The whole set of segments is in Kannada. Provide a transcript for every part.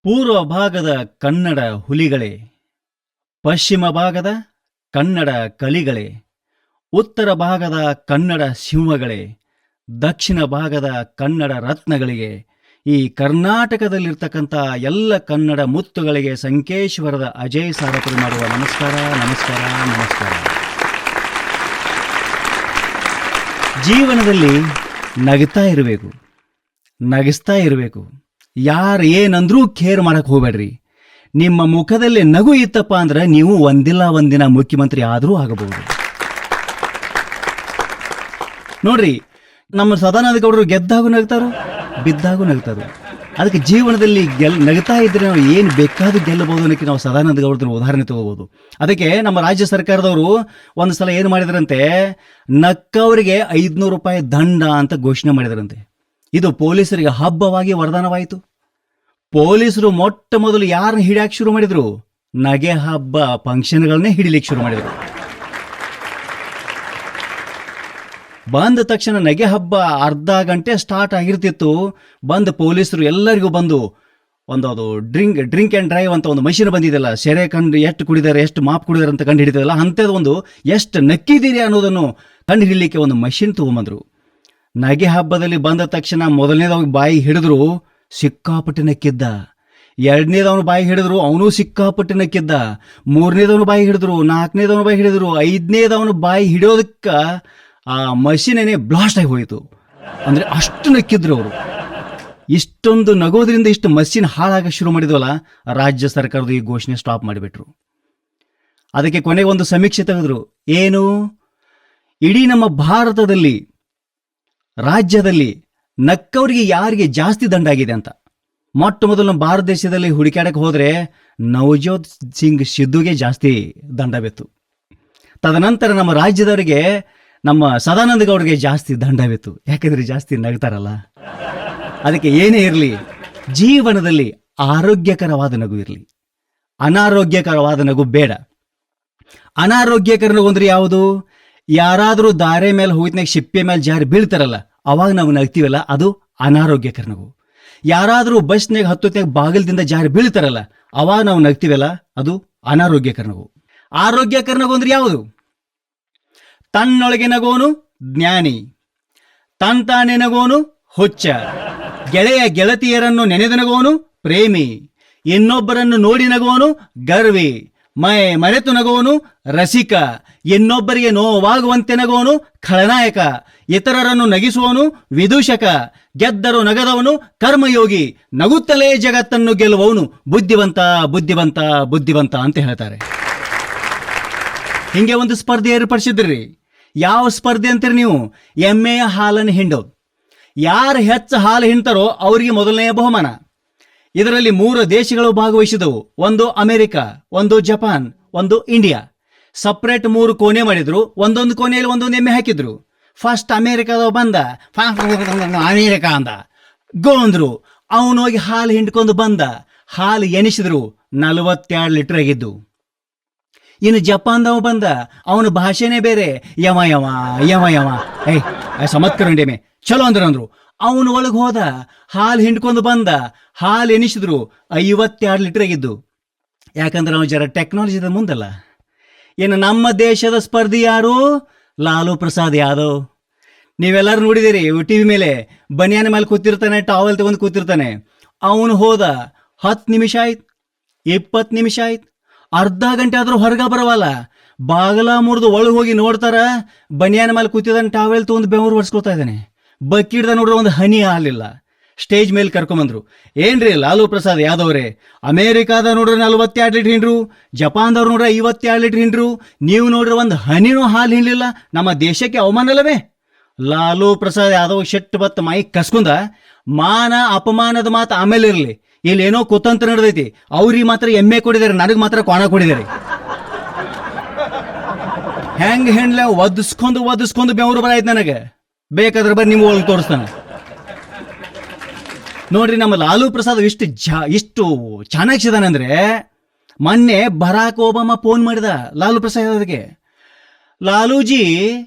ಪೂರ್ವ ಭಾಗದ ಕನ್ನಡ ಹುಲಿಗಳೇ, ಪಶ್ಚಿಮ ಭಾಗದ ಕನ್ನಡ ಕಲಿಗಳೇ, ಉತ್ತರ ಭಾಗದ ಕನ್ನಡ ಸಿಂಹಗಳೇ, ದಕ್ಷಿಣ ಭಾಗದ ಕನ್ನಡ ರತ್ನಗಳಿಗೆ, ಈ ಕರ್ನಾಟಕದಲ್ಲಿರ್ತಕ್ಕಂಥ ಎಲ್ಲ ಕನ್ನಡ ಮುತ್ತುಗಳಿಗೆ ಸಂಕೇಶ್ವರದ ಅಜಯ್ ಸಾರಥಿ ಮಾಡುವ ನಮಸ್ಕಾರ ನಮಸ್ಕಾರ ನಮಸ್ಕಾರ. ಜೀವನದಲ್ಲಿ ನಗುತ್ತಾ ಇರಬೇಕು, ನಗಿಸ್ತಾ ಇರಬೇಕು. ಯಾರು ಏನಂದ್ರೂ ಕೇರ್ ಮಾಡಕ್ಕೆ ಹೋಗ್ಬೇಡ್ರಿ. ನಿಮ್ಮ ಮುಖದಲ್ಲಿ ನಗು ಇತ್ತಪ್ಪ ಅಂದ್ರೆ ನೀವು ಒಂದಿಲ್ಲ ಒಂದಿನ ಮುಖ್ಯಮಂತ್ರಿ ಆದರೂ ಆಗಬಹುದು. ನೋಡ್ರಿ, ನಮ್ಮ ಸದಾನಂದ ಗೌಡರು ಗೆದ್ದಾಗೂ ನಗ್ತಾರೋ, ಬಿದ್ದಾಗೂ ನಗ್ತಾರೋ. ಅದಕ್ಕೆ ಜೀವನದಲ್ಲಿ ನಗ್ತಾ ಇದ್ರೆ ನಾವು ಏನು ಬೇಕಾದ್ರೂ ಗೆಲ್ಲಬಹುದು ಅನ್ನೋಕ್ಕೆ ನಾವು ಸದಾನಂದ ಗೌಡರ ಉದಾಹರಣೆ ತಗೋಬಹುದು. ಅದಕ್ಕೆ ನಮ್ಮ ರಾಜ್ಯ ಸರ್ಕಾರದವರು ಒಂದು ಸಲ ಏನು ಮಾಡಿದ್ರಂತೆ, ನಕ್ಕವರಿಗೆ 500 ರೂಪಾಯಿ ದಂಡ ಅಂತ ಘೋಷಣೆ ಮಾಡಿದ್ರಂತೆ. ಇದು ಪೊಲೀಸರಿಗೆ ಹಬ್ಬವಾಗಿ ವರದಾನವಾಯಿತು. ಪೊಲೀಸರು ಮೊಟ್ಟ ಮೊದಲು ಯಾರನ್ನ ಹಿಡಿಯಕ್ಕೆ ಶುರು ಮಾಡಿದ್ರು? ನಗೆ ಹಬ್ಬ ಫಂಕ್ಷನ್ಗಳನ್ನೇ ಹಿಡಿಲಿಕ್ಕೆ ಶುರು ಮಾಡಿದ್ರು. ಬಂದ ತಕ್ಷಣ ನಗೆ ಹಬ್ಬ ಅರ್ಧ ಗಂಟೆ ಸ್ಟಾರ್ಟ್ ಆಗಿರ್ತಿತ್ತು. ಬಂದು ಪೊಲೀಸರು ಎಲ್ಲರಿಗೂ ಬಂದು ಒಂದು ಡ್ರಿಂಕ್ ಆ್ಯಂಡ್ ಡ್ರೈವ್ ಅಂತ ಒಂದು ಮಷೀನ್ ಬಂದಿದೆಯಲ್ಲ, ಸೆರೆ ಕಂಡು ಎಷ್ಟು ಕುಡಿದಾರೆ ಎಷ್ಟು ಮಾಪ್ ಕುಡಿದಾರೆ ಅಂತ ಕಂಡು ಹಿಡಿತದಲ್ಲ, ಅಂಥದ್ದು ಒಂದು ಎಷ್ಟು ನಕ್ಕಿದ್ದೀರಿ ಅನ್ನೋದನ್ನು ಕಂಡು ಹಿಡಿಲಿಕ್ಕೆ ಒಂದು ಮಷೀನ್ ತೊಗೊಂಬಂದ್ರು. ನಗೆ ಹಬ್ಬದಲ್ಲಿ ಬಂದ ತಕ್ಷಣ ಮೊದಲನೇದವ್ನಿಗೆ ಬಾಯಿ ಹಿಡಿದ್ರು, ಸಿಕ್ಕಾಪಟ್ಟೆ ನಕ್ಕಿದ್ದ. ಎರಡನೇದವನು ಬಾಯಿ ಹಿಡಿದ್ರು, ಅವನು ಸಿಕ್ಕಾಪಟ್ಟೆ ನಕ್ಕಿದ್ದ. ಮೂರನೇದವನು ಬಾಯಿ ಹಿಡಿದ್ರು, ನಾಲ್ಕನೇದವನು ಬಾಯಿ ಹಿಡಿದ್ರು, ಐದನೇದವನು ಬಾಯಿ ಹಿಡಿಯೋದಕ್ಕೆ ಆ ಮಷೀನೇನೆ ಬ್ಲಾಸ್ಟ್ ಆಗಿ ಹೋಯಿತು. ಅಂದರೆ ಅಷ್ಟು ನಕ್ಕಿದ್ರು ಅವರು. ಇಷ್ಟೊಂದು ನಗೋದ್ರಿಂದ ಇಷ್ಟು ಮಷೀನ್ ಹಾಳಾಗ ಶುರು ಮಾಡಿದ್ವಲ್ಲ, ರಾಜ್ಯ ಸರ್ಕಾರದ ಈ ಘೋಷಣೆ ಸ್ಟಾಪ್ ಮಾಡಿಬಿಟ್ರು. ಅದಕ್ಕೆ ಕೊನೆಗೆ ಒಂದು ಸಮೀಕ್ಷೆ ತೆಗೆದ್ರು. ಏನು? ಇಡೀ ನಮ್ಮ ಭಾರತದಲ್ಲಿ ರಾಜ್ಯದಲ್ಲಿ ನಕ್ಕವರಿಗೆ ಯಾರಿಗೆ ಜಾಸ್ತಿ ದಂಡ ಆಗಿದೆ ಅಂತ. ಮೊಟ್ಟ ಮೊದಲು ನಮ್ಮ ಭಾರತ ದೇಶದಲ್ಲಿ ಹುಡುಕಾಡಕ್ಕೆ ಹೋದರೆ ನವಜೋತ್ ಸಿಂಗ್ ಸಿದ್ದುಗೆ ಜಾಸ್ತಿ ದಂಡ ಬಿತ್ತು. ತದನಂತರ ನಮ್ಮ ರಾಜ್ಯದವರಿಗೆ ನಮ್ಮ ಸದಾನಂದ ಗೌಡರಿಗೆ ಜಾಸ್ತಿ ದಂಡ ಬಿತ್ತು. ಯಾಕೆಂದ್ರೆ ಜಾಸ್ತಿ ನಗ್ತಾರಲ್ಲ. ಅದಕ್ಕೆ ಏನೇ ಇರಲಿ, ಜೀವನದಲ್ಲಿ ಆರೋಗ್ಯಕರವಾದ ನಗು ಇರಲಿ, ಅನಾರೋಗ್ಯಕರವಾದ ನಗು ಬೇಡ. ಅನಾರೋಗ್ಯಕರ ನಗು ಅಂದ್ರೆ ಯಾವುದು? ಯಾರಾದರೂ ದಾರೆ ಮೇಲೆ ಹೋಗಿದ್ನಾಗ ಶಿಪ್ಪೆ ಮೇಲೆ ಜಾರಿ ಬೀಳ್ತಾರಲ್ಲ, ಅವಾಗ ನಾವು ನಗ್ತೀವಲ್ಲ, ಅದು ಅನಾರೋಗ್ಯಕರ ನಗು. ಯಾರಾದರೂ ಬಸ್ನಾಗ ಹತ್ತೊತ್ನಾಗ ಬಾಗಿಲದಿಂದ ಜಾರಿ ಬೀಳ್ತಾರಲ್ಲ, ಅವಾಗ ನಾವು ನಗ್ತೀವಲ್ಲ, ಅದು ಅನಾರೋಗ್ಯಕರ ನಗು. ಆರೋಗ್ಯಕರ ನಗು ಅಂದ್ರೆ ಯಾವುದು? ತನ್ನೊಳಗೆ ನಗೋನು ಜ್ಞಾನಿ, ತಾನೇ ನಗೋನು ಹುಚ್ಚ, ಗೆಳೆಯ ಗೆಳತಿಯರನ್ನು ನೆನೆದು ನಗೋನು ಪ್ರೇಮಿ, ಇನ್ನೊಬ್ಬರನ್ನು ನೋಡಿ ನಗೋನು ಗರ್ವಿ, ಮರೆತು ನಗೋನು ರಸಿಕ, ಇನ್ನೊಬ್ಬರಿಗೆ ನೋವಾಗುವಂತೆ ನಗೋನು ಖಳನಾಯಕ, ಇತರರನ್ನು ನಗಿಸುವವನು ವಿದೂಷಕ, ಗೆದ್ದರು ನಗದವನು ಕರ್ಮಯೋಗಿ, ನಗುತ್ತಲೇ ಜಗತ್ತನ್ನು ಗೆಲ್ಲುವವನು ಬುದ್ಧಿವಂತ ಬುದ್ಧಿವಂತ ಬುದ್ಧಿವಂತ ಅಂತ ಹೇಳ್ತಾರೆ. ಹಿಂಗೆ ಒಂದು ಸ್ಪರ್ಧೆ ಏರ್ಪಡಿಸಿದ್ರಿ. ಯಾವ ಸ್ಪರ್ಧೆ ಅಂತೀರಿ ನೀವು? ಎಮ್ಮೆಯ ಹಾಲನ್ನು ಹಿಂಡೋದು. ಯಾರು ಹೆಚ್ಚು ಹಾಲು ಹಿಂಡ್ತಾರೋ ಅವರಿಗೆ ಮೊದಲನೆಯ ಬಹುಮಾನ. ಇದರಲ್ಲಿ 3 ದೇಶಗಳು ಭಾಗವಹಿಸಿದವು. ಒಂದು ಅಮೆರಿಕ, ಒಂದು ಜಪಾನ್, ಒಂದು ಇಂಡಿಯಾ. ಸಪ್ರೇಟ್ 3 ಕೋಣೆ ಮಾಡಿದ್ರು. ಒಂದೊಂದು ಕೋಣೆಯಲ್ಲಿ ಒಂದೊಂದು ಎಮ್ಮೆ ಹಾಕಿದ್ರು. ಫಸ್ಟ್ ಅಮೆರಿಕದವ ಬಂದ, ಅಮೆರಿಕ ಅಂದ, ಗೋ ಅಂದ್ರು. ಅವನು ಹೋಗಿ ಹಾಲು ಹಿಂಡ್ಕೊಂಡು ಬಂದ. ಹಾಲು ಎನಿಸಿದ್ರು 42 ಲೀಟರ್ ಆಗಿದ್ದು. ಇನ್ನು ಜಪಾನ್ದವ ಬಂದ, ಅವನ ಭಾಷೆನೇ ಬೇರೆ, ಯಮ ಯಮ ಯಮ ಯಮ, ಸಮತ್ಕರಂಡೇಮೆ ಚಲೋ ಅಂದ್ರು. ಅವನು ಒಳಗೆ ಹೋದ, ಹಾಲು ಹಿಂಡ್ಕೊಂಡು ಬಂದ. ಹಾಲು ಎನಿಸಿದ್ರು 52 ಲೀಟರ್ ಆಗಿದ್ದು. ಯಾಕಂದ್ರೆ ಅವನು ಜರ ಟೆಕ್ನಾಲಜಿದ ಮುಂದಲ್ಲ. ಇನ್ನು ನಮ್ಮ ದೇಶದ ಸ್ಪರ್ಧಿ ಯಾರು? ಲಾಲೂ ಪ್ರಸಾದ್ ಯಾದವ್. ನೀವೆಲ್ಲರೂ ನೋಡಿದಿರಿ, ಟಿವಿ ಮೇಲೆ ಬನಿಯಾನ ಮೇಲೆ ಕೂತಿರ್ತಾನೆ, ಟಾವಲ್ ತಗೊಂಡು ಕೂತಿರ್ತಾನೆ. ಅವನು ಹೋದ, 10 ನಿಮಿಷ ಆಯ್ತು, 20 ನಿಮಿಷ ಆಯ್ತು, ಅರ್ಧ ಗಂಟೆ ಆದ್ರೂ ಹೊರಗೆ ಬರವಲ್ಲ. ಬಾಗಲ ಮುರಿದು ಒಳಗೆ ಹೋಗಿ ನೋಡ್ತಾರ, ಬನಿಯಾನ ಮೇಲೆ ಕೂತಿದ್ದಾನೆ, ಟಾವೆಲ್ ತಗೊಂಡು ಬೆವರು ಒರೆಸ್ಕೊತಾ ಇದ್ದಾನೆ. ಬಕ್ಕಿಡ್ದ ನೋಡ್ರೆ ಒಂದು ಹನಿ ಹಾಲಿಲ್ಲ. ಸ್ಟೇಜ್ ಮೇಲೆ ಕರ್ಕೊಂಬಂದ್ರು. ಏನ್ರಿ ಲಾಲೂ ಪ್ರಸಾದ್ ಯಾದವ್ರೆ, ಅಮೇರಿಕಾದ ನೋಡ್ರೆ 42 ಲೀಟರ್ ಹಿಂಡ್ರು, ಜಪಾನ್ದವ್ರು ನೋಡ್ರೆ 52 ಲೀಟರ್ ಹಿಂಡ್ರು, ನೀವು ನೋಡ್ರೆ ಒಂದು ಹನಿನೂ ಹಾಲು ಹಿಂಡ್ಲಿಲ್ಲ. ನಮ್ಮ ದೇಶಕ್ಕೆ ಅವಮಾನ ಅಲ್ಲವೇ? ಲಾಲೂ ಪ್ರಸಾದ್ ಯಾದವ್ ಶೆಟ್ ಬತ್ತ ಮೈ ಕಸ್ಕೊಂಡ. ಮಾನ ಅಪಮಾನದ ಮಾತು ಆಮೇಲೆ ಇರಲಿ, ಇಲ್ಲೇನೋ ಕುತಂತ್ರ ನಡೆದೈತಿ. ಅವ್ರಿಗೆ ಮಾತ್ರ ಎಮ್ಮೆ ಕೊಡಿದಾರೆ, ನನಗೆ ಮಾತ್ರ ಕೋಣ ಕೊಡಿದಾರೆ. ಹೆಂಗ್ ಹೆಣ್ಲೆ ಒದಿಸ್ಕೊಂಡು ಬೆವರು ಬರಾಯ್ತು ನನಗೆ. ಬೇಕಾದ್ರೆ ಬರ್ರಿ ನಿಮ್ಗೆ ಒಳಗೆ ತೋರಿಸ್ತಾನೆ ನೋಡ್ರಿ. ನಮ್ಮ ಲಾಲೂ ಪ್ರಸಾದ್ ಇಷ್ಟು ಚಾಣಾಕ್ಷದಾನಂದ್ರೆ, ಮೊನ್ನೆ ಬರಾಕ್ ಒಬಾಮಾ ಫೋನ್ ಮಾಡಿದ ಲಾಲೂ ಪ್ರಸಾದ್ಗೆ, ಲಾಲೂಜಿ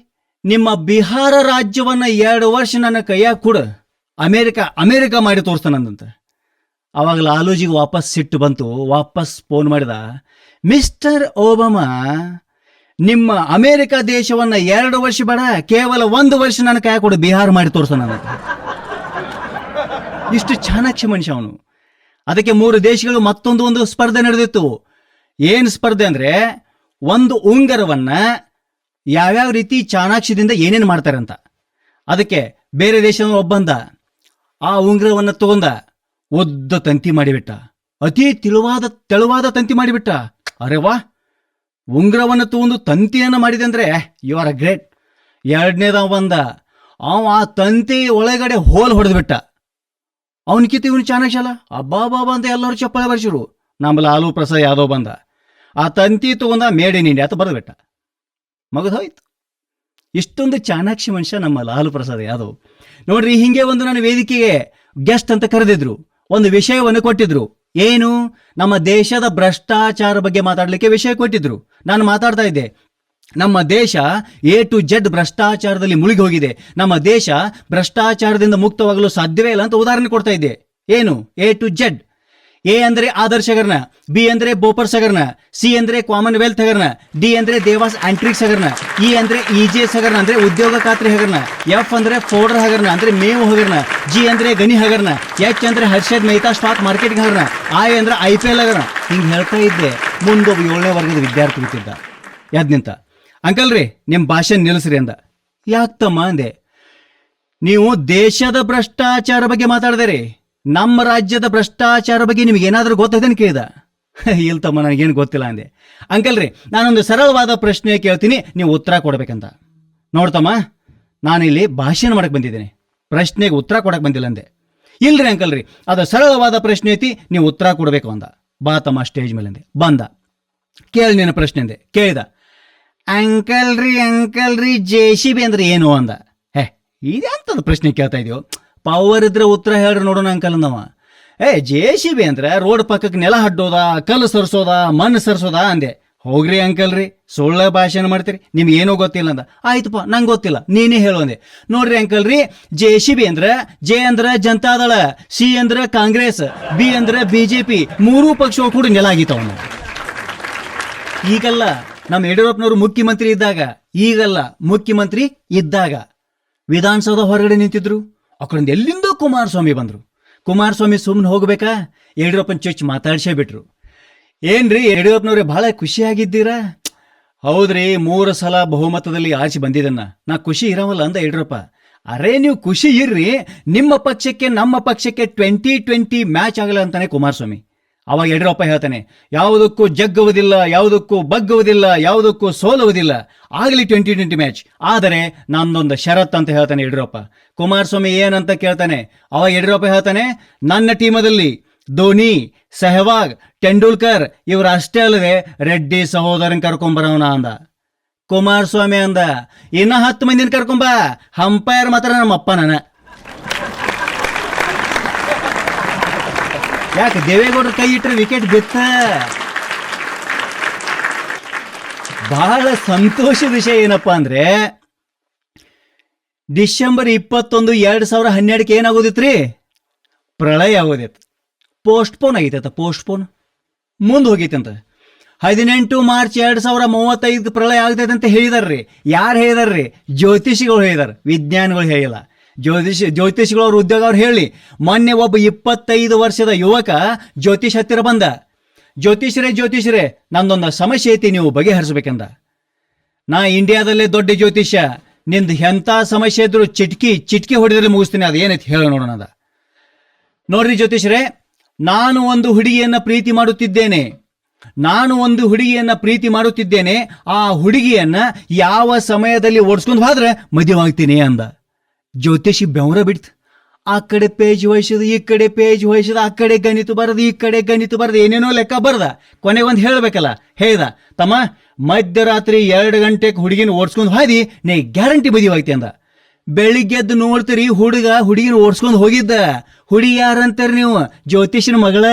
ನಿಮ್ಮ ಬಿಹಾರ ರಾಜ್ಯವನ್ನ 2 ವರ್ಷ ನನ್ನ ಕೈಯಾಗ ಕೊಡು, ಅಮೇರಿಕ ಮಾಡಿ ತೋರಿಸ್ತಾನಂತ. ಅವಾಗ ಲಾಲೂಜಿಗೆ ವಾಪಸ್ ಸಿಟ್ಟು ಬಂತು, ವಾಪಸ್ ಫೋನ್ ಮಾಡಿದ, ಮಿಸ್ಟರ್ ಒಬಾಮಾ, ನಿಮ್ಮ ಅಮೇರಿಕ ದೇಶವನ್ನ 2 ವರ್ಷ ಬೇಡ, ಕೇವಲ 1 ವರ್ಷ ನನ್ನ ಕೈಯಾಗ ಕೊಡು, ಬಿಹಾರ ಮಾಡಿ ತೋರಿಸ್ತಾನಂತ. ಇಷ್ಟು ಚಾಣಾಕ್ಷ ಮನುಷ್ಯ ಅವನು. ಅದಕ್ಕೆ 3 ದೇಶಗಳು ಮತ್ತೊಂದು ಸ್ಪರ್ಧೆ ನಡೆದಿತ್ತು. ಏನು ಸ್ಪರ್ಧೆ ಅಂದ್ರೆ, ಒಂದು ಉಂಗರವನ್ನ ಯಾವ್ಯಾವ ರೀತಿ ಚಾಣಾಕ್ಷದಿಂದ ಏನೇನು ಮಾಡ್ತಾರೆ ಅಂತ. ಅದಕ್ಕೆ ಬೇರೆ ದೇಶದ ಒಬ್ಬಂದ ಆ ಉಂಗುರವನ್ನು ತಗೊಂಡ ಒದ್ದ ತಂತಿ ಮಾಡಿಬಿಟ್ಟ, ಅತಿ ತೆಳುವಾದ ತಂತಿ ಮಾಡಿಬಿಟ್ಟ. ಅರೆ ವಾ, ಉಂಗುರವನ್ನು ತಗೊಂಡು ತಂತಿಯನ್ನು ಮಾಡಿದೆ ಅಂದ್ರೆ ಯು ಆರ್ ಅ ಗ್ರೇಟ್. 2ನೇದ ಬಂದ, ಆ ತಂತಿ ಒಳಗಡೆ ಹೋಲ್ ಹೊಡೆದ್ಬಿಟ್ಟ. ಅವನಿಕಿತ ಇವನು ಚಾಣಾಕ್ಷಲ್ಲ, ಅಬ್ಬಾ ಅಂತ ಎಲ್ಲರೂ ಚಪ್ಪಾಳೆ ಬರ್ಸಿರು. ನಮ್ಮ ಲಾಲೂ ಪ್ರಸಾದ್ ಯಾದವ್ ಬಂದ, ಆ ತಂತಿ ತಗೊಂಡ ಮೇಡ್ ಇನ್ ಇಂಡಿಯಾ ಅಂತ ಬರೆದ್ಬಿಟ್ಟ, ಮಗದೋಯ್ತು. ಇಷ್ಟೊಂದು ಚಾಣಾಕ್ಷಿ ಮನುಷ್ಯ ನಮ್ಮ ಲಾಲೂ ಪ್ರಸಾದ್ ಯಾದವ್. ನೋಡ್ರಿ, ಹಿಂಗೆ ಒಂದು ನನ್ನ ವೇದಿಕೆಗೆ ಗೆಸ್ಟ್ ಅಂತ ಕರೆದಿದ್ರು, ಒಂದು ವಿಷಯವನ್ನು ಕೊಟ್ಟಿದ್ರು. ಏನು? ನಮ್ಮ ದೇಶದ ಭ್ರಷ್ಟಾಚಾರ ಬಗ್ಗೆ ಮಾತಾಡಲಿಕ್ಕೆ ವಿಷಯ ಕೊಟ್ಟಿದ್ರು. ನಾನು ಮಾತಾಡ್ತಾ ಇದ್ದೆ, ನಮ್ಮ ದೇಶ A to Z ಭ್ರಷ್ಟಾಚಾರದಲ್ಲಿ ಮುಳುಗಿ ಹೋಗಿದೆ, ನಮ್ಮ ದೇಶ ಭ್ರಷ್ಟಾಚಾರದಿಂದ ಮುಕ್ತವಾಗಲು ಸಾಧ್ಯವೇ ಇಲ್ಲ ಅಂತ ಉದಾಹರಣೆ ಕೊಡ್ತಾ ಇದ್ದೆ. ಏನು? A to Z. ಎ ಅಂದ್ರೆ ಆದರ್ಶ ಹಗರಣ, ಬಿ ಅಂದ್ರೆ ಬೋಪರ್ಸ್ ಹಗರಣ, ಸಿ ಅಂದ್ರೆ ಕಾಮನ್ವೆಲ್ತ್ ಹಗರಣ, ಡಿ ಅಂದ್ರೆ ದೇವಾಸ್ ಆಂಟ್ರಿಕ್ಸ್ ಹಗರಣ, ಇ ಅಂದ್ರೆ EJS ಹಗರಣ ಅಂದ್ರೆ ಉದ್ಯೋಗ ಖಾತ್ರಿ ಹಗರಣ, ಎಫ್ ಅಂದ್ರೆ ಫೋರ್ಡರ್ ಹಗರಣ ಅಂದ್ರೆ ಮೇವು ಹಗರಣ, ಜಿ ಅಂದ್ರೆ ಗಣಿ ಹಗರಣ, ಎಚ್ ಅಂದ್ರೆ ಹರ್ಷದ್ ಮೆಹ್ತಾ ಸ್ಟಾಕ್ ಮಾರ್ಕೆಟಿಂಗ್ ಹಗರಣ, ಐ ಅಂದ್ರೆ IPL ಹಗರಣ. ಹಿಂಗೆ ಹೇಳ್ತಾ ಇದ್ದೆ. ಮುಂದೊಬ್ಬ 7ನೇ ವರ್ಗದ ವಿದ್ಯಾರ್ಥಿ ಬಿಟ್ಟಿದ್ದ, ಯಾದ್ ನಿಂತ, ಅಂಕಲ್ ರೀ ನಿಮ್ಮ ಭಾಷೆ ನಿಲ್ಲಿಸ್ರಿ ಅಂದ. ಯಾಕ್ತಮ್ಮ ಅಂದೆ. ನೀವು ದೇಶದ ಭ್ರಷ್ಟಾಚಾರ ಬಗ್ಗೆ ಮಾತಾಡಿದಿರಿ, ನಮ್ಮ ರಾಜ್ಯದ ಭ್ರಷ್ಟಾಚಾರ ಬಗ್ಗೆ ನಿಮ್ಗೆ ಏನಾದರೂ ಗೊತ್ತದೇನು ಕೇಳಿದ. ಇಲ್ತಮ್ಮ ನನಗೇನು ಗೊತ್ತಿಲ್ಲ ಅಂದೆ. ಅಂಕಲ್ ರೀ, ನಾನೊಂದು ಸರಳವಾದ ಪ್ರಶ್ನೆ ಕೇಳ್ತೀನಿ, ನೀವು ಉತ್ತರ ಕೊಡ್ಬೇಕಂತ. ನೋಡ್ತಮ್ಮ, ನಾನಿಲ್ಲಿ ಭಾಷಣ ಮಾಡಕ್ಕೆ ಬಂದಿದ್ದೇನೆ, ಪ್ರಶ್ನೆಗೆ ಉತ್ತರ ಕೊಡಕ್ಕೆ ಬಂದಿಲ್ಲ ಅಂದೆ. ಇಲ್ರಿ ಅಂಕಲ್ ರೀ, ಅದು ಸರಳವಾದ ಪ್ರಶ್ನೆ ಐತಿ, ನೀವು ಉತ್ತರ ಕೊಡಬೇಕು ಅಂದ. ಬಾ ತಮ್ಮ ಸ್ಟೇಜ್ ಮೇಲೆ ಅಂದೆ. ಬಂದ, ಕೇಳಿ ನಿನ್ನ ಪ್ರಶ್ನೆ ಅಂದೆ. ಕೇಳಿದ, ಅಂಕಲ್ ರೀ JCB ಅಂದ್ರೆ ಏನು ಅಂದ. ಇದಂತದ ಪ್ರಶ್ನೆ ಕೇಳ್ತಾ ಇದೆಯೋ, ಪವರ್ ಇದ್ರೆ ಉತ್ತರ ಹೇಳ್ರಿ ನೋಡೋಣ ಅಂಕಲ್ ಅಂದವ. JCB ಅಂದ್ರೆ ರೋಡ್ ಪಕ್ಕಕ್ಕೆ ನೆಲ ಹಡ್ಡೋದ, ಕಲ್ಲು ಸರ್ಸೋದ, ಮಣ್ಣು ಸರ್ಸೋದ ಅಂದೆ. ಹೋಗ್ರಿ ಅಂಕಲ್ ರೀ, ಸುಳ್ಳ ಭಾಷಣ ಮಾಡ್ತೀರಿ, ನಿಮ್ಗೆ ಏನೋ ಗೊತ್ತಿಲ್ಲ ಅಂದ. ಆಯ್ತಪ್ಪ, ನಂಗೆ ಗೊತ್ತಿಲ್ಲ, ನೀನೇ ಹೇಳು ಅಂದೆ. ನೋಡ್ರಿ ಅಂಕಲ್ ರೀ, JCB ಅಂದ್ರೆ ಜೆ ಅಂದ್ರೆ ಜನತಾದಳ, ಸಿ ಅಂದ್ರೆ ಕಾಂಗ್ರೆಸ್, ಬಿ ಅಂದ್ರೆ BJP, 3 ಪಕ್ಷ ಕೂಡ ನೆಲ ಆಗಿತ್ತವನು. ಈಗಲ್ಲ, ನಮ್ಮ ಯಡಿಯೂರಪ್ಪನವರು ಮುಖ್ಯಮಂತ್ರಿ ಇದ್ದಾಗ, ಈಗಲ್ಲ ಮುಖ್ಯಮಂತ್ರಿ ಇದ್ದಾಗ ವಿಧಾನಸೌಧ ಹೊರಗಡೆ ನಿಂತಿದ್ರು. ಆ ಕಡೆಯಿಂದ ಎಲ್ಲಿಂದೋ ಕುಮಾರಸ್ವಾಮಿ ಬಂದರು. ಕುಮಾರಸ್ವಾಮಿ ಸುಮ್ಮನೆ ಹೋಗ್ಬೇಕಾ, ಯಡಿಯೂರಪ್ಪನ ಚೊಚ್ಚಿ ಮಾತಾಡ್ಸೇ ಬಿಟ್ರು. ಏನ್ರಿ ಯಡಿಯೂರಪ್ಪನವ್ರೆ ಭಾಳ ಖುಷಿಯಾಗಿದ್ದೀರಾ? ಹೌದ್ರಿ, 3 ಸಲ ಬಹುಮತದಲ್ಲಿ ಆಚೆ ಬಂದಿದ್ದನ್ನ ನಾ ಖುಷಿ ಇರವಲ್ಲ ಅಂದ ಯಡಿಯೂರಪ್ಪ. ಅರೇ ನೀವು ಖುಷಿ ಇರ್ರಿ, ನಿಮ್ಮ ಪಕ್ಷಕ್ಕೆ ನಮ್ಮ ಪಕ್ಷಕ್ಕೆ 2020 ಮ್ಯಾಚ್ ಆಗಲ್ಲ ಅಂತಾನೆ ಕುಮಾರಸ್ವಾಮಿ. ಅವಾಗ ಯಡಿಯೂರಪ್ಪ ಹೇಳ್ತಾನೆ, ಯಾವುದಕ್ಕೂ ಜಗ್ಗುವುದಿಲ್ಲ, ಯಾವುದಕ್ಕೂ ಬಗ್ಗುವುದಿಲ್ಲ, ಯಾವುದಕ್ಕೂ ಸೋಲುವುದಿಲ್ಲ, ಆಗಲಿ 2020 ಮ್ಯಾಚ್, ಆದರೆ ನಂದೊಂದು ಷರತ್ ಅಂತ ಹೇಳ್ತಾನೆ ಯಡಿಯೂರಪ್ಪ. ಕುಮಾರಸ್ವಾಮಿ ಏನಂತ ಕೇಳ್ತಾನೆ. ಅವಾಗ ಯಡಿಯೂರಪ್ಪ ಹೇಳ್ತಾನೆ, ನನ್ನ ಟೀಮದಲ್ಲಿ ಧೋನಿ, ಸೆಹವಾಗ್, ಟೆಂಡೂಲ್ಕರ್ ಇವರು ಅಷ್ಟೇ ಅಲ್ಲದೆ ರೆಡ್ಡಿ ಸಹೋದರನ್ ಕರ್ಕೊಂಬರವನ ಅಂದ. ಕುಮಾರಸ್ವಾಮಿ ಅಂದ, ಇನ್ನ 10 ಮಂದಿನ ಕರ್ಕೊಂಬ, ಅಂಪೈರ್ ಮಾತ್ರ ನಮ್ಮಪ್ಪ ನನ್ನ. ಯಾಕೆ ದೇವೇಗೌಡರು ಕೈ ಇಟ್ಟರೆ ವಿಕೆಟ್ ಬಿತ್ತ. ಬಹಳ ಸಂತೋಷದ ವಿಷಯ ಏನಪ್ಪಾ ಅಂದ್ರೆ, ಡಿಸೆಂಬರ್ 21, 2012 ಏನಾಗೋದಿತ್ರಿ, ಪ್ರಳಯ ಆಗೋದಿತ್ತು. ಪೋಸ್ಟ್ಪೋನ್ ಆಗೈತೆ, ಪೋಸ್ಟ್ಪೋನ್ ಮುಂದೆ ಹೋಗೈತಂತ. 18 ಮಾರ್ಚ್ 2035 ಪ್ರಳಯ ಆಗ್ತೈತೆ ಅಂತ ಹೇಳಿದಾರ್ರಿ. ಯಾರು ಹೇಳಿದಾರ್ರಿ? ಜ್ಯೋತಿಷಿಗಳು ಹೇಳಿದಾರೆ, ವಿಜ್ಞಾನಿಗಳು ಹೇಳಿಲ್ಲ. ಜ್ಯೋತಿಷಿಗಳು ಅವ್ರ ಉದ್ಯೋಗ ಅವ್ರು ಹೇಳಿ. ಮೊನ್ನೆ ಒಬ್ಬ 25 ವರ್ಷದ ಯುವಕ ಜ್ಯೋತಿಷ್ ಹತ್ತಿರ ಬಂದ. ಜ್ಯೋತಿಷ್ಯರೇ ನಂದೊಂದು ಸಮಸ್ಯೆ ಐತಿ, ನೀವು ಬಗೆಹರಿಸ್ಬೇಕಂದ. ನಾ ಇಂಡಿಯಾದಲ್ಲೇ ದೊಡ್ಡ ಜ್ಯೋತಿಷ್ಯ, ನಿಂದು ಎಂಥ ಸಮಸ್ಯೆ ಇದ್ರು ಚಿಟ್ಕಿ ಹೊಡೆದ್ರೆ ಮುಗಿಸ್ತೀನಿ, ಅದು ಏನೈತಿ ಹೇಳ ನೋಡೋಣ ಅದ. ನೋಡ್ರಿ ಜ್ಯೋತಿಷ್ಯರೇ, ನಾನು ಒಂದು ಹುಡುಗಿಯನ್ನ ಪ್ರೀತಿ ಮಾಡುತ್ತಿದ್ದೇನೆ, ಆ ಹುಡುಗಿಯನ್ನ ಯಾವ ಸಮಯದಲ್ಲಿ ಓಡಿಸ್ಕೊಂಡು ಹೋದ್ರೆ ಮದುವೆ ಆಗ್ತೀನಿ ಅಂದ. ಜ್ಯೋತಿಷಿ ಬೆವರ ಬಿಡ್ತು. ಆ ಕಡೆ ಪೇಜ್ ವಹಿಸಿದ, ಈ ಕಡೆ ಪೇಜ್ ವಹಿಸಿದ, ಆ ಕಡೆ ಗಣಿತ ಬರದು, ಈ ಕಡೆ ಗಣಿತ ಬರದು, ಏನೇನೋ ಲೆಕ್ಕ ಬರ್ದ. ಕೊನೆಗೊಂದು ಹೇಳ್ಬೇಕಲ್ಲ, ಹೇಳ್ದ, ತಮ್ಮ ಮಧ್ಯರಾತ್ರಿ 2 ಗಂಟೆಗೆ ಹುಡುಗಿನ ಓಡಿಸ್ಕೊಂಡು ಹಾದಿ ನೀ ಗ್ಯಾರಂಟಿ ಬದಿವಾಗ್ತಿ ಅಂದ. ಬೆಳಿಗ್ಗೆದ್ದು ನೋಡ್ತೀರಿ ಹುಡುಗಿನ ಓಡಿಸ್ಕೊಂಡು ಹೋಗಿದ್ದ. ಹುಡುಗಿ ಯಾರಂತಾರ ನೀವು? ಜ್ಯೋತಿಷನ ಮಗಳ.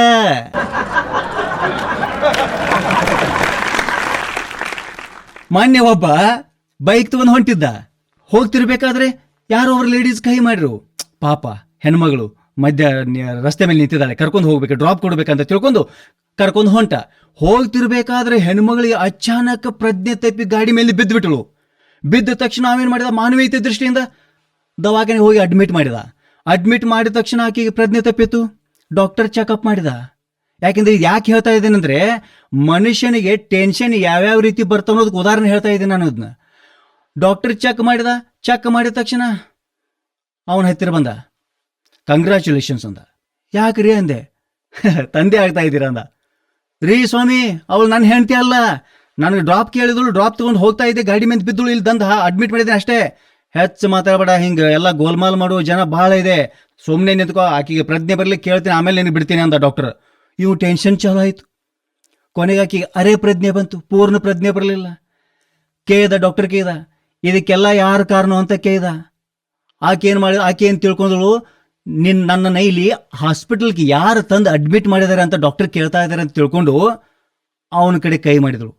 ಮೊನ್ನೆ ಒಬ್ಬ ಬೈಕ್ ತಗೊಂಡು ಹೊಂಟಿದ್ದ. ಹೋಗ್ತಿರ್ಬೇಕಾದ್ರೆ ಯಾರೋ ಅವ್ರ ಲೇಡೀಸ್ ಕೈ ಮಾಡ್ರು. ಪಾಪ ಹೆಣ್ಮಗಳು ಮಧ್ಯ ರಸ್ತೆ ಮೇಲೆ ನಿಂತಿದ್ದಾಳೆ, ಕರ್ಕೊಂಡು ಹೋಗ್ಬೇಕು, ಡ್ರಾಪ್ ಕೊಡ್ಬೇಕಂತ ತಿಳ್ಕೊಂಡು ಕರ್ಕೊಂಡು ಹೊಂಟ. ಹೋಗ್ತಿರ್ಬೇಕಾದ್ರೆ ಹೆಣ್ಮಗಳಿಗೆ ಅಚಾನಕ್ ಪ್ರಜ್ಞೆ ತಪ್ಪಿ ಗಾಡಿ ಮೇಲೆ ಬಿದ್ದುಬಿಟ್ಳು. ಬಿದ್ದ ತಕ್ಷಣ ನಾವೇನು ಮಾಡಿದ, ಮಾನವೀಯತೆ ದೃಷ್ಟಿಯಿಂದ ದವಾಖಾನೆ ಹೋಗಿ ಅಡ್ಮಿಟ್ ಮಾಡಿದ ತಕ್ಷಣ ಆಕೆಗೆ ಪ್ರಜ್ಞೆ ತಪ್ಪಿತ್ತು. ಡಾಕ್ಟರ್ ಚೆಕಪ್ ಮಾಡಿದ. ಯಾಕೆಂದ್ರೆ ಇದು ಯಾಕೆ ಹೇಳ್ತಾ ಇದ್ದೇನೆಂದ್ರೆ, ಮನುಷ್ಯನಿಗೆ ಟೆನ್ಷನ್ ಯಾವ್ಯಾವ ರೀತಿ ಬರ್ತಾವ ಅನ್ನೋದಕ್ಕೆ ಉದಾಹರಣೆ ಹೇಳ್ತಾ ಇದ್ದೀನಿ ನಾನು ಅದನ್ನ. ಡಾಕ್ಟರ್ ಚೆಕ್ ಮಾಡಿದ ತಕ್ಷಣ ಅವನ ಹತ್ತಿರ ಬಂದ, ಕಂಗ್ರ್ಯಾಚುಲೇಷನ್ಸ್ ಅಂದ. ಯಾಕ್ರಿ ಅಂದೆ. ತಂದೆ ಆಗ್ತಾ ಇದ್ದೀರಾ ಅಂದ. ರೀ ಸ್ವಾಮಿ, ಅವಳು ನನ್ನ ಹೆಂಡತಿ ಅಲ್ಲ, ನನಗೆ ಡ್ರಾಪ್ ಕೇಳಿದಳು, ಡ್ರಾಪ್ ತಗೊಂಡು ಹೋಗ್ತಾ ಇದ್ದೆ, ಗಾಡಿ ಮೇಲೆ ಬಿದ್ದಳು, ಇಲ್ಲಿ ತಂದು ಅಡ್ಮಿಟ್ ಮಾಡಿದ್ದೀನಿ ಅಷ್ಟೇ. ಹೆಚ್ಚು ಮಾತಾಡಬೇಡ, ಹಿಂಗೆ ಎಲ್ಲ ಗೋಲ್ಮಾಲ್ ಮಾಡುವ ಜನ ಬಹಳ ಇದೆ, ಸುಮ್ಮನೆ ನಿಂತ್ಕೋ, ಆಕೆಗೆ ಪ್ರಜ್ಞೆ ಬರ್ಲಿಕ್ಕೆ ಕೇಳ್ತೀನಿ, ಆಮೇಲೆ ನಿನಗೆ ಬಿಡ್ತೀನಿ ಅಂದ ಡಾಕ್ಟರ್. ಇವು ಟೆನ್ಷನ್ ಚಾಲು ಆಯಿತು. ಕೊನೆಗೆ ಆಕೆಗೆ ಅರೆ ಪ್ರಜ್ಞೆ ಬಂತು, ಪೂರ್ಣ ಪ್ರಜ್ಞೆ ಬರಲಿಲ್ಲ. ಡಾಕ್ಟರ್ ಕೇಳ್ದ, ಇದಕ್ಕೆಲ್ಲ ಯಾರು ಕಾರಣ ಅಂತ ಕೇಳ್ದ. ಆಕೆ ಏನು ತಿಳ್ಕೊಂಡಳು, ನನ್ನನ್ನು ಇಲ್ಲಿ ಹಾಸ್ಪಿಟಲ್ಗೆ ಯಾರು ತಂದು ಅಡ್ಮಿಟ್ ಮಾಡಿದ್ದಾರೆ ಅಂತ ಡಾಕ್ಟರ್ ಕೇಳ್ತಾ ಇದ್ದಾರೆ ಅಂತ ತಿಳ್ಕೊಂಡು ಅವನ ಕಡೆ ಕೈ ಮಾಡಿದಳು.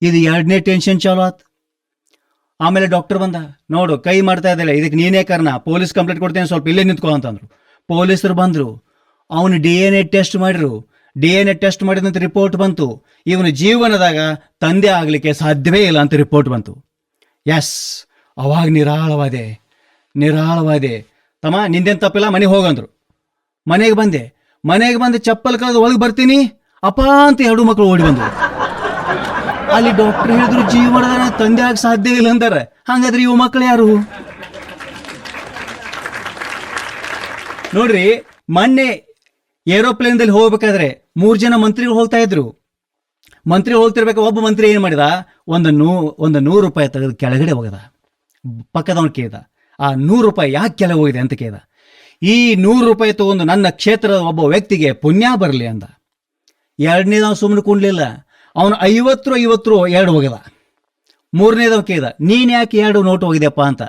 ಇದು 2ನೇ ಟೆನ್ಷನ್ ಚಾಲು ಆತು. ಆಮೇಲೆ ಡಾಕ್ಟರ್ ಬಂದ, ನೋಡು ಕೈ ಮಾಡ್ತಾ ಇದ್ದಾಳೆ, ಇದಕ್ಕೆ ನೀನೇ ಕಾರಣ, ಪೊಲೀಸ್ ಕಂಪ್ಲೇಂಟ್ ಕೊಡ್ತೇನೆ, ಸ್ವಲ್ಪ ಇಲ್ಲೇ ನಿಂತ್ಕೋ ಅಂತಂದ್ರು. ಪೊಲೀಸರು ಬಂದರು, ಅವನು DNA ಟೆಸ್ಟ್ ಮಾಡಿದ್ರು. DNA ಟೆಸ್ಟ್ ಮಾಡಿದಂತ ರಿಪೋರ್ಟ್ ಬಂತು, ಇವನು ಜೀವನದಾಗ ತಂದೆ ಆಗಲಿಕ್ಕೆ ಸಾಧ್ಯವೇ ಇಲ್ಲ ಅಂತ ರಿಪೋರ್ಟ್ ಬಂತು. ಎಸ್, ಅವಾಗ ನಿರಾಳವಾದೆ. ತಮ್ಮ ನಿಂದೇನು ತಪ್ಪಿಲ್ಲ, ಮನೆಗೆ ಹೋಗಂದ್ರು. ಮನೆಗೆ ಬಂದೆ ಚಪ್ಪಲ್ ಕಳೆದು ಒಳಗೆ ಬರ್ತೀನಿ ಅಪ್ಪ ಅಂತ 2 ಮಕ್ಕಳು ಓಡಿ ಬಂದ್ರು. ಅಲ್ಲಿ ಡಾಕ್ಟರ್ ಹೇಳಿದ್ರು ಜೀವನದ ತಂದೆ ಆಗ ಸಾಧ್ಯ ಇಲ್ಲ ಅಂತಾರೆ. ಹಂಗಾದ್ರೆ ಇವು ಮಕ್ಕಳು ಯಾರು ನೋಡ್ರಿ. ಮೊನ್ನೆ ಏರೋಪ್ಲೇನ್ದಲ್ಲಿ ಹೋಗ್ಬೇಕಾದ್ರೆ 3 ಜನ ಮಂತ್ರಿಗಳು ಹೋಗ್ತಾ ಇದ್ರು. ಮಂತ್ರಿ ಹೋಗ್ತಿರ್ಬೇಕು, ಒಬ್ಬ ಮಂತ್ರಿ ಏನು ಮಾಡಿದ, ಒಂದು 100 ರೂಪಾಯಿ ತೆಗೆದು ಕೆಳಗಡೆ ಹೋಗದ. ಪಕ್ಕದವನು ಕೇಳ್ದ, ಆ 100 ರೂಪಾಯಿ ಯಾಕೆ ಕೆಳಗೆ ಹೋಗಿದೆ ಅಂತ ಕೇಳ್ದ. ಈ 100 ರೂಪಾಯಿ ತಗೊಂಡು ನನ್ನ ಕ್ಷೇತ್ರದ ಒಬ್ಬ ವ್ಯಕ್ತಿಗೆ ಪುಣ್ಯ ಬರಲಿ ಅಂದ. 2ನೇದವ ಸುಮ್ಮನೆ ಕುಂಡ್ಲಿಲ್ಲ, ಅವನು 50 2 ಹೋಗದ. 3ನೇದವ ಕೇಳ್ದ, ನೀನು ಯಾಕೆ 2 ನೋಟು ಹೋಗಿದೆಯಪ್ಪ ಅಂತ.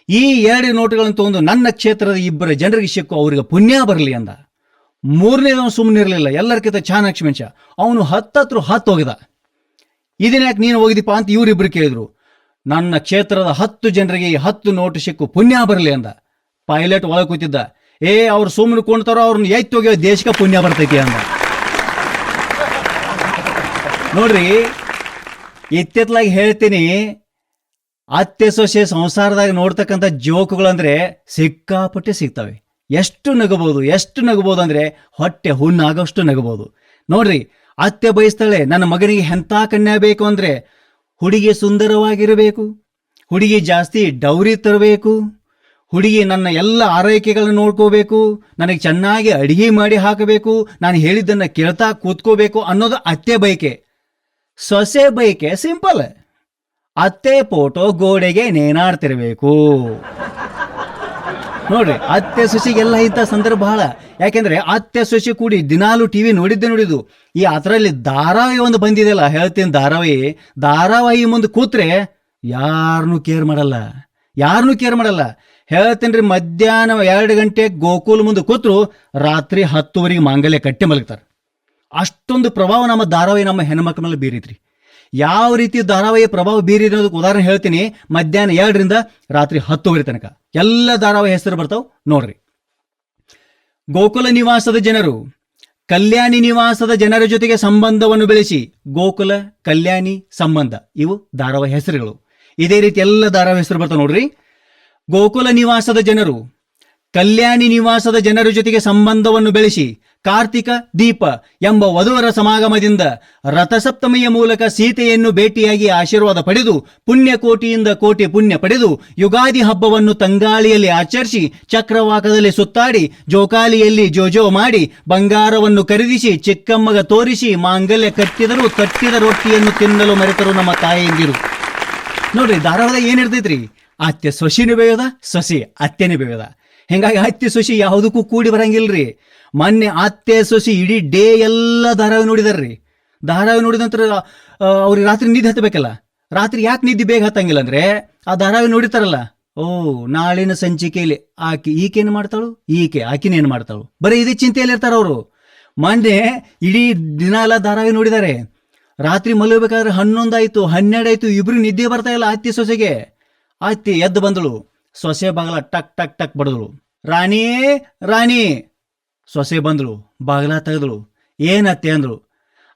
ಈ 2 ನೋಟುಗಳನ್ನು ತಗೊಂಡು ನನ್ನ ಕ್ಷೇತ್ರದ 2 ಜನರಿಗೆ ಸಿಕ್ಕು, ಅವ್ರಿಗೆ ಪುಣ್ಯ ಬರಲಿ ಅಂದ. 3ನೇದವ ಸುಮ್ಮನೆ ಇರಲಿಲ್ಲ, ಎಲ್ಲರಿಗಿಂತ ಚಾಣಾಕ್ಷ ಮನುಷ್ಯ, ಅವನು 10 ಹೋಗಿದ. ಇದನ್ನ ಯಾಕೆ ನೀನು ಹೋಗಿದೀಪ ಅಂತ ಇವರಿಬ್ರು ಕೇಳಿದ್ರು. ನನ್ನ ಕ್ಷೇತ್ರದ 10 ಜನರಿಗೆ 10 ನೋಟು ಸಿಕ್ಕು ಪುಣ್ಯ ಬರಲಿ ಅಂದ. ಪೈಲಟ್ ಒಳಗೆ ಕೂತಿದ್ದ, ಅವ್ರು ಸುಮ್ಮನೆ ಕೊಂಡ್ತಾರೋ, ಅವ್ರನ್ನ ಎತ್ತಿ ಹೋಗಿ ದೇಶಕ್ಕೆ ಪುಣ್ಯ ಬರ್ತೈತಿ ಅಂದ. ನೋಡ್ರಿ, ಇತ್ತಿತ್ತಲಾಗಿ ಹೇಳ್ತೀನಿ, ಅತ್ತೆ ಸೊಸೆ ಸಂಸಾರದಾಗ ನೋಡ್ತಕ್ಕಂಥ ಜೋಕುಗಳಂದ್ರೆ ಸಿಕ್ಕಾಪಟ್ಟೆ ಸಿಗ್ತವೆ. ಎಷ್ಟು ನಗಬಹುದು ಅಂದ್ರೆ ಹೊಟ್ಟೆ ಹುಣ್ಣಾಗೋಷ್ಟು ನಗಬಹುದು. ನೋಡ್ರಿ, ಅತ್ತೆ ಬಯಸ್ತಾಳೆ, ನನ್ನ ಮಗನಿಗೆ ಎಂಥ ಕನ್ಯಾ ಬೇಕು ಅಂದ್ರೆ ಹುಡುಗಿ ಸುಂದರವಾಗಿರಬೇಕು, ಹುಡುಗಿ ಜಾಸ್ತಿ ಡೌರಿ ತರಬೇಕು, ಹುಡುಗಿ ನನ್ನ ಎಲ್ಲ ಆರೈಕೆಗಳನ್ನು ನೋಡ್ಕೋಬೇಕು, ನನಗೆ ಚೆನ್ನಾಗಿ ಅಡಿಗೆ ಮಾಡಿ ಹಾಕಬೇಕು, ನಾನು ಹೇಳಿದ್ದನ್ನು ಕೇಳ್ತಾ ಕೂತ್ಕೋಬೇಕು ಅನ್ನೋದು ಅತ್ತೆ ಬಯಕೆ. ಸೊಸೆ ಬಯಕೆ ಸಿಂಪಲ್, ಅತ್ತೆ ಫೋಟೋ ಗೋಡೆಗೆ ನೇನಾಡ್ತಿರ್ಬೇಕು. ನೋಡ್ರಿ, ಅತ್ತೆ ಸೊಸೆಗೆಲ್ಲ ಇಂಥ ಸಂದರ್ಭ ಬಹಳ. ಯಾಕೆಂದ್ರೆ ಅತ್ತೆ ಸೊಸೆ ಕೂಡಿ ದಿನಾಲು ಟಿವಿ ನೋಡಿದ್ದು. ಈ ಅದರಲ್ಲಿ ಧಾರಾವಾಹಿ ಒಂದು ಬಂದಿದೆಯಲ್ಲ, ಹೇಳ್ತೀನಿ, ಧಾರಾವಾಹಿ ಮುಂದೆ ಕೂತ್ರೆ ಯಾರನ್ನೂ ಕೇರ್ ಮಾಡಲ್ಲ. ಹೇಳ್ತೇನ್ರಿ, ಮಧ್ಯಾಹ್ನ 2 ಗಂಟೆಗೆ ಗೋಕುಲ್ ಮುಂದೆ ಕೂತ್ರು ರಾತ್ರಿ 10 ಮಾಂಗಲ್ಯ ಕಟ್ಟೆ ಮಲಗ್ತಾರೆ. ಅಷ್ಟೊಂದು ಪ್ರಭಾವ ನಮ್ಮ ಧಾರಾವಾಹಿ ನಮ್ಮ ಹೆಣ್ಮಕ್ಳ ಮೇಲೆ ಬೀರಿದ್ರಿ. ಯಾವ ರೀತಿ ಧಾರಾವಾಹಿ ಪ್ರಭಾವ ಬೀರಿ ಅನ್ನೋದಕ್ಕೆ ಉದಾಹರಣೆ ಹೇಳ್ತೀನಿ. ಮಧ್ಯಾಹ್ನ 2ರಿಂದ ರಾತ್ರಿ 10 ತನಕ ಎಲ್ಲ ಧಾರಾವಾಹಿ ಹೆಸರು ಬರ್ತಾವ ನೋಡ್ರಿ. ಗೋಕುಲ ನಿವಾಸದ ಜನರು ಕಲ್ಯಾಣಿ ನಿವಾಸದ ಜನರ ಜೊತೆಗೆ ಸಂಬಂಧವನ್ನು ಬೆಳೆಸಿ, ಗೋಕುಲ, ಕಲ್ಯಾಣಿ, ಸಂಬಂಧ, ಇವು ಧಾರಾವಾಹಿ ಹೆಸರುಗಳು. ಇದೇ ರೀತಿ ಎಲ್ಲ ಧಾರಾವಾಹಿ ಹೆಸರು ಬರ್ತಾವ ನೋಡ್ರಿ. ಗೋಕುಲ ನಿವಾಸದ ಜನರು ಕಲ್ಯಾಣಿ ನಿವಾಸದ ಜನರ ಜೊತೆಗೆ ಸಂಬಂಧವನ್ನು ಬೆಳೆಸಿ, ಕಾರ್ತಿಕ ದೀಪ ಎಂಬ ವಧುವರ ಸಮಾಗಮದಿಂದ ರಥಸಪ್ತಮಿಯ ಮೂಲಕ ಸೀತೆಯನ್ನು ಭೇಟಿಯಾಗಿ ಆಶೀರ್ವಾದ ಪಡೆದು ಪುಣ್ಯಕೋಟಿಯಿಂದ ಕೋಟಿ ಪುಣ್ಯ ಪಡೆದು ಯುಗಾದಿ ಹಬ್ಬವನ್ನು ತಂಗಾಳಿಯಲ್ಲಿ ಆಚರಿಸಿ ಚಕ್ರವಾಕದಲ್ಲಿ ಸುತ್ತಾಡಿ ಜೋಕಾಲಿಯಲ್ಲಿ ಜೋಜೋ ಮಾಡಿ ಬಂಗಾರವನ್ನು ಖರೀದಿಸಿ ಚಿಕ್ಕಮ್ಮಗ ತೋರಿಸಿ ಮಾಂಗಲ್ಯ ಕಟ್ಟಿದ ರೊಟ್ಟಿಯನ್ನು ತಿನ್ನಲು ಮರೆತರು ನಮ್ಮ ತಾಯಿಯಂದಿರು. ನೋಡ್ರಿ, ಧಾರಾವಾಹಿ ಏನಿರ್ತೈತ್ರಿ, ಅತ್ತೆ ಸೊಸಿನೂ ಬೇಯೋದ, ಸೊಸಿ ಅತ್ತೆನೂ ಬೇಯೋದ. ಹಿಂಗಾಗಿ ಅತ್ತೆ ಸೊಸಿ ಯಾವುದಕ್ಕೂ ಕೂಡಿ ಬರಂಗಿಲ್ರಿ. ಮೊನ್ನೆ ಅತ್ತೆ ಸೊಸಿ ಇಡೀ ಡೇ ಎಲ್ಲ ಧಾರಾವಾಹಿ ನೋಡಿದಾರ್ರಿ. ಧಾರಾವಾಹಿ ನೋಡಿದ ನಂತರ ಅವ್ರಿಗೆ ರಾತ್ರಿ ನಿದ್ದೆ ಹತ್ತಬೇಕಲ್ಲ. ರಾತ್ರಿ ಯಾಕೆ ನಿದ್ದೆ ಬೇಗ ಹತ್ತಂಗಿಲ್ಲ ಅಂದ್ರೆ ಆ ಧಾರಾವಾಹಿ ನೋಡಿತಾರಲ್ಲ. ಓ, ನಾಳಿನ ಸಂಚಿಕೆಯಲ್ಲಿ ಈಕೇನು ಮಾಡ್ತಾಳು, ಆಕಿನೇನು ಮಾಡ್ತಾಳು, ಬರೀ ಇದೇ ಚಿಂತೆಯಲ್ಲಿ ಇರ್ತಾರ ಅವರು. ಮೊನ್ನೆ ಇಡೀ ದಿನ ಎಲ್ಲ ಧಾರಾವಾಹಿ ನೋಡಿದ್ದಾರೆ. ರಾತ್ರಿ ಮಲಗಬೇಕಾದ್ರೆ 11 ಆಯ್ತು, 12 ಆಯ್ತು, ಇಬ್ರು ನಿದ್ದೆ ಬರ್ತಾ ಇಲ್ಲ ಅತ್ತಿ ಸೊಸೆಗೆ. ಅತ್ತಿ ಎದ್ದು ಬಂದಳು, ಸೊಸೆ ಬಾಗಲ ಟಕ್ ಟಕ್ ಟಕ್ ಬಡದಳು. ರಾಣಿ ರಾಣಿ. ಸೊಸೆ ಬಂದಳು, ಬಾಗಲ ತೆಗೆದಳು. ಏನತ್ತೆ ಅಂದಳು.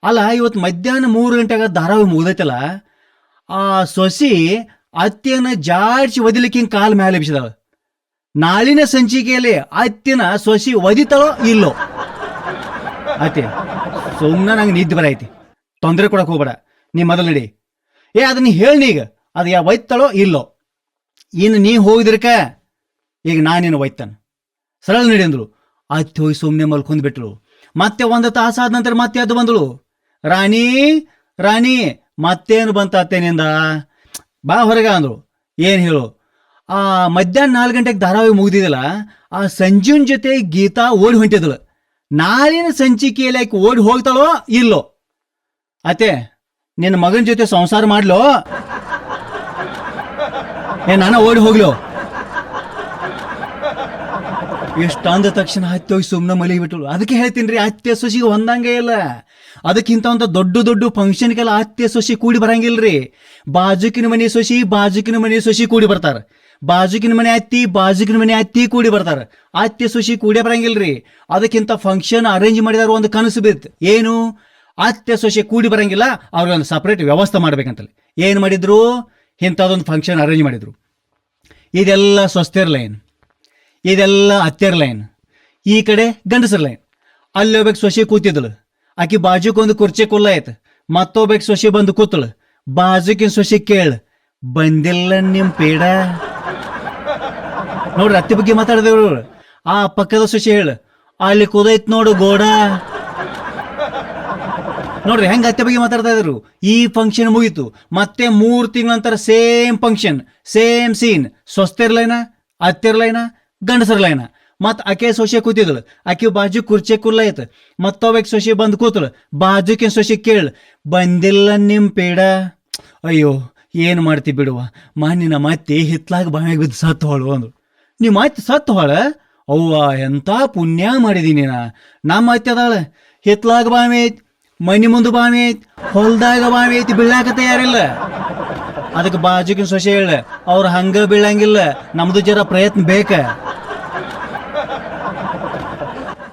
ಅಲ್ಲ, ಇವತ್ತು ಮಧ್ಯಾಹ್ನ 3 ಗಂಟೆಗೆ ಧಾರಾವಾಹಿ ಮುಗ್ದೈತಲ್ಲ, ಆ ಸೊಸಿ ಅತ್ತೆಯನ್ನ ಜಾಡ್ಸಿ ಒದಿಲಿಕ್ಕೆ ಹಿಂಗೆ ಕಾಲು ಮೇಲೆ ಬಿಸಿದಾಳ. ನಾಳಿನ ಸಂಚಿಕೆಯಲ್ಲಿ ಅತ್ತೆನ ಸೊಸಿ ಒದಿತಾಳೋ ಇಲ್ಲೋ. ಅತ್ತೆ ಸುಮ್ಮನೆ ನಂಗೆ ನಿದ್ದೆ ಬರೈತಿ, ತೊಂದರೆ ಕೊಡಕ್ಕೆ ಹೋಗ್ಬೇಡ, ನೀ ಮೊದಲು ನಡಿ. ಅದನ್ನ ಹೇಳಿ ಈಗ, ಅದು ಒಯ್ತಾಳೋ ಇಲ್ಲೋ. ಇನ್ನು ನೀ ಹೋಗಿದ್ರಕ ಈಗ ನಾನೇನು ಒಯ್ತಾನ, ಸರಳ ನಡಿ ಅಂದಳು. ಅತ್ತೆ ಹೋಗಿ ಸುಮ್ಮನೆ ಮಲ್ಕೊಂಡ್ ಬಿಟ್ಳು. ಮತ್ತೆ 1 ತಾಸಾದ ನಂತರ ಮತ್ತೆ ಅದು ಬಂದಳು. ರಾಣಿ ರಾಣಿ, ಮತ್ತೇನು ಬಂತ ಅತ್ತೇನಿಂದ, ಬಾ ಹೊರಗ ಅಂದ್ರು. ಏನು ಹೇಳು, ಆ ಮಧ್ಯಾಹ್ನ 4 ಗಂಟೆಗೆ ಧಾರಾವಾಹಿ ಮುಗ್ದಿದಲ್ಲ, ಆ ಸಂಜುನ್ ಜೊತೆ ಗೀತಾ ಓಡಿ ಹೊಂಟಿದಳು. ನಾಳಿನ ಸಂಚಿಕೆಯಲ್ಲಿ ಆಕೆ ಓಡಿ ಹೋಗ್ತಾಳೋ ಇಲ್ಲೋ. ಅತ್ತೆ, ನಿನ್ನ ಮಗನ ಜೊತೆ ಸಂಸಾರ ಮಾಡ್ಲೋ, ನಾನ ಓಡಿ ಹೋಗ್ಲೋ. ಎಷ್ಟು ಅಂದ ತಕ್ಷಣ ಅತ್ತೆ ಹೋಗಿ ಸುಮ್ಮನೆ ಮಲಿಗೆ ಬಿಟ್ಟಳು. ಅದಕ್ಕೆ ಹೇಳ್ತೀನಿ ರೀ, ಅತ್ತೆ ಸೊಸಿಗೆ ಹೊಂದಂಗೆ ಇಲ್ಲ. ಅದಕ್ಕಿಂತ ಒಂದು ದೊಡ್ಡ ದೊಡ್ಡ ಫಂಕ್ಷನ್ಗೆಲ್ಲ ಅತ್ತೆ ಸೊಸಿ ಕೂಡಿ ಬರಂಗಿಲ್ರಿ. ಬಾಜುಕಿನ ಮನೆ ಸೊಸಿ ಕೂಡಿ ಬರ್ತಾರ. ಬಾಜುಕಿನ ಮನೆ ಅತ್ತಿ ಕೂಡಿ ಬರ್ತಾರ. ಅತ್ತೆ ಸೊಸಿ ಕೂಡಿ ಬರಂಗಿಲ್ರಿ. ಅದಕ್ಕಿಂತ ಫಂಕ್ಷನ್ ಅರೇಂಜ್ ಮಾಡಿದಾರ ಒಂದು ಕನಸು ಬಿತ್ತು. ಏನು, ಅತ್ತೆ ಸೊಸೆ ಕೂಡಿ ಬರಂಗಿಲ್ಲ, ಅವ್ರಿಗೊಂದು ಸಪ್ರೇಟ್ ವ್ಯವಸ್ಥೆ ಮಾಡ್ಬೇಕಂತಲ್ಲಿ ಏನು ಮಾಡಿದ್ರು, ಇಂಥದ್ದೊಂದು ಫಂಕ್ಷನ್ ಅರೇಂಜ್ ಮಾಡಿದ್ರು. ಇದೆಲ್ಲ ಸ್ವಸ್ಥರ ಲೈನ್, ಇದೆಲ್ಲ ಅತ್ತೆರ ಲೈನ್, ಈ ಕಡೆ ಗಂಡಸರ ಲೈನ್. ಅಲ್ಲಿ ಹೋಗ್ಬೇಕು ಸೊಸೆ ಕೂತಿದ್ದಳು, ಆಕಿ ಬಾಜುಕೊಂದು ಕುರ್ಚಿ ಕುಲ್ಲ ಆಯ್ತು. ಮತ್ತೋಗ್ಬೇಕು ಸೊಸೆ ಬಂದು ಕೂತಳು. ಬಾಜುಕಿನ ಸೊಸೆ ಕೇಳ, ಬಂದಿಲ್ಲ ನಿಮ್ ಪೇಡ. ನೋಡ್ರಿ, ಅತ್ತೆ ಬಗ್ಗೆ ಮಾತಾಡಿದವ್ರು. ಆ ಪಕ್ಕದ ಸೊಸೆ ಹೇಳ, ಅಲ್ಲಿ ಕೂದೈತ್ ನೋಡು ಗೋಡ. ನೋಡ್ರಿ ಹೆಂಗ ಅತ್ತೆ ಬಗ್ಗೆ ಮಾತಾಡ್ತಾ ಇದ್ರು. ಈ ಫಂಕ್ಷನ್ ಮುಗೀತು, ಮತ್ತೆ 3 ತಿಂಗಳ ನಂತರ ಸೇಮ್ ಫಂಕ್ಷನ್, ಸೇಮ್ ಸೀನ್. ಸ್ವಸ್ಥರ ಲೈನ, ಅತ್ತೆರ ಲೈನ, ಗಂಡಸರ ಲೈನ. ಮತ್ ಆಕೆ ಸೊಸೆ ಕೂತಿದಳು, ಆಕೆ ಬಾಜು ಕುರ್ಚಿ ಕುಲ್ಲ ಆಯ್ತು. ಮತ್ತೊಬ್ಬಕ್ಕೆ ಸೊಸೆ ಬಂದು ಕೂತಳು. ಬಾಜುಕಿನ ಸೊಸೆ ಕೇಳ, ಬಂದಿಲ್ಲ ನಿಮ್ ಪೇಡ. ಅಯ್ಯೋ, ಏನು ಮಾಡ್ತಿ ಬಿಡುವ, ಮಾನಿನ ಮತ್ತೆ ಹಿತ್ಲಾಗ ಬಾಯಾಗ ಬಿದ್ದು ಸತ್ತು ಹೊಳು ಅಂದ್ರು. ನೀ ಮತ್ತೆ ಸತ್ತು ಹೊಳ? ಅವ್ವ, ಎಂತ ಪುಣ್ಯ ಮಾಡಿದೀನಿ ನಾ. ನಮ್ಮ ಅತ್ತೆ ಅದಾಳ, ಹಿತ್ಲಾಗ ಬಾವಿ ಐತಿ, ಮನಿ ಮುಂದೆ ಬಾವಿ ಐತಿ, ಹೊಲ್ದಾಗ ಬಾವಿ ಐತಿ, ಬೀಳಾಕ ತಯಾರಿಲ್ಲ. ಅದಕ್ಕೆ ಬಾಜುಕಿನ ಸೊಸೆ ಹೇಳ, ಅವ್ರು ಹಂಗ ಬೀಳಂಗಿಲ್ಲ, ನಮ್ದು ಜರ ಪ್ರಯತ್ನ ಬೇಕ.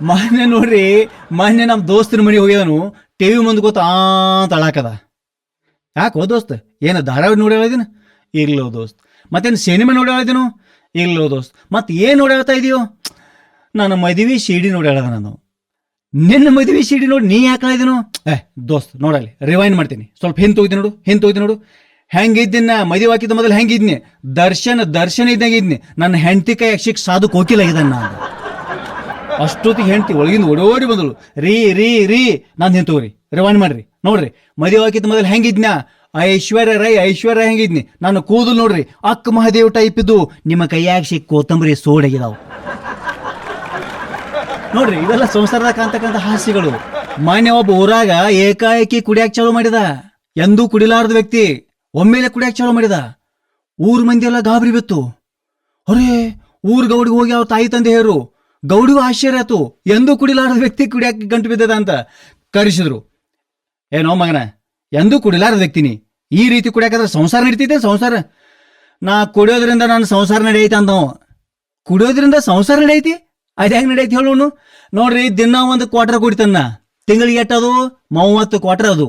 ಮೊನ್ನೆ ನೋಡ್ರಿ, ಮೊನ್ನೆ ನಮ್ಮ ದೋಸ್ತನ ಮನೆಗೆ ಹೋಗಿದನು. ಟಿವಿ ಮುಂದೆ ಕೂತ ತಳಾಕದ. ಯಾಕೋ ದೋಸ್ತ, ಏನು ಧಾರಾವಾಹಿ ನೋಡಿ ಹೇಳಿದಿನ? ಇರ್ಲೋ ದೋಸ್ತ್. ಮತ್ತೇನು ಸಿನಿಮಾ ನೋಡಿ ಹೇಳಿದನು? ಇರ್ಲೋ ದೋಸ್ತ್. ಮತ್ತೆ ಏನು ನೋಡಿ ಹೇಳ್ತಾ ಇದೀಯೋ? ನಾನು ಮದುವೆ ಸಿಡಿ ನೋಡಿ ಹೇಳದ. ನಾನು ನಿನ್ನ ಮದುವೆ ಸಿಡಿ ನೋಡಿ ನೀ ಯಾಕೆ ಹೇಳಿದನು? ದೋಸ್ತ್ ನೋಡಲ್ಲಿ ರಿವೈಂಡ್ ಮಾಡ್ತೀನಿ, ಸ್ವಲ್ಪ ಹಿಂತೋಗಿದ್ದೆ ನೋಡು. ಹೆಂಗಿದ್ದಿನ ಮದುವೆ ಹಾಕಿದ ಮೊದಲು ಹೆಂಗಿದ್ನಿ? ದರ್ಶನ ಇದ್ದಂಗಿದ್ನಿ. ನನ್ನ ಹೆಂಡತಿ ಕೈ ಶಿಕ್ ಸಾಧು ಕೋಕಿಲಾಗಿದ್ದಾನೆ ನಾನು. ಅಷ್ಟೊತ್ತಿಗೆ ಹೆಂಡತಿ ಒಳಗಿಂದ ಓಡೋಡಿ ಬಂದಳು. ರೀ ನಾನು ಹಿಂತೋಗ್ರಿ, ರಿವೈಂಡ್ ಮಾಡ್ರಿ. ನೋಡ್ರಿ, ಮದುವೆ ಹಾಕಿದ ಮೊದಲು ಹೆಂಗಿದ್ನ? ಐಶ್ವರ್ಯ ರೈ ಹೆಂಗಿದ್ನಿ. ನಾನು ಕೂದಲು ನೋಡ್ರಿ, ಅಕ್ಕ ಮಹಾದೇವ್ ಟೈಪ್ ಇದ್ದು, ನಿಮ್ಮ ಕೈಯಾಗ ಸಿಕ್ ಕೋತಂಬರಿ ಸೋಡಾಗಿದಾವು. ನೋಡ್ರಿ, ಇವೆಲ್ಲ ಸಂಸಾರದಾಗ ಕಾಣ್ತಕ್ಕಂಥ ಹಾಸ್ಯಗಳು. ಮಾನ್ಯ ಒಬ್ಬ ಊರಾಗ ಏಕಾಏಕಿ ಕುಡಿಯಾಕ ಚಾಲು ಮಾಡಿದ. ಎಂದೂ ಕುಡಿಲಾರದ ವ್ಯಕ್ತಿ ಒಮ್ಮೆಲೆ ಕುಡಿಯಾಕ ಚಾಲು ಮಾಡಿದ. ಊರ್ ಮಂದಿ ಎಲ್ಲ ಗಾಬರಿ ಬಿತ್ತು. ಹೊರೇ ಊರ್ ಗೌಡಿಗೆ ಹೋಗಿ ಅವ್ರ ತಾಯಿ ತಂದೆ ಹೇರು. ಗೌಡಿಗೂ ಆಶ್ಚರ್ಯ ಆಯ್ತು, ಎಂದೂ ಕುಡಿಲಾರದ ವ್ಯಕ್ತಿ ಕುಡಿಯಾಕ ಗಂಟು ಬಿದ್ದದ ಅಂತ ಕರೆಸಿದ್ರು. ಏನೋ ಮಗನ, ಎಂದೂ ಕುಡಿಲಾರದ ವ್ಯಕ್ತಿನಿ, ಈ ರೀತಿ ಕುಡಿಯಾಕಂದ್ರೆ ಸಂಸಾರ ನಡೀತೈತೆ? ಸಂಸಾರ ನಾ ಕುಡಿಯೋದ್ರಿಂದ ನನ್ನ ಸಂಸಾರ ನಡೆಯೈತೆ ಅಂದವ. ಕುಡಿಯೋದ್ರಿಂದ ಸಂಸಾರ ನಡೆಯೈತಿ? ಅದು ಹೆಂಗೆ ನಡೆಯೈತಿ ಹೇಳೋನು? ನೋಡ್ರಿ, ದಿನ 1 ಕ್ವಾರ್ಟರ್ ಕುಡಿತನ್ನ. ತಿಂಗಳಿಗೆ ಎಟ್ಟದು? 30 ಕ್ವಾರ್ಟರ್. ಅದು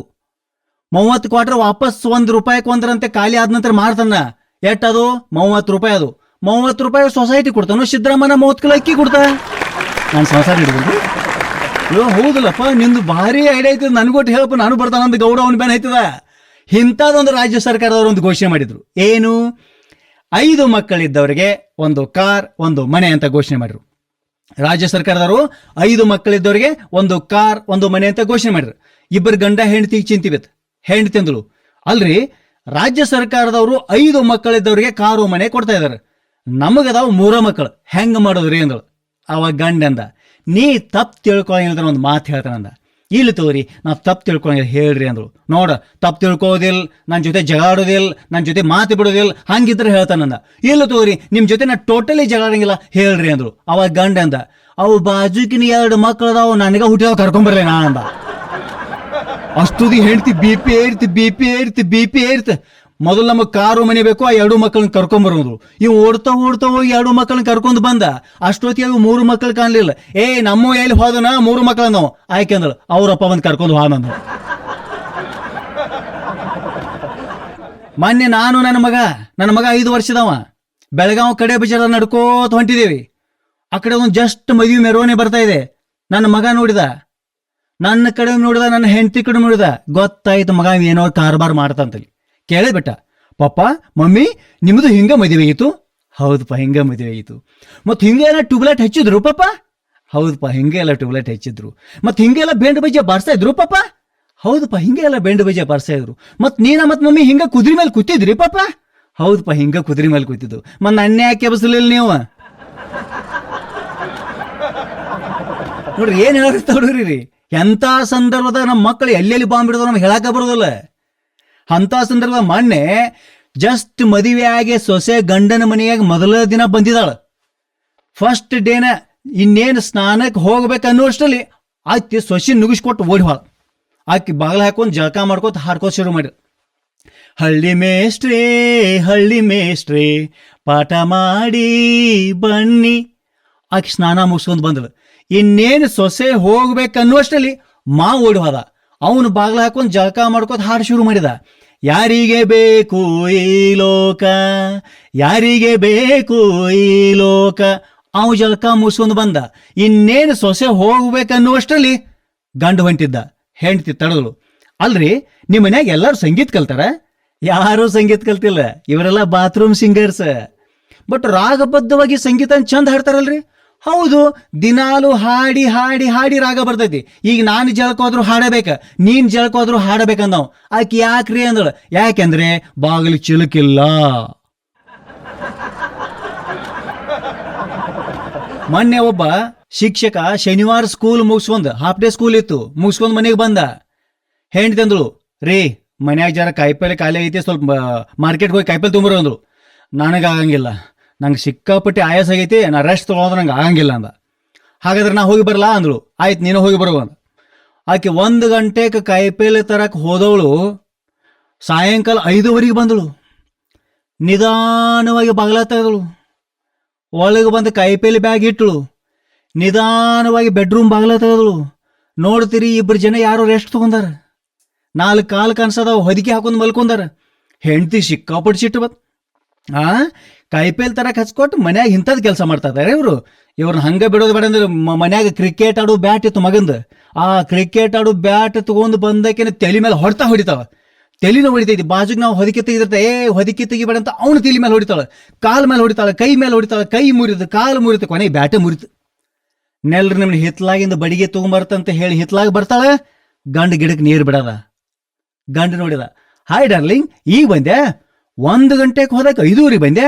30 ಕ್ವಾರ್ಟರ್ ವಾಪಸ್ ₹1 ಒಂದರಂತೆ ಖಾಲಿ ಆದ ನಂತರ ಮಾರ್ತಾನ. ಎಟ್ಟದು? ₹30. ಅದು ₹30 ಸೊಸೈಟಿ ಕೊಡ್ತಾನು. ಸಿದ್ದರಾಮಯ್ಯ 30 ಕಿಲೋ ಅಕ್ಕಿ ಕೊಡ್ತಾ. ನಾನು ಸಂಸಾರ ಹಿಡಿದ್ರು. ಹೌದಲ್ಲಪ್ಪ, ನಿಂದು ಭಾರಿ ಐಡಿಯಾ ಐತದ, ನನ್ಗೊಟ್ಟು ಹೇಳಪ್ಪ, ನಾನು ಬರ್ತಾನಂದು ಗೌಡ ಅವನ ಬೇನ್ ಐತದ. ಇಂಥದ್ದೊಂದು ರಾಜ್ಯ ಸರ್ಕಾರದವರು ಒಂದು ಘೋಷಣೆ ಮಾಡಿದ್ರು. ಏನು? 5 ಮಕ್ಕಳಿದ್ದವರಿಗೆ 1 ಕಾರ್ 1 ಮನೆ ಅಂತ ಘೋಷಣೆ ಮಾಡಿದ್ರು. ರಾಜ್ಯ ಸರ್ಕಾರದವರು 5 ಮಕ್ಕಳಿದ್ದವರಿಗೆ 1 ಕಾರ್ 1 ಮನೆ ಅಂತ ಘೋಷಣೆ ಮಾಡಿದ್ರು. ಇಬ್ಬರು ಗಂಡ ಹೆಂಡತಿ ಚಿಂತಿ ಬಿತ್ತು. ಹೆಂಡತಿ ಅಂದಳು, ಅಲ್ರಿ, ರಾಜ್ಯ ಸರ್ಕಾರದವರು 5 ಮಕ್ಕಳಿದ್ದವರಿಗೆ ಕಾರು ಮನೆ ಕೊಡ್ತಾ ಇದಾರೆ. ನಮಗದಾವ 3 ಮಕ್ಕಳು, ಹೆಂಗೆ ಮಾಡೋದ್ರಿ ಅಂದಳು. ಅವಾಗ ಗಂಡ ಅಂದ, ನೀ ತಪ್ಪು ತಿಳ್ಕೊಳಂಗಿಲ್ದ್ರ ಒಂದು ಮಾತು ಹೇಳ್ತಾನಂದ. ಇಲ್ಲಿ ತೋರಿ ನಾವು ತಪ್ಪು ತಿಳ್ಕೊಳಂಗಿಲ್ಲ ಹೇಳ್ರಿ ಅಂದಳು. ನೋಡ, ತಪ್ಪು ತಿಳ್ಕೋದಿಲ್ಲ, ನನ್ನ ಜೊತೆ ಜಗಾಡೋದಿಲ್ಲ, ನನ್ನ ಜೊತೆ ಮಾತು ಬಿಡೋದಿಲ್ಲ, ಹಂಗಿದ್ರೆ ಹೇಳ್ತಾನಂದ. ಇಲ್ಲ ತೋರಿ, ನಿಮ್ಮ ಜೊತೆ ನಾ ಟೋಟಲಿ ಜಗಾಡಂಗಿಲ್ಲ ಹೇಳ್ರಿ ಅಂದಳು. ಅವಾಗ ಗಂಡ ಅಂದ, ಅವು ಬಾಜುಕಿನ 2 ಮಕ್ಕಳದಾವು, ನನಗೆ ಹುಟ್ಟಿದಾವ ಕರ್ಕೊಂಬರ್ಲಿ ನಾ ಅಂದ. ಅಷ್ಟುದಿ ಹೆಂಡ್ತಿ ಬಿ ಪಿ ಏರ್ತಿ. ಮೊದಲು ನಮಗೆ ಕಾರು ಮನೆ ಬೇಕು, ಆ 2 ಮಕ್ಕಳನ್ನ ಕರ್ಕೊಂಬರೋದು. ಇವು ಓಡ್ತಾ ಹೋಗಿ 2 ಮಕ್ಕಳನ್ನ ಕರ್ಕೊಂಡು ಬಂದ. ಅಷ್ಟೊತ್ತಿಗೆ 3 ಮಕ್ಕಳು ಕಾಣಲಿಲ್ಲ. ನಮ್ಮ ಎಲ್ಲಿ ಹೋದನ 3 ಮಕ್ಕಳ ನಾವು ಆಯ್ಕೆ ಅಂದಳು. ಅವ್ರಪ್ಪ ಬಂದು ಕರ್ಕೊಂಡು ಹೋದ. ಮೊನ್ನೆ ನಾನು ನನ್ನ ಮಗ 5 ವರ್ಷದವ ಬೆಳಗಾವ್ ಕಡೆ ಬಜಾರ ನಡ್ಕೋತ ಹೊಂಟಿದೇವಿ. ಆ ಕಡೆ ಒಂದು ಜಸ್ಟ್ ಮದುವೆ ಮೆರವಣೆ ಬರ್ತಾ ಇದೆ. ನನ್ನ ಮಗ ನೋಡಿದ, ನನ್ನ ಕಡೆ ನೋಡಿದ, ನನ್ನ ಹೆಂಡತಿ ಕಡೆ ನೋಡಿದ. ಗೊತ್ತಾಯ್ತು ಮಗ ಏನೋ ಕಾರ್ಬಾರ್ ಮಾಡ್ತಂತಲ್ಲಿ. ಕೇಳಿಬಿಟ್ಟ, ಪಪ್ಪ ಮಮ್ಮಿ ನಿಮ್ಮದು ಹಿಂಗ ಮದುವೆ ಆಗಿತ್ತು? ಹೌದಪ್ಪ, ಹಿಂಗ ಮದುವೆ ಆಗಿತ್ತು. ಮತ್ತು ಹಿಂಗೆ ಎಲ್ಲ ಟ್ಯೂಬ್ಲೈಟ್ ಹಚ್ಚಿದ್ರು ಪಾಪ? ಹೌದಪ್ಪ, ಹಿಂಗೆ ಎಲ್ಲ ಟ್ಯೂಬ್ಲೈಟ್ ಹಚ್ಚಿದ್ರು. ಮತ್ತು ಹಿಂಗೆಲ್ಲ ಬೆಂಡ್ ಬಜ್ಜೆ ಬಾರಿಸ್ತಾ ಇದ್ರು ಪಾಪ? ಹೌದಪ್ಪ, ಹಿಂಗೆ ಎಲ್ಲ ಬೆಂಡ್ ಬಜ್ಜೆ ಬಾರಿಸ್ತಾ ಇದ್ರು. ಮತ್ತು ನೀನ ಮತ್ತು ಮಮ್ಮಿ ಹಿಂಗ ಕುದುರೆ ಮೇಲೆ ಕೂತಿದ್ರಿ ಪಾಪ? ಹೌದಪ್ಪ, ಹಿಂಗ ಕುದುರೆ ಮೇಲೆ ಕೂತಿದ್ದು. ಮತ್ತು ನನ್ನ ಯಾಕೆ ಬಸಲಿಲ್ಲ ನೀವು? ನೋಡ್ರಿ ಏನ್ ಹೇಳತ್ತ ಹುಡುಗ್ರಿ. ಎಂಥ ಸಂದರ್ಭದ ನಮ್ಮ ಮಕ್ಕಳು ಎಲ್ಲೆಲ್ಲಿ ಬಾಂಬ್ ಬಿಡೋದು ನಮ್ಗೆ ಹೇಳಾಕ ಬರೋದಿಲ್ಲ. ಅಂತ ಸಂದರ್ಭ ಮೊನ್ನೆ ಜಸ್ಟ್ ಮದುವೆ ಆಗಿ ಸೊಸೆ ಗಂಡನ ಮನೆಯಾಗ ಮೊದಲ ದಿನ ಬಂದಿದ್ದಾಳ. ಫಸ್ಟ್ ಡೇನ ಇನ್ನೇನು ಸ್ನಾನಕ್ಕೆ ಹೋಗ್ಬೇಕು ಅನ್ನೋಷ್ಟರಲ್ಲಿ ಆಕೆ ಸೊಸೆ ನುಗ್ಗಿಸ್ಕೊಟ್ಟು ಓಡಿ ಹಾಳ. ಆಕೆ ಬಾಗಿಲ ಹಾಕೊಂಡು ಜಳಕ ಮಾಡ್ಕೋತ ಹಾಡ್ಕೋತ ಶುರು ಮಾಡಿ, ಹಳ್ಳಿ ಮೇಷ್ಟ್ರೇ ಪಾಠ ಮಾಡಿ ಬನ್ನಿ. ಆಕೆ ಸ್ನಾನ ಮುಗಿಸ್ಕೊಂಡು ಬಂದಳು. ಇನ್ನೇನು ಸೊಸೆ ಹೋಗ್ಬೇಕನ್ನುವಷ್ಟರಲ್ಲಿ ಓಡಿ ಹೋದ. ಅವನು ಬಾಗ್ಲ ಹಾಕೊಂಡು ಜಳಕ ಮಾಡ್ಕೋತ ಹಾಡು ಶುರು ಮಾಡಿದ. ಯಾರಿಗೆ ಬೇಕು ಈ ಲೋಕ, ಯಾರಿಗೆ ಬೇಕು ಈ ಲೋಕ. ಅವು ಜಳಕ ಮುಗಿಸ್ಕೊಂಡು ಬಂದ. ಇನ್ನೇನು ಸೊಸೆ ಹೋಗ್ಬೇಕನ್ನುವಷ್ಟರಲ್ಲಿ ಗಂಡು ಹೊಂಟಿದ್ದ. ಹೆಂಡ್ತಿ ತಡೆದಳು. ಅಲ್ರಿ, ನಿಮ್ಮ ಮನ್ಯಾಗ ಎಲ್ಲರೂ ಸಂಗೀತ ಕಲ್ತಾರ? ಯಾರೂ ಸಂಗೀತ ಕಲ್ತಿಲ್ಲ, ಇವರೆಲ್ಲ ಬಾತ್ರೂಮ್ ಸಿಂಗರ್ಸ್. ಬಟ್ ರಾಗಬದ್ಧವಾಗಿ ಸಂಗೀತ ಚಂದ ಹಾಡ್ತಾರಲ್ರಿ. ಹೌದು, ದಿನಾಲು ಹಾಡಿ ಹಾಡಿ ಹಾಡಿ ರಾಗ ಬರ್ತೈತಿ. ಈಗ ನಾನು ಜಳಕೋದ್ರು ಹಾಡಬೇಕ, ನೀನ್ ಜಳಕೋದ್ರು ಹಾಡಬೇಕಂದವ್. ಆಕೆ ಯಾಕ್ರಿ ಅಂದಳು. ಯಾಕೆಂದ್ರೆ ಬಾಗಿಲು ಚಿಲುಕಿಲ್ಲ. ಮೊನ್ನೆ ಒಬ್ಬ ಶಿಕ್ಷಕ ಶನಿವಾರ ಸ್ಕೂಲ್ ಮುಗಿಸ್ಕೊಂಡ್, ಹಾಫ್ ಡೇ ಸ್ಕೂಲ್ ಇತ್ತು, ಮುಗಿಸ್ಕೊಂಡ್ ಮನೆಗೆ ಬಂದ. ಹೆಂಡ್ತಿ ಅಂದಳು, ರೀ ಮನ್ಯಾಗ ಜರ ಕಾಯಿಪಲ್ಲೆ ಖಾಲಿ ಐತಿ, ಸ್ವಲ್ಪ ಮಾರ್ಕೆಟ್ಗೆ ಹೋಗಿ ಕಾಯಿಪಲ್ಲೆ ತೊಂಬರು ಅಂದ್ರು. ನನಗಾಗಂಗಿಲ್ಲ, ನಂಗೆ ಸಿಕ್ಕಾಪಟ್ಟಿ ಆಯಾಸ ಆಗೈತಿ, ನಾ ರೆಸ್ಟ್ ತೊಗೊಳೋದ್ರೆ ನಂಗೆ ಆಗಂಗಿಲ್ಲ ಅಂದ. ಹಾಗಾದ್ರೆ ನಾ ಹೋಗಿ ಬರಲಾ ಅಂದಳು. ಆಯ್ತು, ನೀನು ಹೋಗಿ ಬರುವ ಅಂದ. ಆಕೆ 1 ಗಂಟೆಗೆ ಕಾಯಿಪಲ್ಲೆ ತರಕ್ಕೆ ಹೋದವಳು ಸಾಯಂಕಾಲ 5:15 ಬಂದಳು. ನಿಧಾನವಾಗಿ ಬಾಗಿಲ ತೆಗೆದಳು. ಒಳಗೆ ಬಂದು ಕಾಯಿಪಲ್ಲೆ ಬ್ಯಾಗ್ ಇಟ್ಟಳು. ನಿಧಾನವಾಗಿ ಬೆಡ್ರೂಮ್ ಬಾಗಿಲ ತೆಗೆದಳು. ನೋಡ್ತೀರಿ, 2 ಜನ ಯಾರೋ ರೆಸ್ಟ್ ತಗೊಂಡಾರ. 4 ಕಾಲು ಕನ್ಸದಾವ, ಹೊದಿಕೆ ಹಾಕೊಂಡು ಮಲ್ಕೊಂಡಾರ. ಹೆಂಡ್ತಿ ಸಿಕ್ಕಾಪಟ್ಟು ಸಿಟ್ಟು ಬತ್. ಕಾಯಿಪಲ್ಲೆ ತರಕ್ಕೆ ಹಚ್ಕೊಟ್ಟು ಮನ್ಯಾಗ ಇಂಥದ್ದು ಕೆಲಸ ಮಾಡ್ತಾ ಇದ್ದಾರೆ ಇವ್ರನ್ನ ಹಂಗೆ ಬಿಡೋದು ಬೇಡ ಅಂದ್ರೆ. ಮನ್ಯಾಗ ಕ್ರಿಕೆಟ್ ಆಡೋ ಬ್ಯಾಟ್ ಇತ್ತು ಮಗಂದು. ಆ ಕ್ರಿಕೆಟ್ ಆಡೋ ಬ್ಯಾಟ್ ತಗೊಂಡು ಬಂದಕ್ಕೆ ತಲೆ ಮೇಲೆ ಹೊಡಿತಾವ. ತಲೆನೂ ಹೊಡಿತೈತಿ. ಬಾಜುಗೆ ನಾವು ಹೊದಿಕೆ ತೆಗಿದಿರ್ತ, ಹೊದಿಕೆ ತೆಗಿಬೇಡ ಅಂತ ಅವನು ತಲೆ ಮೇಲೆ ಹೊಡಿತಾಳೆ, ಕಾಲು ಮೇಲೆ ಹೊಡಿತಾಳೆ, ಕೈ ಮೇಲೆ ಹೊಡಿತಾಳೆ. ಕೈ ಮುರಿದು, ಕಾಲು ಮುರಿತು, ಕೊನೆಗೆ ಬ್ಯಾಟೆ ಮುರಿತು. ನೆಲ್ರಿ ನಿಮ್ಗೆ ಹಿತ್ಲಾಗಿಂದ ಬಡಿಗೆ ತಗೊಂಬರ್ತಂತ ಹೇಳಿ ಹಿತ್ಲಾಗ ಬರ್ತಾಳೆ. ಗಂಡ ಗಿಡಕ್ಕೆ ನೀರು ಬಿಡದ. ಗಂಡ ನೋಡಿದ, ಹಾಯ್ ಡಾರ್ಲಿಂಗ್, ಈಗ ಬಂದೆ? 1 ಗಂಟೆಗೆ ಹೋದಕ್ಕೆ 5:15 ಬಂದೆ.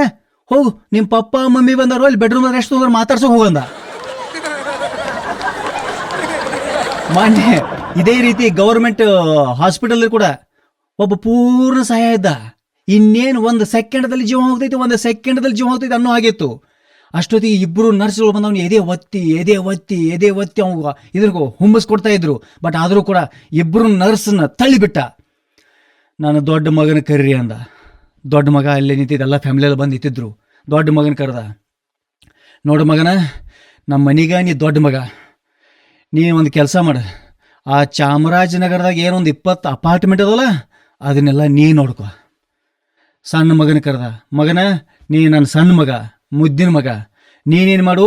ಹೋಗು, ನಿಮ್ಮ ಪಪ್ಪ ಮಮ್ಮಿ ಬಂದಾರು, ಅಲ್ಲಿ ಬೆಡ್ರೂಮ್ ರೆಸ್ಟ್ ತಗೊಂಡ್ರೆ ಮಾತಾಡ್ಸೋಕೆ ಹೋಗಂದ. ಮೊನ್ನೆ ಇದೇ ರೀತಿ ಗೌರ್ಮೆಂಟ್ ಹಾಸ್ಪಿಟಲ್ ಕೂಡ ಒಬ್ಬ ಪೂರ್ಣ ಸಹಾಯ ಇದ್ದ. ಇನ್ನೇನು 1 ಸೆಕೆಂಡದಲ್ಲಿ ಜೀವ ಹೋಗ್ತೈತೆ ಅನ್ನೋ ಆಗಿತ್ತು. ಅಷ್ಟೊತ್ತಿಗೆ 2 ನರ್ಸ್ಗಳು ಬಂದು ಅವ್ನು ಎದೆ ಒತ್ತಿ ಅವ್ನು ಇದ್ರಿಗೂ ಹುಮ್ಮಿಸ್ಕೊಡ್ತಾ ಇದ್ರು. ಬಟ್ ಆದರೂ ಕೂಡ 2 ನರ್ಸ್ನ ತಳ್ಳಿಬಿಟ್ಟ. ನಾನು ದೊಡ್ಡ ಮಗನ ಕರ್ರಿ ಅಂದ. ದೊಡ್ಡ ಮಗ ಅಲ್ಲೇ ನಿಂತಿದ್ದ, ಎಲ್ಲ ಫ್ಯಾಮಿಲಿಯಲ್ಲಿ ಬಂದು ನಿಂತಿದ್ರು. ದೊಡ್ಡ ಮಗನ ಕರೆದ. ನೋಡು ಮಗನ, ನಮ್ಮ ಮನೆಗ ನೀ ದೊಡ್ಡ ಮಗ, ನೀ ಒಂದು ಕೆಲಸ ಮಾಡ. ಆ ಚಾಮರಾಜನಗರದಾಗ ಏನೊಂದು 20 ಅಪಾರ್ಟ್ಮೆಂಟ್ ಅದಲ್ಲ, ಅದನ್ನೆಲ್ಲ ನೀ ನೋಡ್ಕೊ. ಸಣ್ಣ ಮಗನ ಕರೆದ. ಮಗನ, ನೀ ನನ್ನ ಸಣ್ಣ ಮಗ, ಮುದ್ದಿನ ಮಗ, ನೀನೇನು ಮಾಡು,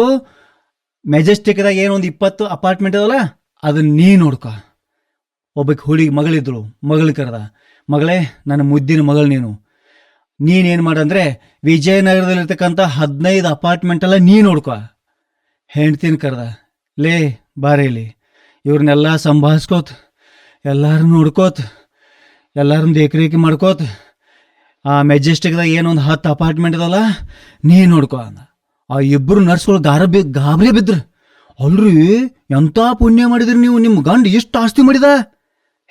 ಮೆಜೆಸ್ಟಿಕ್ದಾಗ ಏನೊಂದು 20 ಅಪಾರ್ಟ್ಮೆಂಟ್ ಅದಲ್ಲ, ಅದನ್ನ ನೀ ನೋಡ್ಕೊ. ಒಬ್ಬಕ್ಕೆ ಹುಡುಗಿ ಮಗಳಿದ್ರು, ಮಗಳು ಕರೆದ. ಮಗಳೇ, ನನ್ನ ಮುದ್ದಿನ ಮಗಳು ನೀನೇನು ಮಾಡಂದ್ರೆ ವಿಜಯನಗರದಲ್ಲಿರ್ತಕ್ಕಂಥ 15 ಅಪಾರ್ಟ್ಮೆಂಟ್ ಎಲ್ಲ ನೀ ನೋಡ್ಕೊ. ಹೆಂಡ್ತಿನ ಕರೆದ. ಲೇ ಬಾರೇಲಿ, ಇವ್ರನ್ನೆಲ್ಲ ಸಂಭಾಳಿಸ್ಕೋತ, ಎಲ್ಲಾರು ನೋಡ್ಕೋತ, ಎಲ್ಲಾರನ್ನ ದೇಖ್ರೇಖಿ ಮಾಡ್ಕೋತ, ಆ ಮೆಜೆಸ್ಟಿಕ್ದಾಗ ಏನೊಂದು 10 ಅಪಾರ್ಟ್ಮೆಂಟ್ ಇದಲ್ಲ, ನೀ ನೋಡ್ಕೊ ಅಂದ. ಆ ಇಬ್ಬರು ನರ್ಸ್ಗಳು ಗಾಬರಿ ಬಿದ್ರು. ಅಲ್ರಿ ಎಂಥ ಪುಣ್ಯ ಮಾಡಿದ್ರಿ ನೀವು, ನಿಮ್ಮ ಗಂಡ ಎಷ್ಟು ಆಸ್ತಿ ಮಾಡಿದ?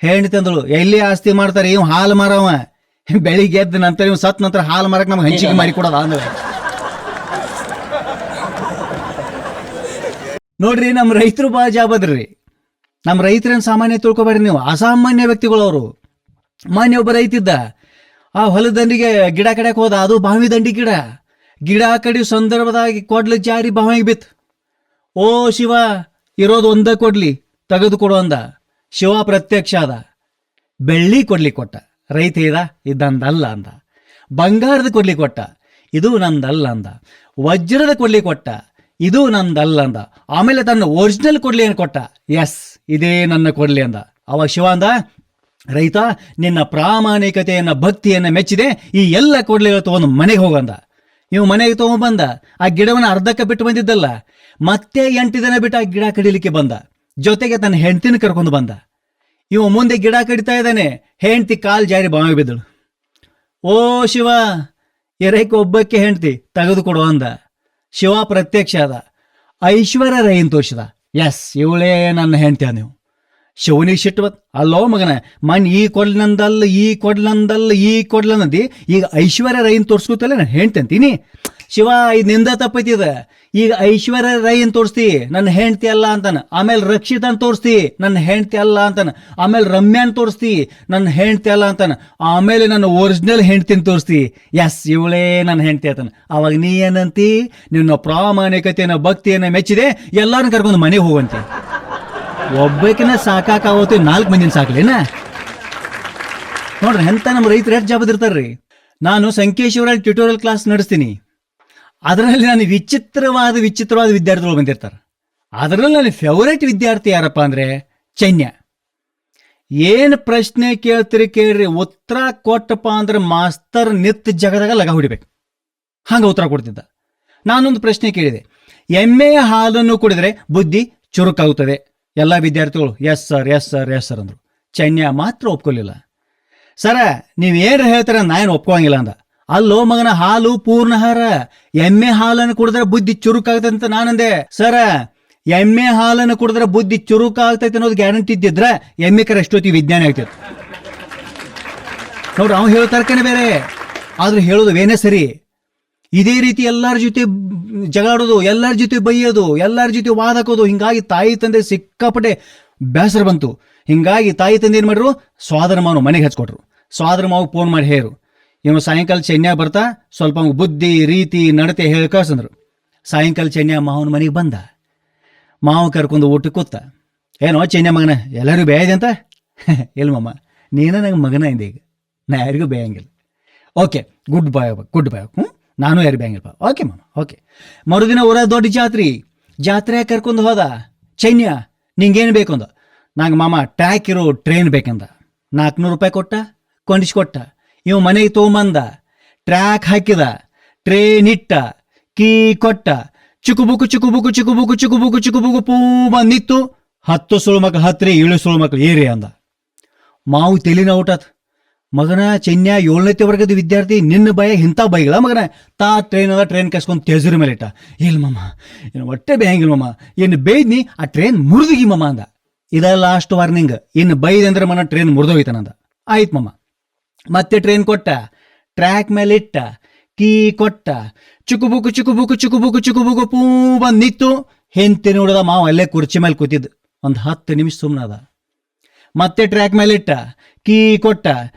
ಹೆಂಡತಿ ಅಂದಳು, ಎಲ್ಲಿ ಆಸ್ತಿ ಮಾಡ್ತಾರೆ, ಇವ್ ಹಾಲು ಮಾರವ, ಬೆಳಿಗ್ಗೆ ಎದ್ದ ನಂತರ ಇವ್ ಸತ್ ನಂತರ ಹಾಲು ಮಾರಕ್ ನಮ್ಗೆ ಹಂಚಿಕೆ ಮಾರಿ ಕೊಡೋದ ಅಂದ್ರೆ. ನೋಡ್ರಿ, ನಮ್ಮ ರೈತರು ಭಾಳ ಜಾಬದ್ರಿ. ನಮ್ಮ ರೈತರೇನು ಸಾಮಾನ್ಯ ತಿಳ್ಕೊಬೇಡ್ರಿ ನೀವು, ಅಸಾಮಾನ್ಯ ವ್ಯಕ್ತಿಗಳು ಅವರು. ಮಾನ್ಯ ಒಬ್ಬ ರೈತ ಇದ್ದ, ಆ ಹೊಲದ ದಂಡಿಗೆ ಗಿಡ ಕಡ್ಯಾಕ್ ಹೋದ. ಅದು ಬಾವಿ ದಂಡಿ ಗಿಡ ಕಡಿಯೋ ಸಂದರ್ಭದಾಗಿ ಕೊಡ್ಲಿ ಜಾರಿ ಬಾವಿಗೆ ಬಿತ್ತು. ಓ ಶಿವ, ಇರೋದು ಒಂದ ಕೊಡ್ಲಿ ತೆಗೆದುಕೊಡು ಅಂದ. ಶಿವ ಪ್ರತ್ಯಕ್ಷ ಆದ, ಬೆಳ್ಳಿ ಕೊಡ್ಲಿ ಕೊಟ್ಟ. ರೈತ ಇದಂದಲ್ಲ ಅಂದ. ಬಂಗಾರದ ಕೊಡ್ಲಿ ಕೊಟ್ಟ, ಇದು ನಂದಲ್ಲ ಅಂದ. ವಜ್ರದ ಕೊಡ್ಲಿ ಕೊಟ್ಟ, ಇದು ನಂದಲ್ಲ ಅಂದ. ಆಮೇಲೆ ತನ್ನ ಒರಿಜಿನಲ್ ಕೊಡ್ಲಿ ಏನು ಕೊಟ್ಟ, ಎಸ್ ಇದೇ ನನ್ನ ಕೊಡ್ಲಿ ಅಂದ. ಅವಾಗ ಶಿವ ಅಂದ, ರೈತ ನಿನ್ನ ಪ್ರಾಮಾಣಿಕತೆಯನ್ನ ಭಕ್ತಿಯನ್ನ ಮೆಚ್ಚಿದೆ, ಈ ಎಲ್ಲ ಕೊಡ್ಲಿಗಳು ತಗೊಂಡು ಮನೆಗೆ ಹೋಗಂದ. ಇವು ಮನೆಗೆ ತಗೊಂಡ್ಬಂದ. ಆ ಗಿಡವನ್ನು ಅರ್ಧಕ್ಕೆ ಬಿಟ್ಟು ಬಂದಿದ್ದಲ್ಲ, ಮತ್ತೆ 8 ದಿನ ಬಿಟ್ಟು ಆ ಗಿಡ ಕಡಿಲಿಕ್ಕೆ ಬಂದ. ಜೊತೆಗೆ ತನ್ನ ಹೆಂಡತಿನ ಕರ್ಕೊಂಡು ಬಂದ. ಇವ ಮುಂದೆ ಗಿಡ ಕಡಿತಾ ಇದ್ದಾನೆ, ಹೆಂಡತಿ ಕಾಲ್ ಜಾರಿ ಬಾವಿಗೆ ಬಿದ್ದಳು. ಓ ಶಿವ, ಎರೆಕ್ಕೆ ಒಬ್ಬಕ್ಕೆ ಹೆಂಡತಿ ತೆಗೆದುಕೊಡು ಅಂದ. ಶಿವ ಪ್ರತ್ಯಕ್ಷ ಆದ, ಐಶ್ವರ್ಯ ರೈನ್ ತೋರಿಸಿದ. ಎಸ್ ಇವಳೇ ನನ್ನ ಹೆಂಡತಿ. ನೀವು ಶಿವನಿಗೆ ಸಿಟ್ಟು ಬತ್, ಅಲ್ಲೋ ಮಗನ, ಈ ಕೊಡ್ಲಂದಲ್ಲ ಈ ಕೊಡ್ಲಂದಲ್ಲ ಈ ಕೊಡ್ಲಂದಿ, ಈಗ ಐಶ್ವರ್ಯ ರೈನ್ ತೋರಿಸ್ಕೊತಲ್ಲ ನಾನು ಹೆಂಡ್ತಿ ಅಂತೀನಿ. ಶಿವ, ಇದು ನಿಂದ ತಪ್ಪೈತಿದ. ಈಗ ಐಶ್ವರ್ಯ ರೈ ಅಂತ ತೋರಿಸ್ತಿ, ನನ್ನ ಹೆಂಡತಿ ಅಲ್ಲ ಅಂತಾನ. ಆಮೇಲೆ ರಕ್ಷಿತ್ ಅಂತ ತೋರಿಸ್ತಿ, ನನ್ನ ಹೆಂಡತಿ ಅಲ್ಲ ಅಂತಾನ. ಆಮೇಲೆ ರಮ್ಯಾ ಅಂತ ತೋರಿಸ್ತಿ, ನನ್ನ ಹೆಂಡತಿ ಅಲ್ಲ ಅಂತಾನ. ಆಮೇಲೆ ನನ್ನ ಒರಿಜಿನಲ್ ಹೆಂಡ್ತಿನ ತೋರಿಸ್ತಿ, ಎಸ್ ಇವಳೇ ನನ್ನ ಹೆಂಡತಿ ಅಂತಾನ. ಅವಾಗ ನೀ ಏನಂತಿ, ನಿನ್ನ ಪ್ರಾಮಾಣಿಕತೆಯನ್ನ ಭಕ್ತಿಯನ್ನ ಮೆಚ್ಚಿದೆ, ಎಲ್ಲಾರನ್ನ ಕರ್ಕೊಂಡು ಮನೆಗೆ ಹೋಗಂತಿ. ಒಬ್ಬಕಿನ ಸಾಕಾವತ್ತು 4 ಮಂದಿನ ಸಾಕ್ಲೇನ? ನೋಡ್ರಿ ಎಂತ ನಮ್ಮ ರೈತರು ಎಷ್ಟು ಜಾಬದಿರ್ತಾರ್ರಿ. ನಾನು ಸಂಕೇಶ್ವರಲ್ಲಿ ಟ್ಯೂಟೋರಿಯಲ್ ಕ್ಲಾಸ್ ನಡೆಸ್ತೀನಿ. ಅದರಲ್ಲಿ ನಾನು ವಿಚಿತ್ರವಾದ ವಿದ್ಯಾರ್ಥಿಗಳು ಬಂದಿರ್ತಾರೆ. ಅದರಲ್ಲಿ ನನ್ನ ಫೇವರೇಟ್ ವಿದ್ಯಾರ್ಥಿ ಯಾರಪ್ಪ ಅಂದ್ರೆ ಚೈನ್ಯ. ಏನು ಪ್ರಶ್ನೆ ಕೇಳ್ತೀರಿ ಕೇಳ್ರಿ, ಉತ್ತರ ಕೊಟ್ಟಪ್ಪ ಅಂದ್ರೆ ಮಾಸ್ತರ್ ನಿತ್ ಜಗದಾಗ ಲಗ ಹೊಡಿಬೇಕು, ಹಂಗ ಉತ್ತರ ಕೊಡ್ತಿದ್ದ. ನಾನೊಂದು ಪ್ರಶ್ನೆ ಕೇಳಿದೆ, ಎಮ್ಮೆಯ ಹಾಲನ್ನು ಕುಡಿದ್ರೆ ಬುದ್ಧಿ ಚುರುಕಾಗುತ್ತದೆ. ಎಲ್ಲ ವಿದ್ಯಾರ್ಥಿಗಳು yes sir yes sir yes sir ಅಂದ್ರು. ಚೈನ್ಯ ಮಾತ್ರ ಒಪ್ಕೊಳ್ಳಿಲ್ಲ. ಸರ ನೀವೇನು ಹೇಳ್ತಾರ ನಾ ಏನು ಒಪ್ಕೋಂಗಿಲ್ಲ ಅಂದ. ಅಲ್ಲೋ ಮಗನ, ಹಾಲು ಪೂರ್ಣಹಾರ, ಎಮ್ಮೆ ಹಾಲನ್ನು ಕುಡಿದ್ರೆ ಬುದ್ಧಿ ಚುರುಕಾಗ್ತದೆ ಅಂತ ನಾನಂದೆ. ಸರ, ಎಮ್ಮೆ ಹಾಲನ್ನು ಕುಡಿದ್ರೆ ಬುದ್ಧಿ ಚುರುಕಾಗ್ತೈತೆ ಅನ್ನೋದು ಗ್ಯಾರಂಟಿ ಇದ್ದಿದ್ರ ಎಮ್ಮೆ ಕರೆ ಎಷ್ಟೊತ್ತಿಗೆ ವಿಜ್ಞಾನ ಆಗ್ತೈತೆ ನೋಡ್ರಿ. ಅವ್ನು ಹೇಳೋ ತರ್ಕನೇ ಬೇರೆ, ಆದ್ರೂ ಹೇಳೋದು ವೇನೇ ಸರಿ. ಇದೇ ರೀತಿ ಎಲ್ಲರ ಜೊತೆ ಜಗಳಾಡೋದು, ಎಲ್ಲರ ಜೊತೆ ಬೈಯೋದು, ಎಲ್ಲರ ಜೊತೆ ವಾದಕೋದು. ಹಿಂಗಾಗಿ ತಾಯಿ ತಂದೆ ಸಿಕ್ಕಾಪಟ್ಟೆ ಬೇಸರ ಬಂತು. ಹಿಂಗಾಗಿ ತಾಯಿ ತಂದೆ ಏನ್ ಮಾಡ್ರು, ಸ್ವಾದರ ಮಾವನು ಮನೆಗೆ ಹಚ್ಕೊಟ್ರು. ಸ್ವಾದರ ಮಾವು ಫೋನ್ ಮಾಡಿ ಹೇರು, ಇವ ಸಾಯಂಕಾಲ ಚೆನ್ಯ ಬರ್ತಾ, ಸ್ವಲ್ಪ ಬುದ್ಧಿ ರೀತಿ ನಡತೆ ಹೇಳಿ ಕಳ್ಸಂದ್ರು. ಸಾಯಂಕಾಲ ಚೆನ್ಯ ಮಾವನ ಮನೆಗೆ ಬಂದ. ಮಾವು ಕರ್ಕೊಂಡು ಊಟಕ್ಕೆ ಕೂತ. ಏನೋ ಚೆನ್ಯ ಮಗನ, ಎಲ್ಲರಿಗೂ ಬೇಯದೆ ಅಂತ? ಇಲ್ಲ ಮಮ್ಮ, ನೀನ ನಂಗೆ ಮಗನ ಇಂದ, ಈಗ ನಾ ಯಾರಿಗೂ ಬೇಯಂಗಿಲ್ಲ. ಓಕೆ, ಗುಡ್ ಬಾಯ್ ನಾನು ಯಾರು ಬೇಯಂಗಿಲ್ಲಪ್ಪ. ಓಕೆ ಮಮ್ಮ, ಓಕೆ. ಮರುದಿನ ಊರ ದೊಡ್ಡ ಜಾತ್ರೆ ಕರ್ಕೊಂಡು ಹೋದ. ಚೈನ್ಯ ನಿಂಗೇನು ಬೇಕು ಅಂದ. ನಂಗೆ ಮಾಮ ಟ್ರ್ಯಾಕ್ ಇರೋ ಟ್ರೈನ್ ಬೇಕಂದ. 400 ರೂಪಾಯಿ ಕೊಟ್ಟ, ಕೊಂಡಿಸ್ಕೊಟ್ಟ. ಇವ ಮನೆಗೆ ತೊಗೊಂಬಂದ, ಟ್ರ್ಯಾಕ್ ಹಾಕಿದ, ಟ್ರೇನ್ ಇಟ್ಟ, ಕೀ ಕೊಟ್ಟ. ಚುಕುಬುಕು ಚುಕುಬುಕು ಚುಕುಬುಕು ಚುಕುಬುಕು ಚುಕುಬುಕು ಪೂ ಬಂದಿತ್ತು. 10 ಸುಳು ಮಕ್ಳು ಹತ್ರಿ, 7 ಸುಳು ಮಕ್ಳು ಏರಿ ಅಂದ. ಮಾವು ತೆಲಿನ ಊಟತ್. ಮಗನ ಚೆನ್ಯ 7ನೇ ವರ್ಗದ ವಿದ್ಯಾರ್ಥಿ, ನಿನ್ನ ಭಯ ಇಂಥ ಬೈಗಳ ಮಗನ. ಟ್ರೈನ್ ಕಸ್ಕೊಂಡು ತೆಜುರಿ ಮೇಲೆ ಇಟ್ಟ. ಇಲ್ಲ ಮಮ್ಮ, ಏನು ಹೊಟ್ಟೆ ಬೇಯಂಗಿಲ್ಲ ಮಮ್ಮ, ಏನು ಬೇಯ್ದ್ನಿ ಆ ಟ್ರೈನ್ ಮುರಿದಿಗಿ ಮಮ್ಮ ಅಂದ. ಇದ ಲಾಸ್ಟ್ ವಾರ್ನಿಂಗ್, ಇನ್ನು ಬೈದ್ ಅಂದ್ರೆ ಮನ ಟ್ರೈನ್ ಮುರಿದೋಯ್ತಾನಂದ. ಆಯ್ತು ಮಮ್ಮ. ಮತ್ತೆ ಟ್ರೈನ್ ಕೊಟ್ಟ, ಟ್ರ್ಯಾಕ್ ಮೇಲೆ ಇಟ್ಟ, ಕೀ ಕೊಟ್ಟ. ಚುಕುಬುಕು ಚುಕುಬುಕು ಚುಕುಬುಕು ಚುಕುಬುಕು ಪೂ ಬಂದ್ ನಿಂತು. ಹೆಂಡತಿ ನೋಡಿದ ಮಾವ ಅಲ್ಲೇ ಕುರ್ಚಿ ಮೇಲೆ ಕೂತಿದ್ದು. ಒಂದು 10 ನಿಮಿಷ ಸುಮ್ಮನಾದ. ಮತ್ತೆ ಟ್ರ್ಯಾಕ್ ಮೇಲೆ ಇಟ್ಟ, ಕೀ ಕೊಟ್ಟ.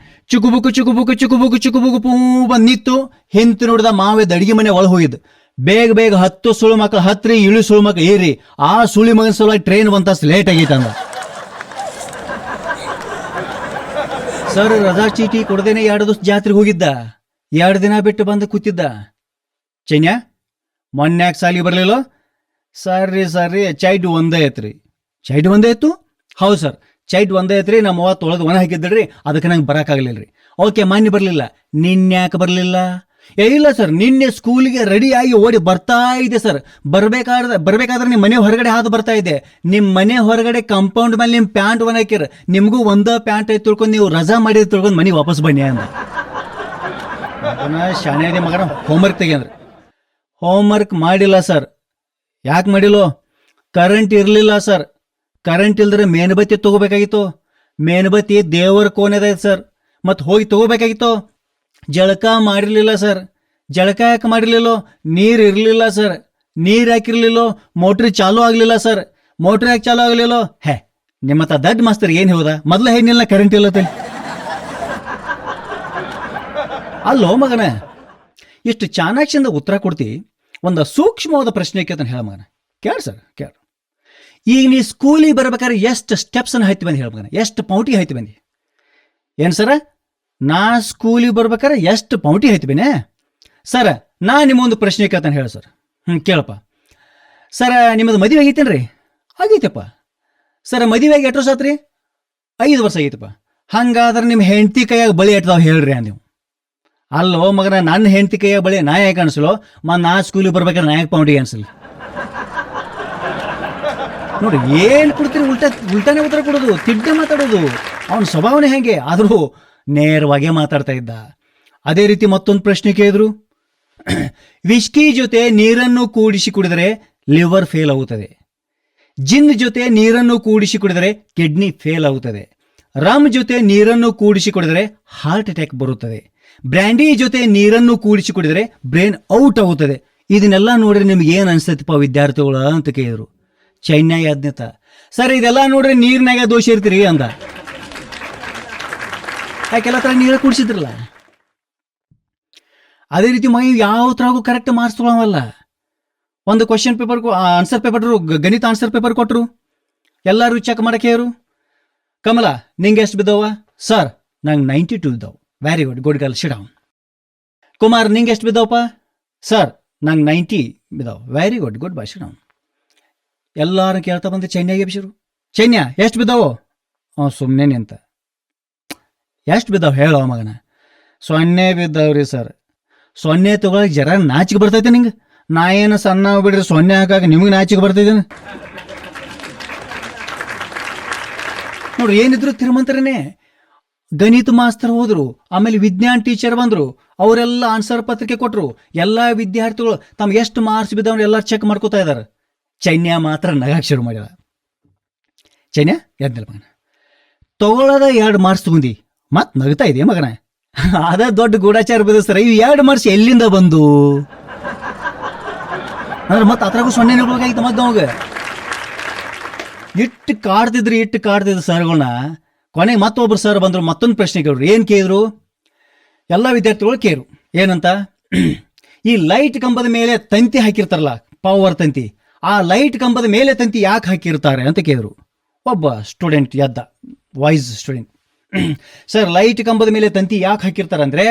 ಚುಕುಬುಕು ಚುಕುಬುಕು ಚುಕುಬುಕು ಚುಕುಬುಕು ಪೂ ಬಂದ್ ನಿಂತು. ಹೆಂಡತಿ ನೋಡಿದ ಮಾವೇ ಅಡಿಗೆ ಮನೆ ಒಳ ಹೋಗಿದ್ದು. ಬೇಗ 10 ಸುಳು ಮಕ್ಳು ಹತ್ರಿ, 7 ಸುಳು ಮಕ್ಳು ಏರಿ. ಆ ಸುಳಿ ಮಗನ ಸಲುವಾಗಿ ಟ್ರೈನ್ ಬಂತಷ್ಟು ಲೇಟ್ ಆಗೈತಂದ. ಸರ್ ರಜಾ ಚೀಟಿ ಕೊಡದೇನೆ 2 ದಿವಸ ಜಾತ್ರೆಗೆ ಹೋಗಿದ್ದ. 2 ದಿನ ಬಿಟ್ಟು ಬಂದು ಕೂತಿದ್ದ. ಚೈನ್ಯ ಮೊನ್ಯಾಕ ಸಾಲಿ ಬರ್ಲಿಲ್ಲ? ಸರಿ ಚೈಡ್ ಒಂದೇ ಐತ್ರಿ. ಚೈಡ್ ಒಂದೇ ಇತ್ತು? ಹೌದು ಸರ್, ಚೈಟ್ ಒಂದೇ ಐತ್ರಿ. ನಮ್ಮ ಅವ್ವ ತೊಳೆದು ಒಣ ಹಾಕಿದ್ದಳ್ರಿ, ಅದಕ್ಕೆ ನಂಗೆ ಬರೋಕ್ಕಾಗಲಿಲ್ಲ. ಓಕೆ, ಮಾನ್ಯ ಬರಲಿಲ್ಲ. ನಿನ್ಯಾಕೆ ಬರಲಿಲ್ಲ? ಇಲ್ಲ ಸರ್, ನಿನ್ನೆ ಸ್ಕೂಲಿಗೆ ರೆಡಿ ಆಗಿ ಓಡಿ ಬರ್ತಾ ಇದೆ ಸರ್. ಬರ್ಬೇಕಾದ್ರೆ ನಿಮ್ಮ ಮನೆ ಹೊರಗಡೆ ಹಾದು ಬರ್ತಾ ಇದೆ. ನಿಮ್ಮ ಮನೆ ಹೊರಗಡೆ ಕಾಂಪೌಂಡ್ ಮೇಲೆ ನಿಮ್ಮ ಪ್ಯಾಂಟ್ ಒಣ ಹಾಕಿರ. ನಿಮಗೂ ಒಂದ ಪ್ಯಾಂಟ್ ಐತಿ ತಿಳ್ಕೊಂಡು ನೀವು ರಜಾ ಮಾಡಿ ತಿಳ್ಕೊಂಡು ಮನೆ ವಾಪಸ್ ಬನ್ನಿ ಅಂದ. ಮಗನ ಶಾಣೆ ಮಗನ ಹೋಮ್ವರ್ಕ್ ತೆಗಿಯಂದ್ರೆ ಹೋಮ್ವರ್ಕ್ ಮಾಡಿಲ್ಲ ಸರ್. ಯಾಕೆ ಮಾಡಿಲ್ಲೋ? ಕರೆಂಟ್ ಇರಲಿಲ್ಲ ಸರ್. ಕರೆಂಟ್ ಇಲ್ದ್ರೆ ಮೇಣಬತ್ತಿ ತಗೋಬೇಕಾಗಿತ್ತು. ಮೇಣಬತ್ತಿ ದೇವರ ಕೋಣೆದೈತೆ ಸರ್, ಮತ್ತು ಹೋಗಿ ತಗೋಬೇಕಾಗಿತ್ತು. ಜಳಕ ಮಾಡಿರಲಿಲ್ಲ ಸರ್. ಜಳಕ ಯಾಕೆ ಮಾಡಿರ್ಲಿಲ್ಲೋ? ನೀರು ಇರಲಿಲ್ಲ ಸರ್. ನೀರು ಯಾಕಿರ್ಲಿಲ್ಲೋ? ಮೋಟ್ರಿ ಚಾಲೂ ಆಗಲಿಲ್ಲ ಸರ್. ಮೋಟ್ರ್ ಯಾಕೆ ಚಾಲೂ ಆಗಲಿಲ್ಲೋ? ಹೇ, ನಿಮ್ಮತ್ತ ದಡ್ಡ ಮಾಸ್ತರ್ ಏನು ಹೋದ? ಮೊದಲ ಏನಿಲ್ಲ ಕರೆಂಟ್ ಇಲ್ಲ ಅಲ್ಲೋ ಮಗನ, ಇಷ್ಟು ಚಾಣಾಕ್ಷಂದ ಉತ್ತರ ಕೊಡ್ತಿ. ಒಂದು ಸೂಕ್ಷ್ಮವಾದ ಪ್ರಶ್ನೆ ಕೇಳ್ತಾನೆ ಹೇಳ ಮಗನ. ಕೇಳ ಸರ್, ಕೇಳ. ಈಗ ನೀ ಸ್ಕೂಲಿಗೆ ಬರ್ಬೇಕಾದ್ರೆ ಎಷ್ಟು ಸ್ಟೆಪ್ಸನ್ನು ಹಾಯ್ತಿ ಬಂದು ಹೇಳ ಮಗನ, ಎಷ್ಟು ಪೌಟಿ ಹಾಯ್ತಿ ಬಂದಿ? ಏನು ಸರ, ನಾ ಸ್ಕೂಲಿಗೆ ಬರ್ಬೇಕಾದ್ರೆ ಎಷ್ಟು ಪೌಟಿ ಹಾಯ್ತಿ ಬನ್ನಿ ಸರ? ನಾ ನಿಮ್ಮೊಂದು ಪ್ರಶ್ನೆ ಕೇಳ್ತಾನೆ ಹೇಳ ಸರ್. ಕೇಳಪ್ಪ ಸರ, ನಿಮ್ಮದು ಮದುವೆ ಆಗೈತೇನು ರೀ? ಆಗೈತಪ್ಪ. ಸರ, ಮದುವೆಯಾಗಿ ಎಷ್ಟು ವರ್ಷ ಆತ್ರಿ? 5 ವರ್ಷ ಆಗೈತಪ್ಪ. ಹಂಗಾದ್ರೆ ನಿಮ್ಮ ಹೆಂಡತಿ ಕೈಯಾಗ ಬಳಿ ಎಟ್ಟದಾವ ಹೇಳ್ರಿ ನೀವು. ಅಲ್ಲೋ ಮಗನ, ನನ್ನ ಹೆಂಡತಿ ಕೈಯಾಗ ಬಳಿ ನಾ ಯಾಕೆ ಅನ್ಸಲೋ? ನಾ ಸ್ಕೂಲಿಗೆ ಬರ್ಬೇಕಾದ್ರೆ ನಾ ಯಾಕೆ ಪೌಂಟಿಗೆ ಅನ್ಸಲಿ? ನೋಡ್ರಿ, ಏನು ಕೊಡ್ತೀರಿ? ಉಲ್ಟಾನೇ ಉತ್ತರ ಕೊಡೋದು, ತಿಡ್ಡೆ ಮಾತಾಡೋದು. ಅವನ ಸ್ವಭಾವನೆ ಹೇಗೆ ಆದರೂ ನೇರವಾಗೇ ಮಾತಾಡ್ತಾ ಇದ್ದ. ಅದೇ ರೀತಿ ಮತ್ತೊಂದು ಪ್ರಶ್ನೆ ಕೇಳಿದ್ರು. ವಿಸ್ಕಿ ಜೊತೆ ನೀರನ್ನು ಕೂಡಿಸಿ ಕುಡಿದರೆ ಲಿವರ್ ಫೇಲ್ ಆಗುತ್ತದೆ. ಜಿನ್ ಜೊತೆ ನೀರನ್ನು ಕೂಡಿಸಿ ಕುಡಿದರೆ ಕಿಡ್ನಿ ಫೇಲ್ ಆಗುತ್ತದೆ. ರಮ್ ಜೊತೆ ನೀರನ್ನು ಕೂಡಿಸಿ ಕುಡಿದರೆ ಹಾರ್ಟ್ ಅಟ್ಯಾಕ್ ಬರುತ್ತದೆ. ಬ್ರ್ಯಾಂಡಿ ಜೊತೆ ನೀರನ್ನು ಕೂಡಿಸಿ ಕುಡಿದರೆ ಬ್ರೈನ್ ಔಟ್ ಆಗುತ್ತದೆ. ಇದನ್ನೆಲ್ಲ ನೋಡ್ರಿ ನಿಮ್ಗೆ ಏನು ಅನ್ಸ್ತೈತಿಪ್ಪ ವಿದ್ಯಾರ್ಥಿಗಳು ಅಂತ ಕೇಳಿದ್ರು. ಚೈನ್ಯಾಗ ಅದ್ನೇತ ಸರ್, ಇದೆಲ್ಲ ನೋಡ್ರಿ ನೀರಿನಾಗ ದೋಷ ಇರ್ತೀರಿ ಅಂದ. ಯಾಕೆಲ್ಲ ತರ ನೀರು ಕುಡಿಸಿದ್ರಲ್ಲ. ಅದೇ ರೀತಿ ಮೈ ಯಾವ ತರಗೂ ಕರೆಕ್ಟ್ ಮಾರ್ಕ್ಸ್ ತೊಗೊಳವಲ್ಲ. ಒಂದು ಕ್ವಶನ್ ಪೇಪರ್ ಆನ್ಸರ್ ಪೇಪರ್, ಗಣಿತ ಆನ್ಸರ್ ಪೇಪರ್ ಕೊಟ್ಟರು. ಎಲ್ಲರೂ ಚೆಕ್ ಮಾಡಕ್ಕೆ ಹೇರು. ಕಮಲ, ನಿಂಗೆ ಎಷ್ಟು ಬಿದ್ದವ? ಸರ್, ನಂಗೆ 92 ಬಿದ್ದವು. ವೆರಿ ಗುಡ್, ಗುಡ್ ಗರ್ಲ್, ಶಿಟ್ ಡೌನ್. ಕುಮಾರ್, ನಿಂಗೆ ಎಷ್ಟು ಬಿದ್ದವಪ್ಪ? ಸರ್, ನಂಗೆ 90 ಬಿದ್ದಾವ. ವೆರಿ ಗುಡ್, ಗುಡ್ ಬಾಯ್, ಶಿಟ್ ಡೌನ್. ಎಲ್ಲರೂ ಕೇಳ್ತಾ ಬಂದು ಚೈನ್ಯಾಗೆ ಬಿಸಿರು. ಚೈನ್ಯ, ಎಷ್ಟು ಬಿದ್ದಾವು? ಸುಮ್ಮನೆ ಅಂತ. ಎಷ್ಟು ಬಿದ್ದಾವ ಹೇಳೋ ಮಗನ? 0 ಬಿದ್ದಾವ್ರಿ ಸರ್. 0 ತಗೊಳಕ್ಕೆ ಜರ ನಾಚಿಕೆ ಬರ್ತೈತೆ ನಿಂಗೆ? ನಾ ಏನು ಸಣ್ಣ ಬಿಡ್ರಿ 0 ಹಾಕಾಗ ನಿಮಗೆ ನಾಚಿಕೆ ಬರ್ತೈತೆ ನೋಡ್ರಿ. ಏನಿದ್ರು ತಿರುಮಂತ್ರನೇ. ಗಣಿತ ಮಾಸ್ತರ್ ಹೋದ್ರು, ಆಮೇಲೆ ವಿಜ್ಞಾನ ಟೀಚರ್ ಬಂದ್ರು, ಅವರೆಲ್ಲ ಆನ್ಸರ್ ಪತ್ರಿಕೆ ಕೊಟ್ಟರು. ಎಲ್ಲ ವಿದ್ಯಾರ್ಥಿಗಳು ತಮ್ಗೆ ಎಷ್ಟು ಮಾರ್ಕ್ಸ್ ಬಿದ್ದವ್ರು ಎಲ್ಲ ಚೆಕ್ ಮಾಡ್ಕೋತಾ ಇದ್ದಾರೆ. ಚೈನ್ಯ ಮಾತ್ರ ನಗಾಕ್ ಶುರು ಮಾಡ್ಯಾಳ. ಚೈನ್ಯ, ಎದ್ದಿಲ್ಲ ಮಗನ, ತಗೊಳ್ಳೋದ 2 ಮಾರ್ಕ್ಸ್ ತಗೊಂಡಿ ಮತ್ ನಗ್ತಾ ಇದೆಯಾ ಮಗನ? ಅದ ದೊಡ್ಡ ಗೂಢಾಚಾರ ಬಿಡಿಸ್ತಾರೆ. ಇವು 2 ಮಾರ್ಕ್ಸ್ ಎಲ್ಲಿಂದ ಬಂದು ಅಂದ್ರೆ ಮತ್ತೆ ಅದ್ರಾಗೂ 0 ನಿಲ್ಬೇಕಾಗಿತ್ತು. ಮತ್ತೆ ಅವಾಗ ಇಟ್ಟು ಕಾಡ್ತಿದ್ರು ಸರ್ಗಳನ್ನ. ಕೊನೆಗೆ ಮತ್ತೊಬ್ರು ಸರ್ ಬಂದ್ರು, ಮತ್ತೊಂದು ಪ್ರಶ್ನೆ ಕೇಳಿದ್ರು. ಏನು ಕೇಳಿದ್ರು? ಎಲ್ಲ ವಿದ್ಯಾರ್ಥಿಗಳು ಕೇರು. ಏನಂತ? ಈ ಲೈಟ್ ಕಂಬದ ಮೇಲೆ ತಂತಿ ಹಾಕಿರ್ತಾರಲ್ಲ, ಪವರ್ ತಂತಿ, ಆ ಲೈಟ್ ಕಂಬದ ಮೇಲೆ ತಂತಿ ಯಾಕೆ ಹಾಕಿರ್ತಾರೆ ಅಂತ ಕೇಳಿದ್ರು. ಒಬ್ಬ ಸ್ಟೂಡೆಂಟ್ ಎದ್ದ, ವಾಯ್ಸ್ ಸ್ಟೂಡೆಂಟ್. ಸರ್, ಲೈಟ್ ಕಂಬದ ಮೇಲೆ ತಂತಿ ಯಾಕೆ ಹಾಕಿರ್ತಾರೆ ಅಂದ್ರೆ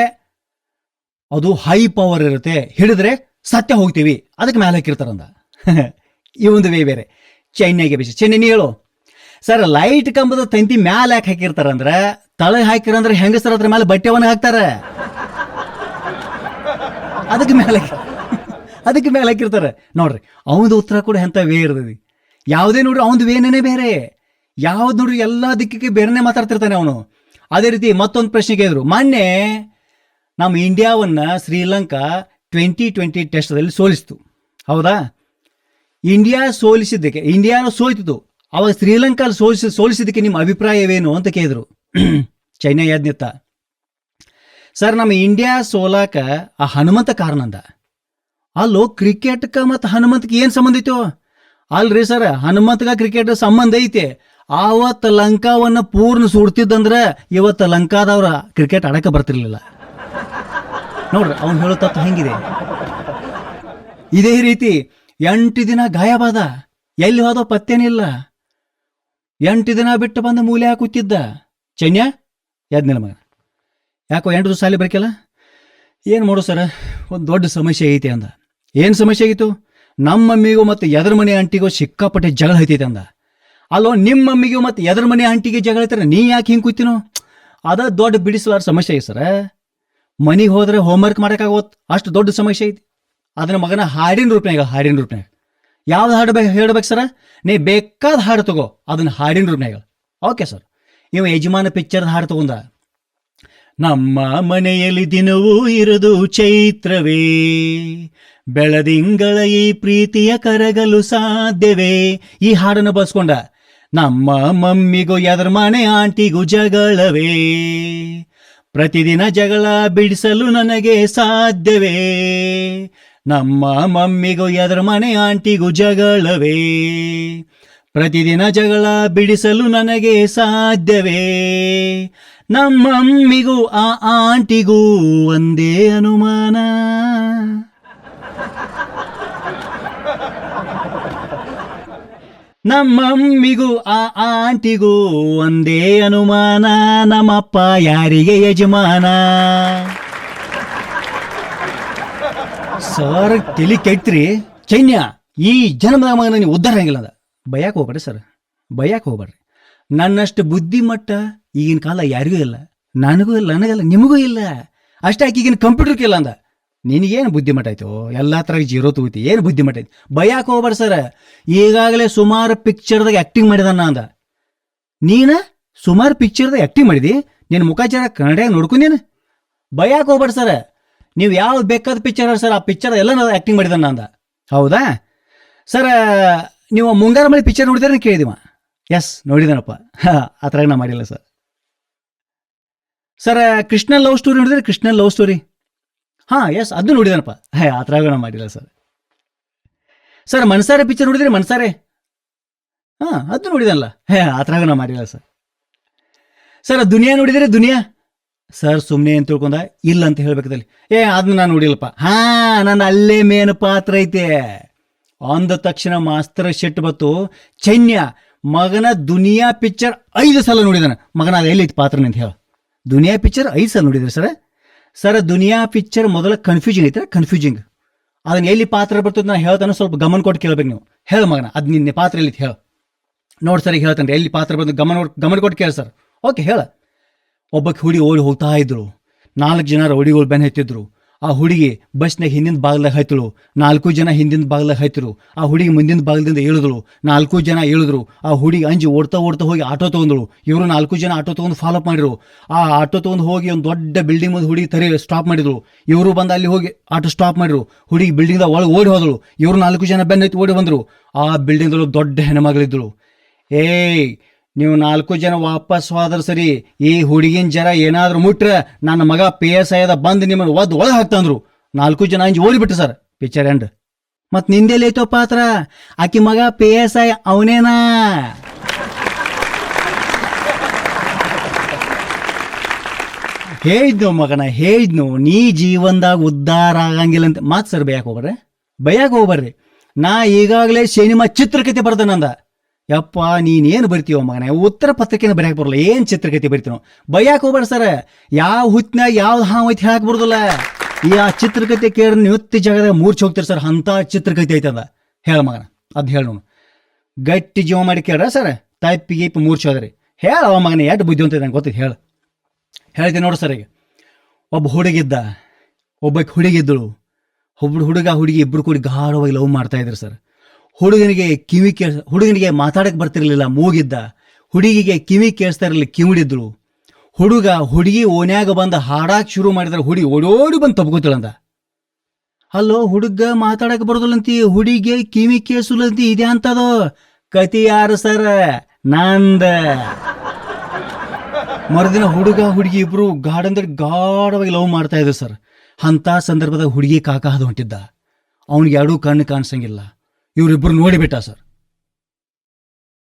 ಅದು ಹೈ ಪವರ್ ಇರುತ್ತೆ, ಹಿಡಿದ್ರೆ ಸತ್ಯ ಹೋಗ್ತೀವಿ, ಅದಕ್ಕೆ ಮೇಲೆ ಹಾಕಿರ್ತಾರಂದ. ಈ ಒಂದು ವೇ ಬೇರೆ. ಚೈನ್ಯಾಗೆ ಬಿಸಿ. ಚೈನ್ಯ, ನೀ ಹೇಳು. ಸರ್, ಲೈಟ್ ಕಂಬದ ತಂತಿ ಮ್ಯಾಲ ಯಾಕೆ ಹಾಕಿರ್ತಾರಂದ್ರೆ ತಳಗೆ ಹಾಕಿರಂದ್ರೆ ಹೆಂಗಸರ ಅದ್ರ ಮೇಲೆ ಬಟ್ಟೆವನ್ನ ಹಾಕ್ತಾರೆ, ಅದಕ್ಕೆ ಮೇಲೆ ಹಾಕಿರ್ತಾರೆ. ನೋಡ್ರಿ, ಅವನದು ಉತ್ತರ ಕೂಡ ಎಂತ ವೇ ಇರ್ತದೆ. ಯಾವುದೇ ನೋಡ್ರಿ ಅವನದು ವೇನೇ ಬೇರೆ. ಯಾವ್ದು ನೋಡ್ರಿ ಎಲ್ಲ ದಿಕ್ಕಿಗೆ ಬೇರೆನೆ ಮಾತಾಡ್ತಿರ್ತಾನೆ ಅವನು. ಅದೇ ರೀತಿ ಮತ್ತೊಂದು ಪ್ರಶ್ನೆ ಕೇಳಿದ್ರು. ಮೊನ್ನೆ ನಮ್ಮ ಇಂಡಿಯಾವನ್ನ ಶ್ರೀಲಂಕಾ 2020 ಟೆಸ್ಟ್ದಲ್ಲಿ ಸೋಲಿಸ್ತು, ಹೌದಾ? ಇಂಡಿಯಾನು ಸೋಲ್ತಿತ್ತು. ಅವಾಗ ಶ್ರೀಲಂಕಾ ಸೋಲಿಸಿದ್ದಕ್ಕೆ ನಿಮ್ಮ ಅಭಿಪ್ರಾಯವೇನು ಅಂತ ಕೇಳಿದ್ರು. ಚೈನಾ ಯಾದ್ನಿತ್ತ. ಸರ್, ನಮ್ಮ ಇಂಡಿಯಾ ಸೋಲಾಕ ಆ ಹನುಮಂತ ಕಾರಣ ಅಂದ. ಅಲ್ಲೋ, ಕ್ರಿಕೆಟ್ಕ ಮತ್ತು ಹನುಮಂತಕ್ಕೆ ಏನು ಸಂಬಂಧ ಐತೋ? ಅಲ್ರಿ ಸರ್, ಹನುಮಂತಗ ಕ್ರಿಕೆಟ್ ಸಂಬಂಧ ಐತೆ. ಆವತ್ತು ಲಂಕಾವನ್ನ ಪೂರ್ಣ ಸುಡ್ತಿದ್ದಂದ್ರೆ ಇವತ್ತು ಲಂಕಾದವ್ರ ಕ್ರಿಕೆಟ್ ಆಡಕ್ಕೆ ಬರ್ತಿರ್ಲಿಲ್ಲ. ನೋಡ್ರಿ, ಅವ್ನು ಹೇಳೋ ತತ್ವ ಹೆಂಗಿದೆ. ಇದೇ ರೀತಿ 8 ದಿನ ಗಾಯಬಾದ, ಎಲ್ಲಿ ಹೋದೋ ಪತ್ತೇನಿಲ್ಲ. 8 ದಿನ ಬಿಟ್ಟು ಬಂದ ಮೂಲೆ ಕೂತಿದ್ದ. ಚೈನ್ಯ ಯಾದ್ನಿಲ್ಲ ಮಗ, ಯಾಕೋ 8 ದಿವಸ ಸಾಲಿ ಬರ್ಕಿಲ್ಲ? ಏನು ಮಾಡು ಸರ, ಒಂದು ದೊಡ್ಡ ಸಮಸ್ಯೆ ಐತೆ ಅಂದ. ಏನು ಸಮಸ್ಯೆ ಆಗಿತ್ತು? ನಮ್ಮ ಮಮ್ಮಿಗೂ ಮತ್ತು ಎದರ ಮನೆ ಆಂಟಿಗೂ ಸಿಕ್ಕಾಪಟ್ಟೆ ಜಗಳ ಐತೈತೆ ಅಂದ. ಅಲ್ಲೋ, ನಿಮ್ಮ ಮಮ್ಮಿಗೂ ಮತ್ತು ಎದರ ಮನೆ ಆಂಟಿಗೆ ಜಗಳ ಐತಾರೆ, ನೀ ಯಾಕೆ ಹಿಂಗೆ ಕೂತಿನೋ? ಅದ ದೊಡ್ಡ ಬಿಡಿಸಲಾರ ಸಮಸ್ಯೆ ಐತೆ ಸರ. ಮನೆಗೆ ಹೋದ್ರೆ ಹೋಮ್ವರ್ಕ್ ಮಾಡೋಕ್ಕಾಗೋತ್, ಅಷ್ಟು ದೊಡ್ಡ ಸಮಸ್ಯೆ ಐತಿ. ಅದನ್ನ ಮಗನ ಹಾಡಿನ ರೂಪನಾಗ ಯಾವ್ದು ಹಾಡು ಹೇಳ್ಬೇಕು ಸರ? ನೀ ಬೇಕಾದ ಹಾಡು ತಗೋ, ಅದನ್ನ ಹಾಡಿನ ರೂಪನಾಗ. Okay sir. ಇವ ಯಜಮಾನ ಪಿಕ್ಚರ್ದ ಹಾಡು ತಗೊಂಡ. ನಮ್ಮ ಮನೆಯಲ್ಲಿ ದಿನವೂ ಇರುವುದು ಚೈತ್ರವೇ, ಬೆಳದಿಂಗಳ ಈ ಪ್ರೀತಿಯ ಕರಗಲು ಸಾಧ್ಯವೇ. ಈ ಹಾಡನ್ನು ಬಸ್ಕೊಂಡ ನಮ್ಮ ಮಮ್ಮಿಗೂ ಎದರ ಮನೆ ಆಂಟಿಗೂ ಜಗಳವೇ, ಪ್ರತಿದಿನ ಜಗಳ ಬಿಡಿಸಲು ನನಗೆ ಸಾಧ್ಯವೇ. ನಮ್ಮ ಮಮ್ಮಿಗೂ ಎದರ ಮನೆ ಆಂಟಿಗೂ ಜಗಳವೇ, ಪ್ರತಿದಿನ ಜಗಳ ಬಿಡಿಸಲು ನನಗೆ ಸಾಧ್ಯವೇ. ನಮ್ಮಮ್ಮಿಗೂ ಆ ಆಂಟಿಗೂ ಒಂದೇ ಅನುಮಾನ. ನಮ್ಮಮ್ಮಿಗೂ ಆ ಆಂಟಿಗೂ ಒಂದೇ ಅನುಮಾನ, ನಮ್ಮಪ್ಪ ಯಾರಿಗೆ ಯಜಮಾನ. ಸರ್ ತಲಿ ಕೆಟ್ರಿ ಚೈನ್ಯ, ಈ ಜನ್ಮದ ಮಗನ ನೀವು ಉದ್ಧಾರ ಆಗಿಲ್ಲ ಅದ. ಬಯಕ್ಕೆ ಹೋಗ್ಬೇಡ್ರಿ ಸರ್, ಬಯಕ್ಕೆ ಹೋಗ್ಬೇಡ್ರಿ. ನನ್ನಷ್ಟು ಬುದ್ಧಿಮಟ್ಟ ಈಗಿನ ಕಾಲ ಯಾರಿಗೂ ಇಲ್ಲ, ನನಗೂ ಇಲ್ಲ, ನನಗಲ್ಲ, ನಿಮಗೂ ಇಲ್ಲ. ಅಷ್ಟೇ ಈಗಿನ ಕಂಪ್ಯೂಟರ್ಗೆ ಇಲ್ಲ ಅಂದ. ನಿನಗೇನು ಬುದ್ಧಿಮಟ್ಟ ಆಯ್ತು, ಎಲ್ಲ ಥರ ಜೀರೋ ತಗೋತಿ, ಏನು ಬುದ್ಧಿಮಟ್ಟ ಆಯ್ತು. ಬಯಕ್ಕೆ ಹೋಗ್ಬೇಡ ಸರ್. ಈಗಾಗಲೇ ಸುಮಾರು ಪಿಕ್ಚರ್ದಾಗ ಆ್ಯಕ್ಟಿಂಗ್ ಮಾಡಿದಾನ ಅಂದ. ನೀನು ಸುಮಾರು ಪಿಕ್ಚರ್ದಾಗ ಆ್ಯಕ್ಟಿಂಗ್ ಮಾಡಿದಿ, ನಿನ್ನ ಮುಖಾಚಾರ ಕನ್ನಡ ನೋಡ್ಕೊಂಡೇನು. ಬಯಕ್ಕೆ ಹೋಗ್ಬೇಡ ಸರ್. ನೀವು ಯಾವ್ದು ಬೇಕಾದ ಪಿಕ್ಚರ್ ಸರ್, ಆ ಪಿಕ್ಚರ್ ಎಲ್ಲ ಆ್ಯಕ್ಟಿಂಗ್ ಮಾಡಿದಾನ ಅಂದ. ಹೌದಾ ಸರ? ನೀವು ಮುಂಗಾರು ಮಳೆ ಪಿಕ್ಚರ್ ನೋಡಿದ್ರೆ ಕೇಳಿದಿವ? ಎಸ್ ನೋಡಿದಾನಪ್ಪ. ಆ ಥರ ನಾ ಮಾಡಿಲ್ಲ sir. Sir Krishna love story ನೋಡಿದ್ರೆ, ಕೃಷ್ಣ ಲವ್ ಸ್ಟೋರಿ, ಹಾಂ ಎಸ್ ಅದು ನೋಡಿದಾನಪ್ಪ. ಆ ಥರ ನಾ ಮಾಡಿಲ್ಲ ಸರ್. ಸರ್ ಮನ್ಸಾರೆ ಪಿಕ್ಚರ್ ನೋಡಿದ್ರೆ, ಮನ್ಸಾರೆ, ಹಾಂ ಅದು ನೋಡಿದನಲ್ಲ. ಆ ಥರ ನಾ ಮಾಡಿಲ್ಲ ಸರ್. ಸರ್ ದುನಿಯಾ ನೋಡಿದರೆ, ದುನಿಯಾ, ಸರ್ ಸುಮ್ಮನೆ ಅಂತ ತಿಳ್ಕೊಂಡ, ಇಲ್ಲ ಅಂತ ಹೇಳ್ಬೇಕದಲ್ಲಿ. ಅದನ್ನ ನಾನು ನೋಡಿಲ್ಲಪ್ಪ. ಹಾಂ ನನ್ನ ಅಲ್ಲೇ ಮೇನ್ ಪಾತ್ರ ಐತೆ ಅಂದ ತಕ್ಷಣ ಮಾಸ್ತರ ಶೆಟ್ ಬತ್ತು. ಚೈನ್ಯ ಮಗನ ದುನಿಯಾ ಪಿಕ್ಚರ್ 5 ಸಲ ನೋಡಿದಾನೆ ಮಗನ. ಅದು ಎಲ್ಲೈತಿ ಪಾತ್ರ ಅಂತ ಹೇಳ. ದುನಿಯಾ ಪಿಕ್ಚರ್ 5 ಸಲ ನೋಡಿದ್ರೆ ಸರ್. ಸರ್ ದುನಿಯಾ ಪಿಕ್ಚರ್ ಮೊದಲ ಕನ್ಫ್ಯೂಸಿಂಗ್ ಐತೆ, ಕನ್ಫ್ಯೂಸಿಂಗ್. ಅದನ್ನ ಎಲ್ಲಿ ಪಾತ್ರ ಬರ್ತದೆ ನಾನು ಹೇಳ್ತಾನೆ, ಸ್ವಲ್ಪ ಗಮನ ಕೊಟ್ಟು ಕೇಳ್ಬೇಕು ನೀವು. ಹೇಳ ಮಗನ, ಅದು ನಿನ್ನೆ ಪಾತ್ರ ಎಲ್ಲಿ ಹೇಳ ನೋಡಿ ಸರ್. ಈಗ ಹೇಳ್ತಾನೆ ಎಲ್ಲಿ ಪಾತ್ರ ಬಂದು ಗಮನ ಕೊಟ್ಟು ಕೇಳ ಸರ್. ಓಕೆ ಹೇಳ. ಒಬ್ಬಕ್ಕೆ ಹುಡುಗಿ ಓಡಿ ಹೋಗ್ತಾ ಇದ್ರು, 4 ಜನ ರೌಡಿಗಳು ಬೆನ್ನ ಹತ್ತಿದ್ರು. ಆ ಹುಡುಗಿ ಬಸ್ನಾಗ ಹಿಂದಿನ ಬಾಗ್ಲಾಗ ಹತ್ತಳು, 4 ಜನ ಹಿಂದಿನ ಬಾಗ್ಲಾಗ ಹತ್ತಿರು. ಆ ಹುಡುಗಿ ಮುಂದಿನ ಬಾಗ್ಲದಿಂದ ಇಳಿದ್ರು, 4 ಜನ ಇಳಿದ್ರು. ಆ ಹುಡುಗಿ ಅಂಜಿ ಓಡ್ತಾ ಹೋಗಿ ಆಟೋ ತೊಗೊಂಡ್ಳು. ಇವರು 4 ಜನ ಆಟೋ ತೊಗೊಂಡು ಫಾಲೋಅಪ್ ಮಾಡಿದ್ರು. ಆ ಆಟೋ ತೊಗೊಂಡು ಹೋಗಿ ಒಂದು ದೊಡ್ಡ ಬಿಲ್ಡಿಂಗ್ ಮುಂದೆ ಹುಡುಗಿ ಸ್ಟಾಪ್ ಮಾಡಿದ್ರು. ಇವರು ಬಂದು ಅಲ್ಲಿ ಹೋಗಿ ಆಟೋ ಸ್ಟಾಪ್ ಮಾಡಿದ್ರು. ಹುಡುಗಿ ಬಿಲ್ಡಿಂಗ್ದಾಗ ಒಳಗೆ ಓಡಿ ಹೋದಳು. ಇವರು 4 ಜನ ಬೆನ್ನ ಹತ್ತಿ ಓಡಿ ಬಂದರು. ಆ ಬಿಲ್ಡಿಂಗ್ದೊಳಗೆ ದೊಡ್ಡ ಹೆಣ್ಮಗಳಿದ್ದಳು. ನೀವು 4 ಜನ ವಾಪಸ್ ಹೋದ್ರ ಸರಿ, ಈ ಹುಡುಗಿನ ಜರ ಏನಾದ್ರು ಮುಟ್ರೆ ನನ್ನ ಮಗ PSI ಬಂದು ನಿಮ್ಮನ್ನು ಒಳಗೆ ಹಾಕ್ತಂದ್ರು. 4 ಜನ ಅಂಜಿ ಓಡಿಬಿಟ್ರು ಸರ್. Picture end. ಮತ್ ನಿಂದೆಲ್ಲಿ ಐತೋ ಪಾತ್ರ? ಆಕಿ ಮಗ PSI ಅವನೇನಾ? ಹೇಳಿದ್ನು ಮಗನ, ಹೇಳಿದ್ನು ನೀ ಜೀವನದಾಗ ಉದ್ಧಾರ ಆಗಂಗಿಲ್ಲ ಅಂತ. ಮಾತು ಸರ್ ಬಯಕ್ಕೆ ಹೋಗ್ಬರ್ರಿ. ನಾ ಈಗಾಗಲೇ ಸಿನಿಮಾ ಚಿತ್ರಕಥೆ ಬರ್ದನಂದ. ಯಪ್ಪ ನೀನೇನು ಬರ್ತೀವ ಮಗನ, ಉತ್ತರ ಪತ್ರಿಕೆನ ಬರೆಯಕ್ಕೆ ಬರಲ್ಲ, ಏನು ಚಿತ್ರಕಥೆ ಬರ್ತೀನೋ. ಬಯ್ಯಾಕೆ ಹೋಗ್ಬೇಡ ಸರ್. ಯಾವ ಹುತ್ತಿನಾಗ ಯಾವ್ದು ಹಾವು ಐತಿ ಹೇಳಕ್ಕೆ ಬರೋದಿಲ್ಲ. ಈ ಆ ಚಿತ್ರಕಥೆ ಕೇಳಿ ನಿವತ್ತಿ ಜಾಗದಾಗ ಮೂರ್ಛೆ ಹೋಗ್ತೀರಿ ಸರ್. ಅಂಥ ಚಿತ್ರಕಥೆ ಐತದ. ಹೇಳ ಮಗನ, ಅದು ಹೇಳ ನೋಡು. ಗಟ್ಟಿ ಜೀವ ಮಾಡಿ ಕೇಳ್ರ ಸರ್. ತಪ್ಪಿಗೆ ಮೂರ್ಛೆ ಹೋದ್ರಿ. ಹೇಳ ಅವ ಮಗನ, ಎಷ್ಟು ಬುದ್ಧಿ ಅಂತ ನಂಗೆ ಗೊತ್ತಿತ್ತು. ಹೇಳ್ತೀನಿ ನೋಡು ಸರ್. ಈಗ ಒಬ್ಬ ಹುಡುಗಿದ್ದ, ಒಬ್ಬಕ್ಕೆ ಹುಡುಗಿದ್ದಳು. ಹುಡುಗಿ ಇಬ್ಬರು ಕೂಡಿ ಗಾಢವಾಗಿ ಲವ್ ಮಾಡ್ತಾ ಇದ್ರು ಸರ್. ಹುಡುಗನಿಗೆ ಮಾತಾಡಕ್ಕೆ ಬರ್ತಿರ್ಲಿಲ್ಲ, ಮೂಗಿದ್ದ. ಹುಡುಗಿಗೆ ಕಿವಿ ಕೇಳಿಸ್ತಾ ಇರಲಿಲ್ಲ, ಕಿವಿಡಿದ್ಳು. ಹುಡುಗಿ ಓನ್ಯಾಗ ಬಂದು ಹಾಡಾಕ್ ಶುರು ಮಾಡಿದ್ರೆ ಹುಡುಗಿ ಓಡೋಡಿ ಬಂದು ತಪ್ಕೋತಿಳಂದ. ಅಲ್ಲೋ ಹುಡುಗ ಮಾತಾಡಕ್ಕೆ ಬರೋದಿಲ್ಲಂತಿ, ಹುಡುಗಿ ಕಿವಿ ಕೇಳಿಸಲಂತಿ, ಇದೆ ಅಂತದೋ ಕತಿ. ಯಾರು ಸರ್? ನಂದ. ಮರುದಿನ ಹುಡುಗಿ ಇಬ್ರು ಗಾಢವಾಗಿ ಲವ್ ಮಾಡ್ತಾ ಇದ್ರು ಸರ್. ಅಂತ ಸಂದರ್ಭದಾಗ ಹುಡುಗಿ ಕಾಕ ಅದು ಹೊಂಟಿದ್ದ. ಅವನಿಗೆ ಎರಡೂ ಕಣ್ಣು ಕಾಣಿಸಂಗಿಲ್ಲ. ಇವರಿಬ್ರು ನೋಡಿಬಿಟ್ಟ ಸರ್.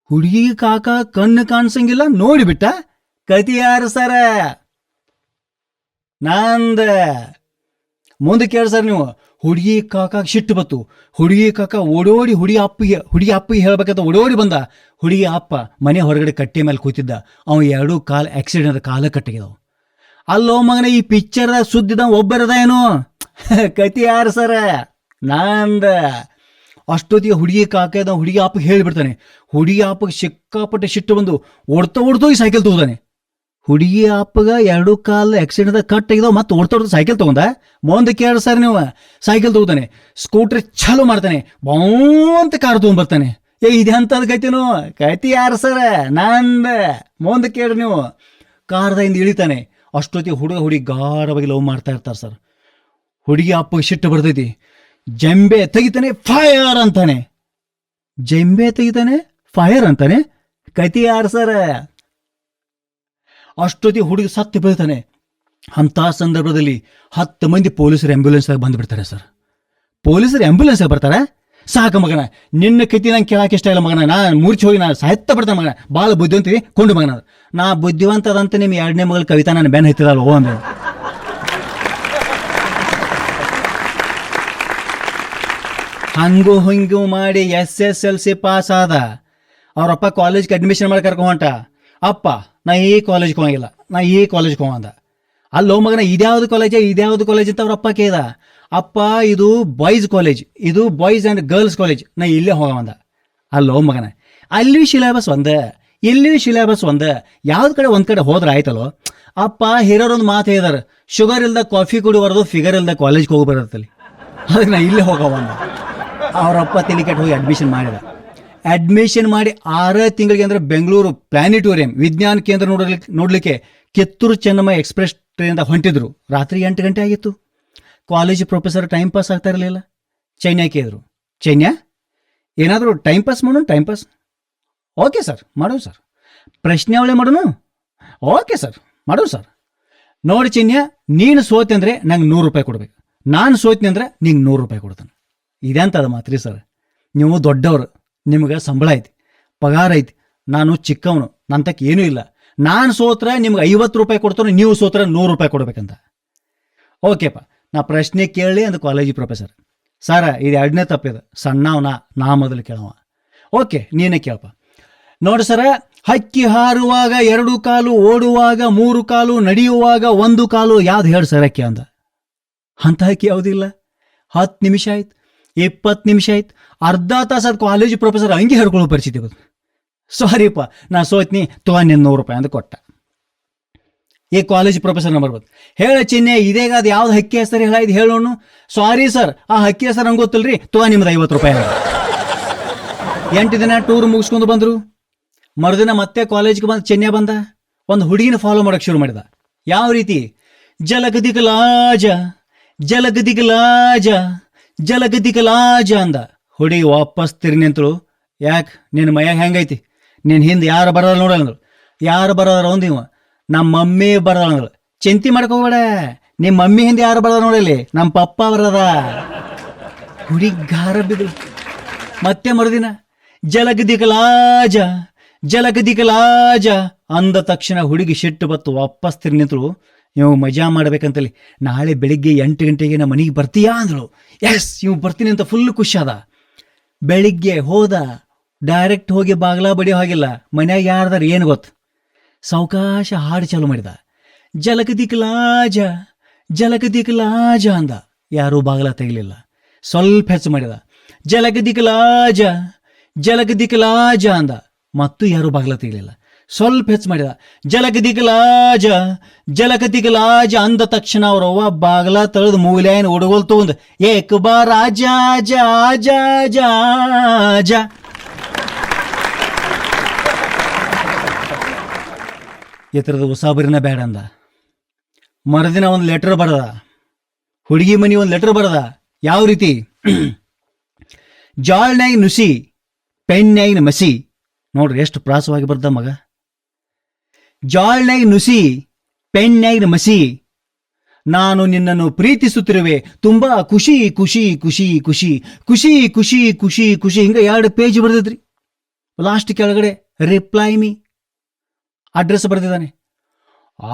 ಹುಡುಗಿ ಕಾಕ ಕಣ್ಣು ಕಾಣಿಸಂಗಿಲ್ಲ, ನೋಡಿಬಿಟ್ಟ. ಕತಿ ಯಾರು ಸರ? ನಂದ. ಮುಂದೆ ಕೇಳಿ ಸರ್ ನೀವು. ಹುಡುಗಿ ಕಾಕ ಸಿಟ್ಟು ಬತ್ತು. ಹುಡುಗಿ ಕಾಕ ಓಡೋಡಿ ಹುಡುಗಿ ಅಪ್ಪಿಗೆ ಹೇಳ್ಬೇಕಂತ ಓಡೋಡಿ ಬಂದ. ಹುಡುಗಿ ಅಪ್ಪ ಮನೆ ಹೊರಗಡೆ ಕಟ್ಟೆ ಮೇಲೆ ಕೂತಿದ್ದ. ಅವನು ಎರಡೂ ಕಾಲು ಆಕ್ಸಿಡೆಂಟ್ ಕಾಲ ಕಟ್ಟಿಗೆದವು. ಅಲ್ಲೋ ಮಗನ, ಈ ಪಿಕ್ಚರ್ದಾಗ ಸುದ್ದಿದ ಒಬ್ಬರದ ಏನು? ಕತಿ ಯಾರು ಸರ? ನಂದ. ಅಷ್ಟೊತ್ತಿಗೆ ಹುಡುಗಿ ಕಾಕದ ಹುಡುಗಿ ಅಪ್ಪಗೆ ಹೇಳಿಬಿಡ್ತಾನೆ. ಹುಡುಗಿ ಅಪ್ಪಗೆ ಸಿಕ್ಕಾಪಟ್ಟೆ ಸಿಟ್ಟು ಬಂದು ಓಡ್ತೋಗಿ ಸೈಕಲ್ ತಗೋದಾನೆ. ಹುಡುಗಿ ಅಪ್ಪಗ ಎರಡೂ ಕಾಲು ಆಕ್ಸಿಡೆಂಟ್ ಕಟ್ ಆಗಿದಾವ. ಮತ್ತೆ ಓಡ್ತಾ ಸೈಕಲ್ ತಗೊಂಡ. ಮುಂದೆ ಕೇಳಿ ಸರ್ ನೀವು. ಸೈಕಲ್ ತಗೋತಾನೆ, ಸ್ಕೂಟ್ರ್ ಚಾಲು ಮಾಡ್ತಾನೆ, ಅಂತ ಕಾರ್ ತಗೊಂಡ್ಬರ್ತಾನೆ. ಇದೆ ಅಂತದ್ ಕೈತೇನು? ಕೈತಿ ಯಾರು ಸರ? ನಂದ. ಮುಂದೆ ಕೇಳ್ರಿ ನೀವು. ಕಾರ್ದಿಂದ ಇಳಿತಾನೆ. ಅಷ್ಟೊತ್ತಿಗೆ ಹುಡುಗಿ ಗಾಢವಾಗಿ ಲವ್ ಮಾಡ್ತಾ ಇರ್ತಾರೆ ಸರ್. ಹುಡುಗಿ ಅಪ್ಪಗೆ ಸಿಟ್ಟು ಬರ್ತೈತಿ. ಜಂಬೆ ತೆಗಿತಾನೆ, ಫೈರ್ ಅಂತಾನೆ. ಜಂಬೆ ತೆಗಿತಾನೆ, ಫೈರ್ ಅಂತಾನೆ. ಕತಿ ಯಾರು ಸರ್? ಅಷ್ಟೊತ್ತಿಗೆ ಹುಡುಗಿ ಸತ್ತು ಬೀಳ್ತಾನೆ. ಅಂಥ ಸಂದರ್ಭದಲ್ಲಿ 10 ಮಂದಿ ಪೊಲೀಸರು ಆಂಬ್ಯುಲೆನ್ಸ್ದಾಗ ಬಂದುಬಿಡ್ತಾರೆ ಸರ್. ಪೊಲೀಸರು ಆಂಬ್ಯುಲೆನ್ಸ್ದಾಗ ಬರ್ತಾರೆ. ಸಾಕು ಮಗನ, ನಿನ್ನ ಕತಿ ನಂಗೆ ಕೇಳಕ್ಕೆ ಇಷ್ಟ ಇಲ್ಲ ಮಗನ. ನಾನು ಮೂರ್ಛೆ ಹೋಗಿ ನಾನು ಸಾಯ್ತಾ ಬಿಡ್ತಾನೆ ಮಗನ. ಭಾಳ ಬುದ್ಧಿವಂತಿದೆ ಕೊಂಡು ಮಗನ. ನಾ ಬುದ್ಧಿವಂತದಂತ ನಿಮ್ಮ 2ನೇ ಮಗಳ ಕವಿತಾ ನಾನು ಬೆನ್ ಹತ್ತಿದಲ್ಲ ಓ ಅಂದ್ರೆ. ಹಂಗೂ ಹಿಂಗೂ ಮಾಡಿ SSLC ಪಾಸ್ ಆದ. ಅವ್ರಪ್ಪ ಕಾಲೇಜ್ಗೆ ಅಡ್ಮಿಷನ್ ಮಾಡಿ ಕರ್ಕೊ ಹೊಂಟ. ಅಪ್ಪ ನಾ ಈ ಕಾಲೇಜ್ಗೆ ಹೋಗಿಲ್ಲ, ನಾ ಈ ಕಾಲೇಜ್ಗೆ ಹೋಗಂದ. ಅಲ್ಲೋ ಮಗನ, ಇದ್ಯಾವುದು ಕಾಲೇಜ್ ಅಂತ ಅವ್ರಪ್ಪ ಕೇಳ್ದ. ಅಪ್ಪ ಇದು ಬಾಯ್ಸ್ ಕಾಲೇಜ್, ಇದು ಬಾಯ್ಸ್ ಆ್ಯಂಡ್ ಗರ್ಲ್ಸ್ ಕಾಲೇಜ್, ನಾ ಇಲ್ಲೇ ಹೋಗವಂದ. ಅಲ್ಲೋ ಮಗನ, ಅಲ್ಲಿ ಸಿಲೆಬಸ್ ಒಂದೇ, ಇಲ್ಲಿ ಸಿಲೆಬಸ್ ಒಂದೇ, ಯಾವ್ದು ಕಡೆ ಒಂದು ಕಡೆ ಹೋದ್ರೆ ಆಯ್ತಲ್ಲೋ. ಅಪ್ಪ ಹಿರೋರೊಂದು ಮಾತು ಹೇಳಿದಾರೆ, ಶುಗರ್ ಇಲ್ದ ಕಾಫಿ ಕುಡಿಬಾರ್ದು, ಫಿಗರ್ ಇಲ್ದ ಕಾಲೇಜ್ಗೆ ಹೋಗಿ ಬರತ್ತಲ್ಲಿ. ಅದಕ್ಕೆ ನಾ ಇಲ್ಲೇ ಹೋಗವಂದ. ಅವರಪ್ಪ ತಲೆ ಕೆಟ್ಟು ಹೋಗಿ ಅಡ್ಮಿಷನ್ ಮಾಡಿದ. ಅಡ್ಮಿಷನ್ ಮಾಡಿ 6 ತಿಂಗಳಿಗೆ ಅಂದರೆ ಬೆಂಗಳೂರು ಪ್ಲಾನಿಟೋರಿಯಂ ವಿಜ್ಞಾನ ಕೇಂದ್ರ ನೋಡಲಿಕ್ಕೆ ಕಿತ್ತೂರು ಚೆನ್ನಮ್ಮ ಎಕ್ಸ್ಪ್ರೆಸ್ ಟ್ರೈನಿಂದ ಹೊಂಟಿದ್ರು. ರಾತ್ರಿ 8 ಗಂಟೆ ಆಗಿತ್ತು. ಕಾಲೇಜ್ ಪ್ರೊಫೆಸರ್ ಟೈಮ್ ಪಾಸ್ ಆಗ್ತಾ ಇರಲಿಲ್ಲ. ಚೈನ್ಯ ಕೇಳಿದ್ರು, ಚೈನ್ಯ ಏನಾದರೂ ಟೈಮ್ ಪಾಸ್ ಮಾಡೋಣ? ಟೈಮ್ ಪಾಸ್ ಓಕೆ ಸರ್, ಮಾಡೋಣ ಸರ್. ಪ್ರಶ್ನಾವಳಿ ಮಾಡೋಣ? ಓಕೆ ಸರ್, ಮಾಡೋಣ ಸರ್. ನೋಡಿ ಚೈನ್ಯ, ನೀನು ಸೋತೆ ಅಂದರೆ ನಂಗೆ 100 ರೂಪಾಯಿ ಕೊಡ್ಬೇಕು, ನಾನು ಸೋತ್ನಿ ಅಂದ್ರೆ ನಿಂಗೆ 100 ರೂಪಾಯಿ ಕೊಡ್ತಾನೆ. ಇದಂತದ ಮಾತ್ರಿ ಸರ್. ನೀವು ದೊಡ್ಡವರು, ನಿಮ್ಗೆ ಸಂಬಳ ಐತಿ, ಪಗಾರ ಐತಿ. ನಾನು ಚಿಕ್ಕವನು, ನನ್ನ ತಕ್ಕ ಏನೂ ಇಲ್ಲ. ನಾನು ಸೋತ್ರ ನಿಮ್ಗೆ 50 ರೂಪಾಯಿ ಕೊಡ್ತಾನೆ, ನೀವು ಸೋತ್ರ 100 ರೂಪಾಯಿ ಕೊಡ್ಬೇಕಂತ. ಓಕೆಪ್ಪ, ನಾ ಪ್ರಶ್ನೆ ಕೇಳಿ ಅಂದ ಕಾಲೇಜಿ ಪ್ರೊಫೆಸರ್. ಸರ ಇದು 2ನೇ ತಪ್ಪಿದೆ, ಸಣ್ಣವನ, ನಾ ಮೊದಲು ಕೇಳವ. ಓಕೆ, ನೀನೇ ಕೇಳಪ್ಪ. ನೋಡಿ ಸರ, ಹಕ್ಕಿ ಹಾರುವಾಗ 2 ಕಾಲು, ಓಡುವಾಗ 3 ಕಾಲು, ನಡೆಯುವಾಗ 1 ಕಾಲು, ಯಾವ್ದು ಹೇಳಿ ಸರ್ ಅಕ್ಕಿ ಅಂದ. ಅಂತ ಹಕ್ಕಿ ಯಾವುದಿಲ್ಲ. 10 ನಿಮಿಷ ಆಯ್ತು, 20 ನಿಮಿಷ ಆಯ್ತು, ಅರ್ಧ ತಾಸು ಕಾಲೇಜು ಪ್ರೊಫೆಸರ್ ಹಂಗೆ ಹೇಳ್ಕೊಳ್ಳೋ ಪರಿಸ್ಥಿತಿ ಬಂತು. ಸಾರಿಪ್ಪ, ನಾ ಸೋತ್ನಿ, ತೊಗೊಂಡು 100 ರೂಪಾಯಿ ಅಂತ ಕೊಟ್ಟ. ಈ ಕಾಲೇಜ್ ಪ್ರೊಫೆಸರ್ ನಂಬರ್ ಬಂತು. ಹೇಳ ಚಿಹ್ನೆ, ಇದೇಗ ಅದು ಯಾವ್ದು ಹಕ್ಕಿ ಹೆಸರು ಹೇಳಿದ್ ಹೇಳೋಣ. ಸಾರಿ ಸರ್, ಆ ಹಕ್ಕಿ ಹೆಸರು ನಂಗೆ ಗೊತ್ತಿಲ್ರಿ, ನಿಮ್ದು 50 ರೂಪಾಯಿ. 8 ದಿನ ಟೂರ್ ಮುಗಿಸ್ಕೊಂಡು ಬಂದರು. ಮರುದಿನ ಮತ್ತೆ ಕಾಲೇಜ್ಗೆ ಬಂದು ಚೆನ್ನೈ ಬಂದ. ಒಂದು ಹುಡುಗಿನ ಫಾಲೋ ಮಾಡಕ್ಕೆ ಶುರು ಮಾಡಿದ. ಯಾವ ರೀತಿ? ಜಲಗದಿಗಲಾಜ ಜಲಗದಿಗಲಾಜ ಜಲಗದಿಗಲಾಜ ಅಂದ. ಹುಡುಗಿ ವಾಪಸ್ ತಿರುಗಿ ನಿಂತಳು. ಯಾಕೆ, ನಿನ್ನ ಮೈಯಾಗ ಹೆಂಗೈತಿ? ನಿನ್ನ ಹಿಂದೆ ಯಾರು ಬರೋಲ್ಲ ನೋಡಂದ್ರು. ಯಾರು ಬರೋದ್ರ ಒಂದಿವ? ನಮ್ಮ ಮಮ್ಮಿ ಬರೋದ ಅಂದ್ರು. ಚಿಂತೆ ಮಾಡ್ಕೋಬೇಡ, ನಿಮ್ಮ ಮಮ್ಮಿ ಹಿಂದೆ ಯಾರು ಬರೋದ ನೋಡಲಿ, ನಮ್ಮ ಪಪ್ಪ ಬರದ. ಹುಡುಗಿ ಗಾರ ಬಿದ್ರು. ಮತ್ತೆ ಮರುದಿನ ಜಲಗದಿಗಲಾಜ ಜಲಗದಿಗಲಾಜ ಅಂದ ತಕ್ಷಣ ಹುಡುಗಿ ಸಿಟ್ಟು ಬತ್ತು, ವಾಪಸ್ ತಿರುಗಿ ನಿಂತಳು. ಇವು ಮಜಾ ಮಾಡ್ಬೇಕಂತಲ್ಲಿ, ನಾಳೆ ಬೆಳಿಗ್ಗೆ 8 ಗಂಟೆಗೆ ನಮ್ಮ ಮನೆಗೆ ಬರ್ತೀಯಾ ಅಂದಳು. ಎಸ್, ಇವು ಬರ್ತೀನಿ ಅಂತ ಫುಲ್ ಖುಷಿ ಅದ. ಬೆಳಿಗ್ಗೆ ಹೋದ, ಡೈರೆಕ್ಟ್ ಹೋಗಿ ಬಾಗ್ಲ ಬಡಿಯೋ ಹಾಗಿಲ್ಲ. ಮನ್ಯಾಗ ಯಾರ್ದಾರ ಏನು ಗೊತ್ತು, ಸಾವಕಾಶ ಹಾಡು ಚಾಲು ಮಾಡಿದ. ಜಲಗದಿಗಲಾಜ ಜಲಗದಿಗಲಾಜ ಅಂದ. ಯಾರೂ ಬಾಗ್ಲ ತೆಗಲಿಲ್ಲ. ಸ್ವಲ್ಪ ಹೆಚ್ಚು ಮಾಡಿದ. ಜಲಗದಿಗಲಾಜ ಜಲಗದಿಗಲಾಜ ಅಂದ. ಮತ್ತು ಯಾರೂ ಬಾಗ್ಲ ತೆಗಲಿಲ್ಲ. ಸ್ವಲ್ಪ ಹೆಚ್ಚು ಮಾಡಿದ. ಜಲಗದಿಗಲಾಜ ಜಲಗದಿಗಲಾಜ ಅಂದ ತಕ್ಷಣ ಅವ್ರವ್ವ ಬಾಗ್ಲ ತಳೆದು ಮೂಲ್ಯಾಯನ ಹುಡುಗೋಲ್ ತಗೊಂಡು ಏಕ್ ಬಾರ ಜಾ ಜಾ ಜಾ ಜಾ ಜಾ. ಈ ಥರದ ಉಸಾಬರಿನ ಬೇಡ ಅಂದ. ಮರುದಿನ ಒಂದು ಲೆಟರ್ ಬರದ. ಹುಡುಗಿ ಮನಿ ಒಂದು ಲೆಟರ್ ಬರದ. ಯಾವ ರೀತಿ? ಜಾಳ್ನ್ಯಾಗ ನುಸಿ, ಪೆನ್ನ್ಯಾಗಿನ ಮಸಿ. ನೋಡ್ರಿ ಎಷ್ಟು ಪ್ರಾಸವಾಗಿ ಬರ್ದ ಮಗ. ಜಾಳ್ನ್ಯಾಗ ನುಸಿ, ಪೆನ್ನ್ಯಾಗಿನ ಮಸಿ. ನಾನು ನಿನ್ನನ್ನು ಪ್ರೀತಿಸುತ್ತಿರುವೆ, ತುಂಬಾ ಖುಷಿ ಖುಷಿ ಖುಷಿ ಖುಷಿ ಖುಷಿ ಖುಷಿ ಖುಷಿ ಖುಷಿ. ಹಿಂಗ 2 ಪೇಜ್ ಬರ್ದಿದ್ರಿ. ಲಾಸ್ಟ್ ಕೆಳಗಡೆ ರಿಪ್ಲೈ ಮೀ ಅಡ್ರೆಸ್ ಬರ್ದಿದ್ದಾನೆ.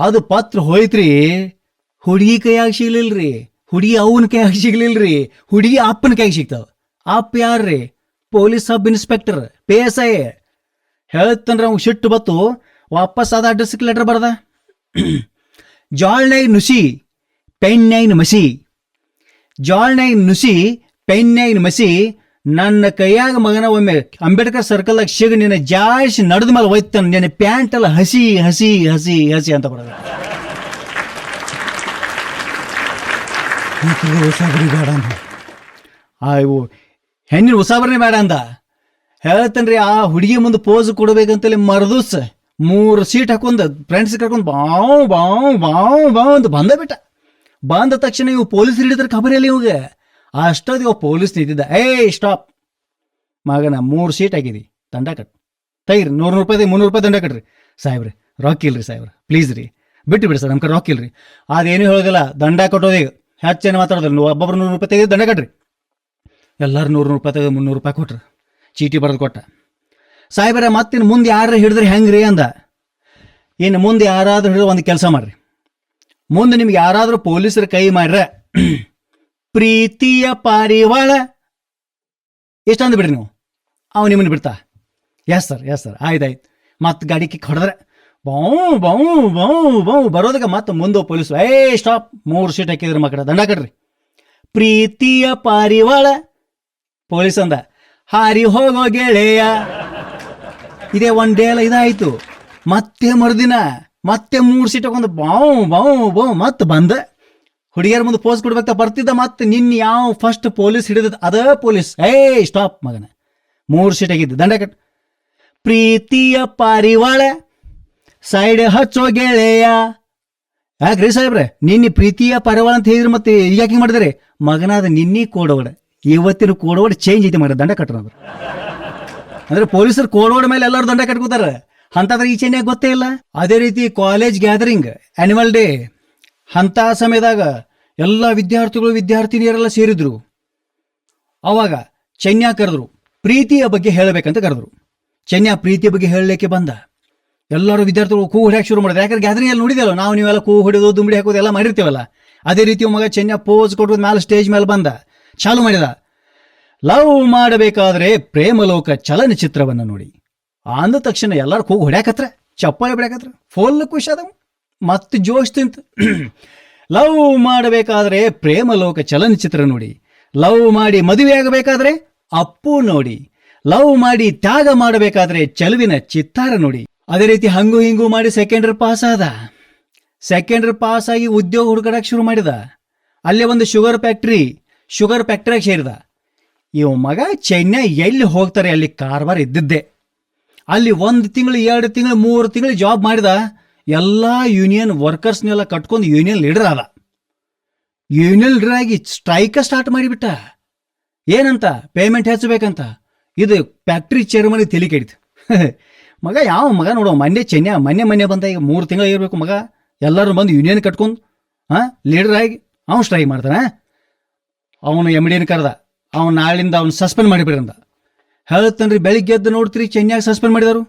ಅದು ಪತ್ರ ಹೋಯ್ತ್ರಿ. ಹುಡುಗಿ ಕೈಯಾಗಿ ಸಿಗ್ಲಿಲ್ರಿ, ಹುಡುಗಿ ಅವನ ಕೈಯಾಗಿ ಸಿಗ್ಲಿಲ್ರಿ, ಹುಡುಗಿ ಅಪ್ಪನ ಕೈಗೆ ಸಿಗ್ತಾವ. ಅಪ್ಪ ಯಾರ್ರಿ? Police sub inspector, PSI. ಹೇಳ್ತಂದ್ರೆ ಅವ್ನು ಸಿಟ್ಟು ಬತ್ತು. ವಾಪಸ್ ಅದ ಅಡ್ರೆಸ್ಗೆ ಲೆಟರ್ ಬರ್ದ. ಜಾಳ್ನ್ಯಾಗ ನುಸಿ, ಪೆನ್ನ್ಯಾಗಿನ ಮಸಿ. ಜಾಳ್ನ್ಯಾಗ ನುಸಿ, ಪೆನ್ನ್ಯಾಗಿನ ಮಸಿ. ನನ್ನ ಕೈಯಾಗ ಮಗನ ಒಮ್ಮೆ ಅಂಬೇಡ್ಕರ್ ಸರ್ಕಲ್ದಾಗ ಸಿಗ ನಿನ್ನ ಜಾಸ್ತಿ ನಡೆದ ಮೇಲೆ ಒಯ್ತಾನ, ನಿನ್ನ ಪ್ಯಾಂಟ್ ಎಲ್ಲ ಹಸಿ ಹಸಿ ಹಸಿ ಹಸಿ ಅಂತ ಬರೋದು. ಉಸಾಬರಿ ಬೇಡ ಅಂದ. ಇವು ಹೆಣ್ಣಿನ ಉಸಾಬರಿನೇ ಬೇಡ ಅಂದ. ಹೇಳ್ತನ್ರಿ, ಆ ಹುಡುಗಿ ಮುಂದೆ ಪೋಸ್ ಕೊಡ್ಬೇಕಂತೇಳಿ ಮರದೂಸ್ 3 ಸೀಟ್ ಹಾಕೊಂಡ್ ಫ್ರೆಂಡ್ಸ್ ಕರ್ಕೊಂಡು ಬಾವ್ ಬಾವ್ ಬಾವ್ ಬಾವ್ ಅಂತ ಬಂದ ಬಿಟ್ಟ. ಬಂದ ತಕ್ಷಣ ಇವು ಪೊಲೀಸ್ ಹಿಡಿದ್ರೆ ಖಬರಿಲ್ಲ ಇವಾಗ. ಅಷ್ಟೊತ್ತಿಗೆ ಇವ ಪೊಲೀಸ್ ನಿಂತಿದ್ದ. ಸ್ಟಾಪ್ ಮಗನ, 3 ಸೀಟ್ ಹಾಕಿದಿ, ದಂಡ ಕಟ್ ತೈರಿ, 100 ರೂಪಾಯಿ 300 ರೂಪಾಯಿ ದಂಡ ಕಟ್ರಿ. ಸಾಹೇಬ್ರಿ ರಾಕ್ ಇಲ್ರಿ ಸಾಹೇಬ್ರ, ಪ್ಲೀಸ್ ರೀ ಬಿಟ್ಟು ಬಿಡಿ ಸರ್, ನಮ್ಗೆ ರಾಕ್ ಇಲ್ರಿ. ಅದೇನು ಹೇಳೋದಿಲ್ಲ, ದಂಡ ಕಟ್ಟೋದೀಗ ಹೆಚ್ಚೇನು ಮಾತಾಡೋದಿಲ್ಲ. ಒಬ್ಬೊಬ್ರು 100 ರೂಪಾಯಿ ತೆಗೆದು ದಂಡ ಕಟ್ರಿ. ಎಲ್ಲರೂ 100 ರೂಪಾಯಿ ತೆಗೆದು 300 ರೂಪಾಯಿ ಕೊಟ್ರು. ಚೀಟಿ ಬರೆದು ಕೊಟ್ಟ. ಸಾಹೇಬ್ರ ಮತ್ತಿನ್ನು ಮುಂದೆ ಯಾರು ಹಿಡಿದ್ರೆ ಹೆಂಗ್ರಿ ಅಂದ. ಇನ್ನು ಮುಂದೆ ಯಾರಾದ್ರೂ ಹಿಡಿದ್ರೆ ಒಂದು ಕೆಲಸ ಮಾಡ್ರಿ, ಮುಂದೆ ನಿಮ್ಗೆ ಯಾರಾದರೂ ಪೊಲೀಸರು ಕೈ ಮಾಡ್ರೆ ಪ್ರೀತಿಯ ಪಾರಿವಾಳ ಎಷ್ಟು ಅಂದ್ಬಿಡ್ರಿ ನೀವು, ಅವ ನಿಮ್ಮನ್ನು ಬಿಡ್ತಾ. ಎಸ್ ಸರ್ ಆಯ್ತು. ಮತ್ತೆ ಗಾಡಿ ಕಿಕ್ ಹೊಡೆದ್ರೆ ಬಾವು ಬಾವು ಬಾವು ಬಾವು ಬರೋದಕ್ಕೆ ಮತ್ತೆ ಮುಂದೆ ಪೊಲೀಸ್ ಸ್ಟಾಪ್, 3 ಸೀಟ್ ಹಾಕಿದ್ರಿ ಮಕ್ಕಳ, ದಂಡ ಕಟ್ರಿ. ಪ್ರೀತಿಯ ಪಾರಿವಾಳ ಪೊಲೀಸ್ ಅಂದ, ಹಾರಿ ಹೋಗೋ ಗೆಳೆಯ. ಇದೇ ಒನ್ ಡೇ ಎಲ್ಲ ಇದಾಯ್ತು. ಮತ್ತೆ ಮರುದಿನ ಮತ್ತೆ 3 ಸೀಟ್ ಹಾಕೊಂಡು ಬಾವು ಬಾವು ಬಾವು ಮತ್ತೆ ಬಂದ. ಹುಡುಗಿಯರ ಮುಂದೆ ಪೋಸ್ ಕೊಡ್ಬೇಕ ಬರ್ತಿದ್ದ. ಮತ್ತೆ ನಿನ್ನ ಯಾವ ಫಸ್ಟ್ ಪೊಲೀಸ್ ಹಿಡಿದ ಅದ ಪೊಲೀಸ್ ಸ್ಟಾಪ್ ಮಗನ, 3 ಸೀಟ್ ಆಗಿದ್ದ, ದಂಡ ಕಟ್. ಪ್ರೀತಿಯ ಪಾರಿವಾಳ ಸೈಡ್ ಹಚ್ಚೋ ಗೆಳೆಯ. ಯಾಕ್ರಿ ಸಾಹೇಬ್ರೆ ನಿನ್ನೆ ಪ್ರೀತಿಯ ಪಾರಿವಾಳ ಅಂತ ಹೇಳಿದ್ರಿ, ಮತ್ತೆ ಈಗ ಯಾಕೆ ಮಾಡಿದ್ರಿ ಮಗನಾದ? ನಿನ್ನೆ ಕೋಡವಡ, ಇವತ್ತಿನ ಕೋಡವಡ ಚೇಂಜ್ ಐತಿ ಮಗ, ದಂಡ ಕಟ್ಟೋದು. ಅಂದ್ರೆ ಪೊಲೀಸರು ಕೋಡವಡ ಮೇಲೆ ಎಲ್ಲರೂ ದಂಡ ಕಟ್ಕೋತಾರ, ಅಂತಂದ್ರೆ ಈ ಚೆನ್ನಿಯಾಗ ಗೊತ್ತೇ ಇಲ್ಲ. ಅದೇ ರೀತಿ ಕಾಲೇಜ್ ಗ್ಯಾದರಿಂಗ್, ಆನ್ಯುವಲ್ ಡೇ ಅಂತ ಸಮಯದಾಗ ಎಲ್ಲ ವಿದ್ಯಾರ್ಥಿಗಳು ವಿದ್ಯಾರ್ಥಿನಿಯರೆಲ್ಲ ಸೇರಿದ್ರು. ಅವಾಗ ಚೆನ್ಯಾ ಕರೆದ್ರು, ಪ್ರೀತಿಯ ಬಗ್ಗೆ ಹೇಳಬೇಕಂತ ಕರೆದ್ರು. ಚೆನ್ಯಾ ಪ್ರೀತಿಯ ಬಗ್ಗೆ ಹೇಳಲಿಕ್ಕೆ ಬಂದ. ಎಲ್ಲರೂ ವಿದ್ಯಾರ್ಥಿಗಳು ಕೂ ಹೊಡ್ಯಾಕೆ ಶುರು ಮಾಡಿದ್ರು. ಯಾಕಂದ್ರೆ ಗ್ಯಾದರಿಂಗ್ ಎಲ್ಲ ನೋಡಿದಲ್ಲ ನಾವು, ನೀವೆಲ್ಲ ಕೂ ಹೊಡೆದು ದುಂಬಡಿ ಹಾಕೋದು ಎಲ್ಲ ಮಾಡಿರ್ತೀವಲ್ಲ. ಅದೇ ರೀತಿ ಮಗ ಚೆನ್ಯಾ ಪೋಸ್ ಕೊಟ್ಟು ಮೇಲೆ ಸ್ಟೇಜ್ ಮೇಲೆ ಬಂದ, ಚಾಲು ಮಾಡಿದ. ಲವ್ ಮಾಡಬೇಕಾದ್ರೆ ಪ್ರೇಮಲೋಕ ಚಲನಚಿತ್ರವನ್ನು ನೋಡಿ ಅಂದ ತಕ್ಷಣ ಎಲ್ಲರೂ ಕೂಗು ಹೊಡ್ಯಾಕತ್ರ, ಚಪ್ಪಾಳೆ ಬಿಡ್ಯಾಕತ್ರ, ಫುಲ್ ಖುಷಿ ಅದ, ಮತ್ತೆ ಜೋಶ್ ತಿಂತ. ಲವ್ ಮಾಡಬೇಕಾದ್ರೆ ಪ್ರೇಮಲೋಕ ಚಲನಚಿತ್ರ ನೋಡಿ, ಲವ್ ಮಾಡಿ ಮದುವೆ ಆಗಬೇಕಾದ್ರೆ ಅಪ್ಪು ನೋಡಿ, ಲವ್ ಮಾಡಿ ತ್ಯಾಗ ಮಾಡಬೇಕಾದ್ರೆ ಚೆಲುವಿನ ಚಿತ್ತಾರ ನೋಡಿ. ಅದೇ ರೀತಿ ಹಂಗು ಹಿಂಗು ಮಾಡಿ ಸೆಕೆಂಡರಿ ಪಾಸ್ ಆದ. ಸೆಕೆಂಡರಿ ಪಾಸ್ ಆಗಿ ಉದ್ಯೋಗ ಹುಡುಕಡಕ್ಕೆ ಶುರು ಮಾಡಿದ. ಅಲ್ಲೇ ಒಂದು ಶುಗರ್ ಫ್ಯಾಕ್ಟ್ರಿಯಾಗಿ ಸೇರಿದ. ಇವ ಮಗ ಚೆನ್ನೈ ಎಲ್ಲಿ ಹೋಗ್ತಾರೆ ಅಲ್ಲಿ ಕಾರವಾರ ಇದ್ದಿದ್ದೆ. ಅಲ್ಲಿ 1 ತಿಂಗಳು 2 ತಿಂಗಳು 3 ತಿಂಗಳು ಜಾಬ್ ಮಾಡಿದ. ಎಲ್ಲ ಯೂನಿಯನ್ ವರ್ಕರ್ಸ್ನೆಲ್ಲ ಕಟ್ಕೊಂಡು ಯೂನಿಯನ್ ಲೀಡರ್ ಆದ. ಯೂನಿಯನ್ ಲೀಡರ್ ಆಗಿ ಸ್ಟ್ರೈಕ ಸ್ಟಾರ್ಟ್ ಮಾಡಿಬಿಟ್ಟ. ಏನಂತ? ಪೇಮೆಂಟ್ ಹೆಚ್ಚಬೇಕಂತ. ಇದು ಫ್ಯಾಕ್ಟ್ರಿ ಚೇರ್ಮನ್ ತಲೆ ಕೆಡಿತು. ಮಗ ಯಾವ ಮಗ ನೋಡೋ, ಮೊನ್ನೆ ಬಂದ, ಈಗ 3 ತಿಂಗಳು ಇರಬೇಕು ಮಗ. ಎಲ್ಲರೂ ಬಂದು ಯೂನಿಯನ್ ಕಟ್ಕೊಂಡು ಲೀಡರ್ ಆಗಿ ಅವ್ನು ಸ್ಟ್ರೈಕ್ ಮಾಡ್ತಾನೆ. ಅವನು MD ಕರೆದ, ಅವ್ನು ನಾಳಿಂದ ಅವ್ನು ಸಸ್ಪೆಂಡ್ ಮಾಡಿಬಿಡ್ರಂದ. ಹೇಳ್ತಾನ್ರಿ, ಬೆಳಿಗ್ಗೆ ಎದ್ದು ನೋಡ್ತೀರಿ ಚೆನ್ಯಾಗ ಸಸ್ಪೆಂಡ್ ಮಾಡಿದರು.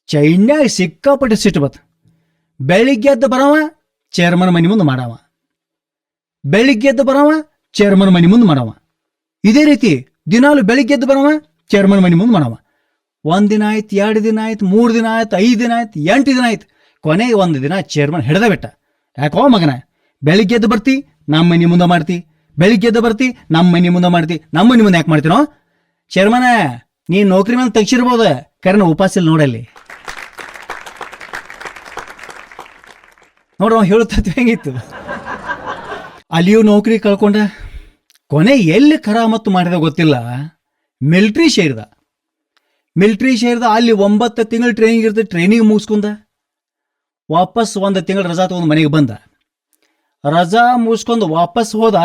ಚೆನ್ಯಾಗ ಸಿಕ್ಕಾಪಟ್ಟೆ ಸಿಟ್ಟು ಬತ್ತು. ಬೆಳಿಗ್ಗೆ ಎದ್ದು ಬರವ ಚೇರ್ಮನ್ ಮನೆ ಮುಂದೆ ಮಾಡವ, ಬೆಳಿಗ್ಗೆ ಎದ್ದು ಬರವ ಚೇರ್ಮನ್ ಮನೆ ಮುಂದೆ ಮಾಡವ. ಇದೇ ರೀತಿ ದಿನಾಲು ಬೆಳಿಗ್ಗೆ ಎದ್ದು ಬರವ ಚೇರ್ಮನ್ ಮನೆ ಮುಂದೆ ಮಾಡವ. 1 ದಿನ ಆಯ್ತು, 2 ದಿನ ಆಯ್ತು, 3 ದಿನ ಆಯ್ತು, 5 ದಿನ ಆಯ್ತು, 8 ದಿನ ಆಯ್ತು. ಕೊನೆಗೆ 1 ದಿನ ಚೇರ್ಮನ್ ಹಿಡ್ದ ಬಿಟ್ಟ. ಯಾಕೋ ಮಗನ, ಬೆಳಿಗ್ಗೆ ಎದ್ದು ಬರ್ತಿ ನಮ್ಮ ಮನೆ ಮುಂದೆ ಮಾಡ್ತಿ, ಬೆಳಿಗ್ಗೆ ಎದ್ದು ಬರ್ತಿ ನಮ್ಮ ಮನೆ ಮುಂದೆ ಮಾಡ್ತಿ, ನಮ್ಮ ಮನೆ ಮುಂದೆ ಯಾಕೆ ಮಾಡ್ತೀನೋ? ಚೇರ್ಮನ ನೀನ್ ನೌಕರಿ ಮೇಲೆ ತೆಗ್ಸಿರ್ಬೋದ, ಕರೆನ ಉಪಾಸಿಲ್ ನೋಡಲ್ಲಿ. ನೋಡ್ರ ಹೇಳುತ್ತ ಹೆಂಗಿತ್ತು. ಅಲ್ಲಿಯೂ ನೌಕರಿ ಕಳ್ಕೊಂಡ. ಕೊನೆ ಎಲ್ಲಿ ಕರಾಮತ್ತು ಮಾಡಿದ ಗೊತ್ತಿಲ್ಲ, ಮಿಲ್ಟ್ರಿ ಸೇರಿದ. ಅಲ್ಲಿ 9 ತಿಂಗಳು ಟ್ರೈನಿಂಗ್ ಇರ್ತದೆ. ಟ್ರೈನಿಂಗ್ ಮುಗಿಸ್ಕೊಂಡ ವಾಪಸ್ 1 ತಿಂಗಳು ರಜಾ ತಗೊಂಡು ಮನೆಗೆ ಬಂದ. ರಜಾ ಮುಗಿಸ್ಕೊಂಡು ವಾಪಸ್ ಹೋದ.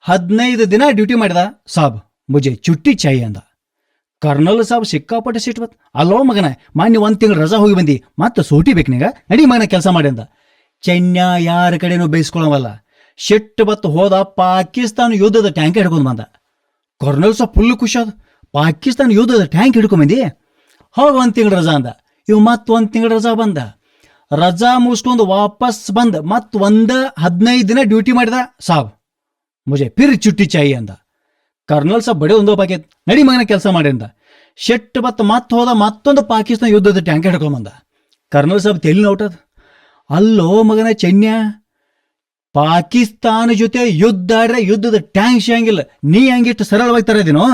15 ದಿನ ಡ್ಯೂಟಿ ಮಾಡಿದ. ಸಾಬ್ ಮುಜೆ ಚುಟ್ಟಿ ಚಾಯಿ ಅಂದ. ಕರ್ನಲ್ ಸಾಬ್ ಸಿಕ್ಕಾಪಟ್ಟೆ ಸಿಟ್ಟು ಬತ್. ಅಲ್ಲೋ ಮಗನ, ಮಾನ್ಯ 1 ತಿಂಗಳು ರಜಾ ಹೋಗಿ ಬಂದಿ, ಮತ್ತೆ ಸೂಟಿ ಬೇಕು ನೀಗ, ನಡಿ ಮಗನ ಕೆಲಸ ಮಾಡಿ ಅಂದ. ಚೆನ್ಯಾ ಯಾರ ಕಡೆನೂ ಬೈಸ್ಕೊಳ್ಳವಲ್ಲ. ಸಿಟ್ಟು ಬತ್ತು ಹೋದ. ಪಾಕಿಸ್ತಾನ ಯುದ್ಧದ ಟ್ಯಾಂಕ್ ಹಿಡ್ಕೊಂಡು ಬಂದ. ಕರ್ನಲ್ ಸಾಬ್ ಫುಲ್ ಖುಷಿ ಆದ. ಪಾಕಿಸ್ತಾನ ಯುದ್ಧದ ಟ್ಯಾಂಕ್ ಹಿಡ್ಕೊಂಬಂದಿ, ಹೋಗ 1 ತಿಂಗಳು ರಜಾ ಅಂದ. ಇವು ಮತ್ತೆ 1 ತಿಂಗಳು ರಜಾ ಬಂದ. ರಜಾ ಮುಗಿಸ್ಕೊಂಡು ವಾಪಸ್ ಬಂದ. ಮತ್ತೆ 15 ದಿನ ಡ್ಯೂಟಿ ಮಾಡಿದ. ಸಾಬ್ ಮುಜೆ ಫಿರ್ ಚುಟ್ಟಿ ಚಾಯಿ ಅಂದ. ಕರ್ನಲ್ ಸಾಬ್ ಬಡೆ ಒಂದೋ ಪಾಕೆಟ್, ನಡಿ ಮಗನ ಕೆಲಸ ಮಾಡಿ ಅಂದ. ಶೆಟ್ ಬತ್ ಮತ್ತೆ ಹೋದ. ಮತ್ತೊಂದು ಪಾಕಿಸ್ತಾನ ಯುದ್ಧದ ಟ್ಯಾಂಕ್ ಹಿಡ್ಕೊಂಬಂದ. ಕರ್ನಲ್ ಸಾಬ್ ತೆಲಿ ನೋಟದ. ಅಲ್ಲೋ ಮಗನ ಚೆನ್ಯಾ, ಪಾಕಿಸ್ತಾನ ಜೊತೆ ಯುದ್ಧ ಆಡ್ರೆ ಯುದ್ಧದ ಟ್ಯಾಂಕ್ ಸಿಗಂಗಿಲ್ಲ, ನೀ ಹಂಗಿಷ್ಟು ಸರಳವಾಗಿ ತರೋದೇನೋ?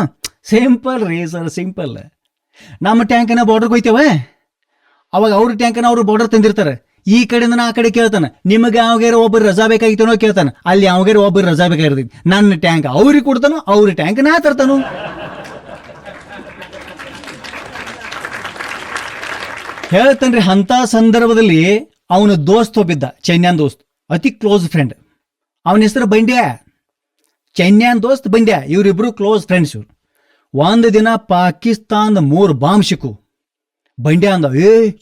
ಸಿಂಪಲ್ ರೀ ಸರ್, ಸಿಂಪಲ್. ನಮ್ಮ ಟ್ಯಾಂಕನ್ನ ಬಾರ್ಡರ್ಗೆ ಹೋಯ್ತೇವ, ಅವಾಗ ಅವ್ರ ಟ್ಯಾಂಕನ್ನ ಅವ್ರು ಬಾರ್ಡರ್ ತಂದಿರ್ತಾರೆ. ಈ ಕಡೆಯಿಂದ ಆ ಕಡೆ ಕೇಳ್ತಾನೆ, ನಿಮಗೆ ಯಾವಾಗಾರ ಒಬ್ಬರು ರಜಾ ಬೇಕಾಗಿತ್ತನೋ ಕೇಳ್ತಾನೆ. ಅಲ್ಲಿ ಯಾವಾಗಾರ ಒಬ್ಬರು ರಜಾ ಬೇಕಾಗಿರ್ತೈತಿ. ನನ್ನ ಟ್ಯಾಂಕ್ ಅವ್ರಿಗೆ ಕೊಡ್ತಾನೋ, ಅವ್ರ ಟ್ಯಾಂಕ್ ನಾ ತರ್ತಾನು. ಹೇಳ್ತೇನ್ರಿ, ಅಂತ ಸಂದರ್ಭದಲ್ಲಿ ಅವನ ದೋಸ್ತ್ ಒಬ್ಬಿದ್ದ, ಚೈನ್ಯಾನ್ ದೋಸ್ತ್, ಅತಿ ಕ್ಲೋಸ್ ಫ್ರೆಂಡ್. ಅವನ ಹೆಸರು ಬಂಡ್ಯ. ಚೈನ್ಯಾನ್ ದೋಸ್ತ್ ಬಂದ್ಯ, ಇವರಿಬ್ರು ಕ್ಲೋಸ್ ಫ್ರೆಂಡ್ಸ್. ಇವ್ರು ಒಂದು ದಿನ ಪಾಕಿಸ್ತಾನದ 3 ಬಾಂಬ್ ಸಿಕ್ಕು. ಬಂಡ್ಯ ಅಂದ,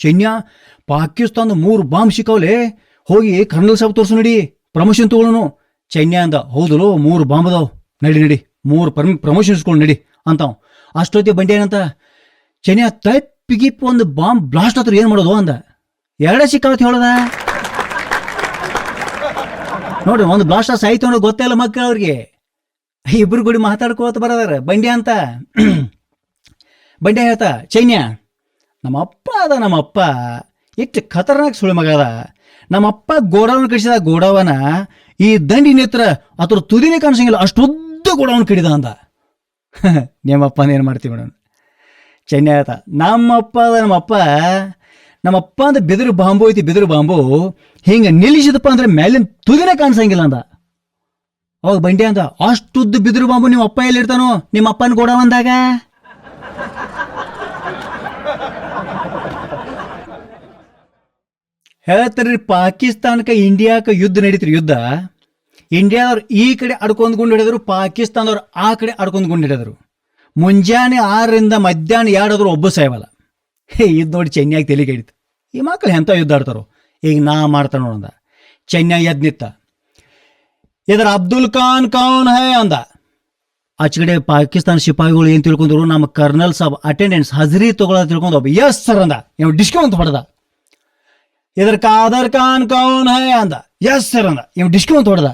ಚೈನ್ಯಾ, ಪಾಕಿಸ್ತಾನದ 3 ಬಾಂಬ್ ಸಿಕ್ಕವ್ಲೆ, ಹೋಗಿ ಕರ್ನಲ್ ಸಾಬ್ ತೋರ್ಸು, ನಡಿ, ಪ್ರಮೋಷನ್ ತಗೊಳ್ಳೋನು. ಚೈನ್ಯಾ ಅಂದ, ಹೌದಲ್ಲೋ 3 ಬಾಂಬ್ ಅದಾವ, ನಡಿ 3 ಪ್ರಮೋಷನ್ ಇಸ್ಕೊಂಡು ನಡಿ ಅಂತಾವ್. ಅಷ್ಟೊತ್ತಿ ಬಂಡ್ಯ ಏನಂತ, ಚೈನ್ಯಾ ತಪ್ಪಿಗಿಪ್ಪ ಒಂದು ಬಾಂಬ್ ಬ್ಲಾಸ್ಟ್ ಆತ್ರ ಏನ್ ಮಾಡೋದು ಅಂದ. 2 ಸಿಕ್ಕಾವತ್ ಹೇಳದ ನೋಡ್ರಿ, ಒಂದು ಬ್ಲಾಸ್ಟ್ ಆಯ್ತು ಅನ್ನೋದು ಗೊತ್ತೇ ಇಲ್ಲ ಮಕ್ಕಳು ಅವ್ರಿಗೆ. ಇಬ್ರು ಗುಡಿ ಮಾತಾಡ್ಕೋತ ಬರದಾರ. ಬಂಡ್ಯ ಅಂತ ಬಂಡ್ಯ ಹೇಳ್ತಾ, ಚೈನ್ಯಾ, ನಮ್ಮಪ್ಪ ಎಷ್ಟು ಖತರ್ನಾಕ್ ಸುಳಿ ಮಗ ಅದ. ನಮ್ಮಪ್ಪ ಗೋಡವನ್ ಕಡಿಸಿದ, ಗೋಡವನ ಈ ದಂಡಿ ನೇತ್ರ ಅದ್ರ ತುದಿನೇ ಕಾಣಿಸಂಗಿಲ್ಲ, ಅಷ್ಟುದ್ದ ಗೋಡವನ್ ಕಡಿದ ಅಂದ. ನಿಮ್ಮಪ್ಪನ ಏನು ಮಾಡ್ತೀವಿ ಮೇಡಮ್? ಚೈನ್ಯಾ ಹೇಳ್ತಾ, ನಮ್ಮಪ್ಪ ಅಂದ್ರೆ ಬೆದರು ಬಾಂಬು ಐತಿ, ಬೆದರು ಬಾಂಬು ಹಿಂಗೆ ನಿಲ್ಲಿಸಿದಪ್ಪ ಅಂದ್ರೆ ಮೇಲಿನ ತುದಿನೇ ಕಾಣಿಸಂಗಿಲ್ಲ ಅಂದ. ಅವಾಗ ಬಂಡ್ಯ ಅಂತ, ಅಷ್ಟುದ್ದು ಬಿದಿರು ಬಾಂಬು ನಿಮ್ಮ ಅಪ್ಪ ಎಲ್ಲಿ ಇರ್ತಾನೋ, ನಿಮ್ಮ ಅಪ್ಪನ ಗೋಡವಂದಾಗ? ಹೇಳ್ತಾರ್ರಿ, ಪಾಕಿಸ್ತಾನಕ್ಕೆ ಇಂಡಿಯಾಕ್ಕೆ ಯುದ್ಧ ನಡೀತ್ರಿ. ಯುದ್ಧ ಇಂಡಿಯಾದವ್ರು ಈ ಕಡೆ ಅಡ್ಕೊಂಡ್ ಗುಂಡು ಹಿಡಿದ್ರು, ಪಾಕಿಸ್ತಾನದವ್ರು ಆ ಕಡೆ ಅಡ್ಕೊಂಡ್ ಗುಂಡು ಹಿಡಿದ್ರು. ಮುಂಜಾನೆ 6ರಿಂದ ಮಧ್ಯಾಹ್ನ 2 ಒಬ್ಬ ಸಾಯವಲ್ಲ. ಇದು ನೋಡಿ ಚೈನ್ಯಾಗ ತೆಲಿಗೆ ಹಿಡಿತು, ಈ ಮಕ್ಳು ಎಂತ ಯುದ್ಧ ಆಡ್ತಾರೋ, ಈಗ ನಾ ಮಾಡ್ತಾನ ನೋಡಂದ. ಚೈನ್ಯಾ ಎದ್ ನಿತ್ತ, ಇದರ ಅಬ್ದುಲ್ ಖಾನ್ ಕೌನ್ ಹೈ ಅಂದ. ಆಚೆ ಪಾಕಿಸ್ತಾನ ಸಿಪಾಯಿಗಳು ಏನ್ ತಿಳ್ಕೊಂಡ್ರು, ನಮ್ಮ ಕರ್ನಲ್ ಸಾಬ್ ಅಟೆಂಡೆನ್ಸ್ ಹಜರಿ ತಗೊಳ್ಳೋದು ತಿಳ್ಕೊಂಡು ಒಬ್ಬ ಎಸ್ ಸರ್ ಅಂದ, ಇವ್ ಡಿಸ್ಕೌಂಟ್ ಹೊಡೆದ. ಇದರ ಕಾದರ್ ಖಾನ್ ಕೌನ್ ಹೈ ಅಂದ, ಎಸ್ ಸರ್ ಅಂದ, ಇವ್ ಡಿಸ್ಕೌಂಟ್ ಹೊಡೆದ.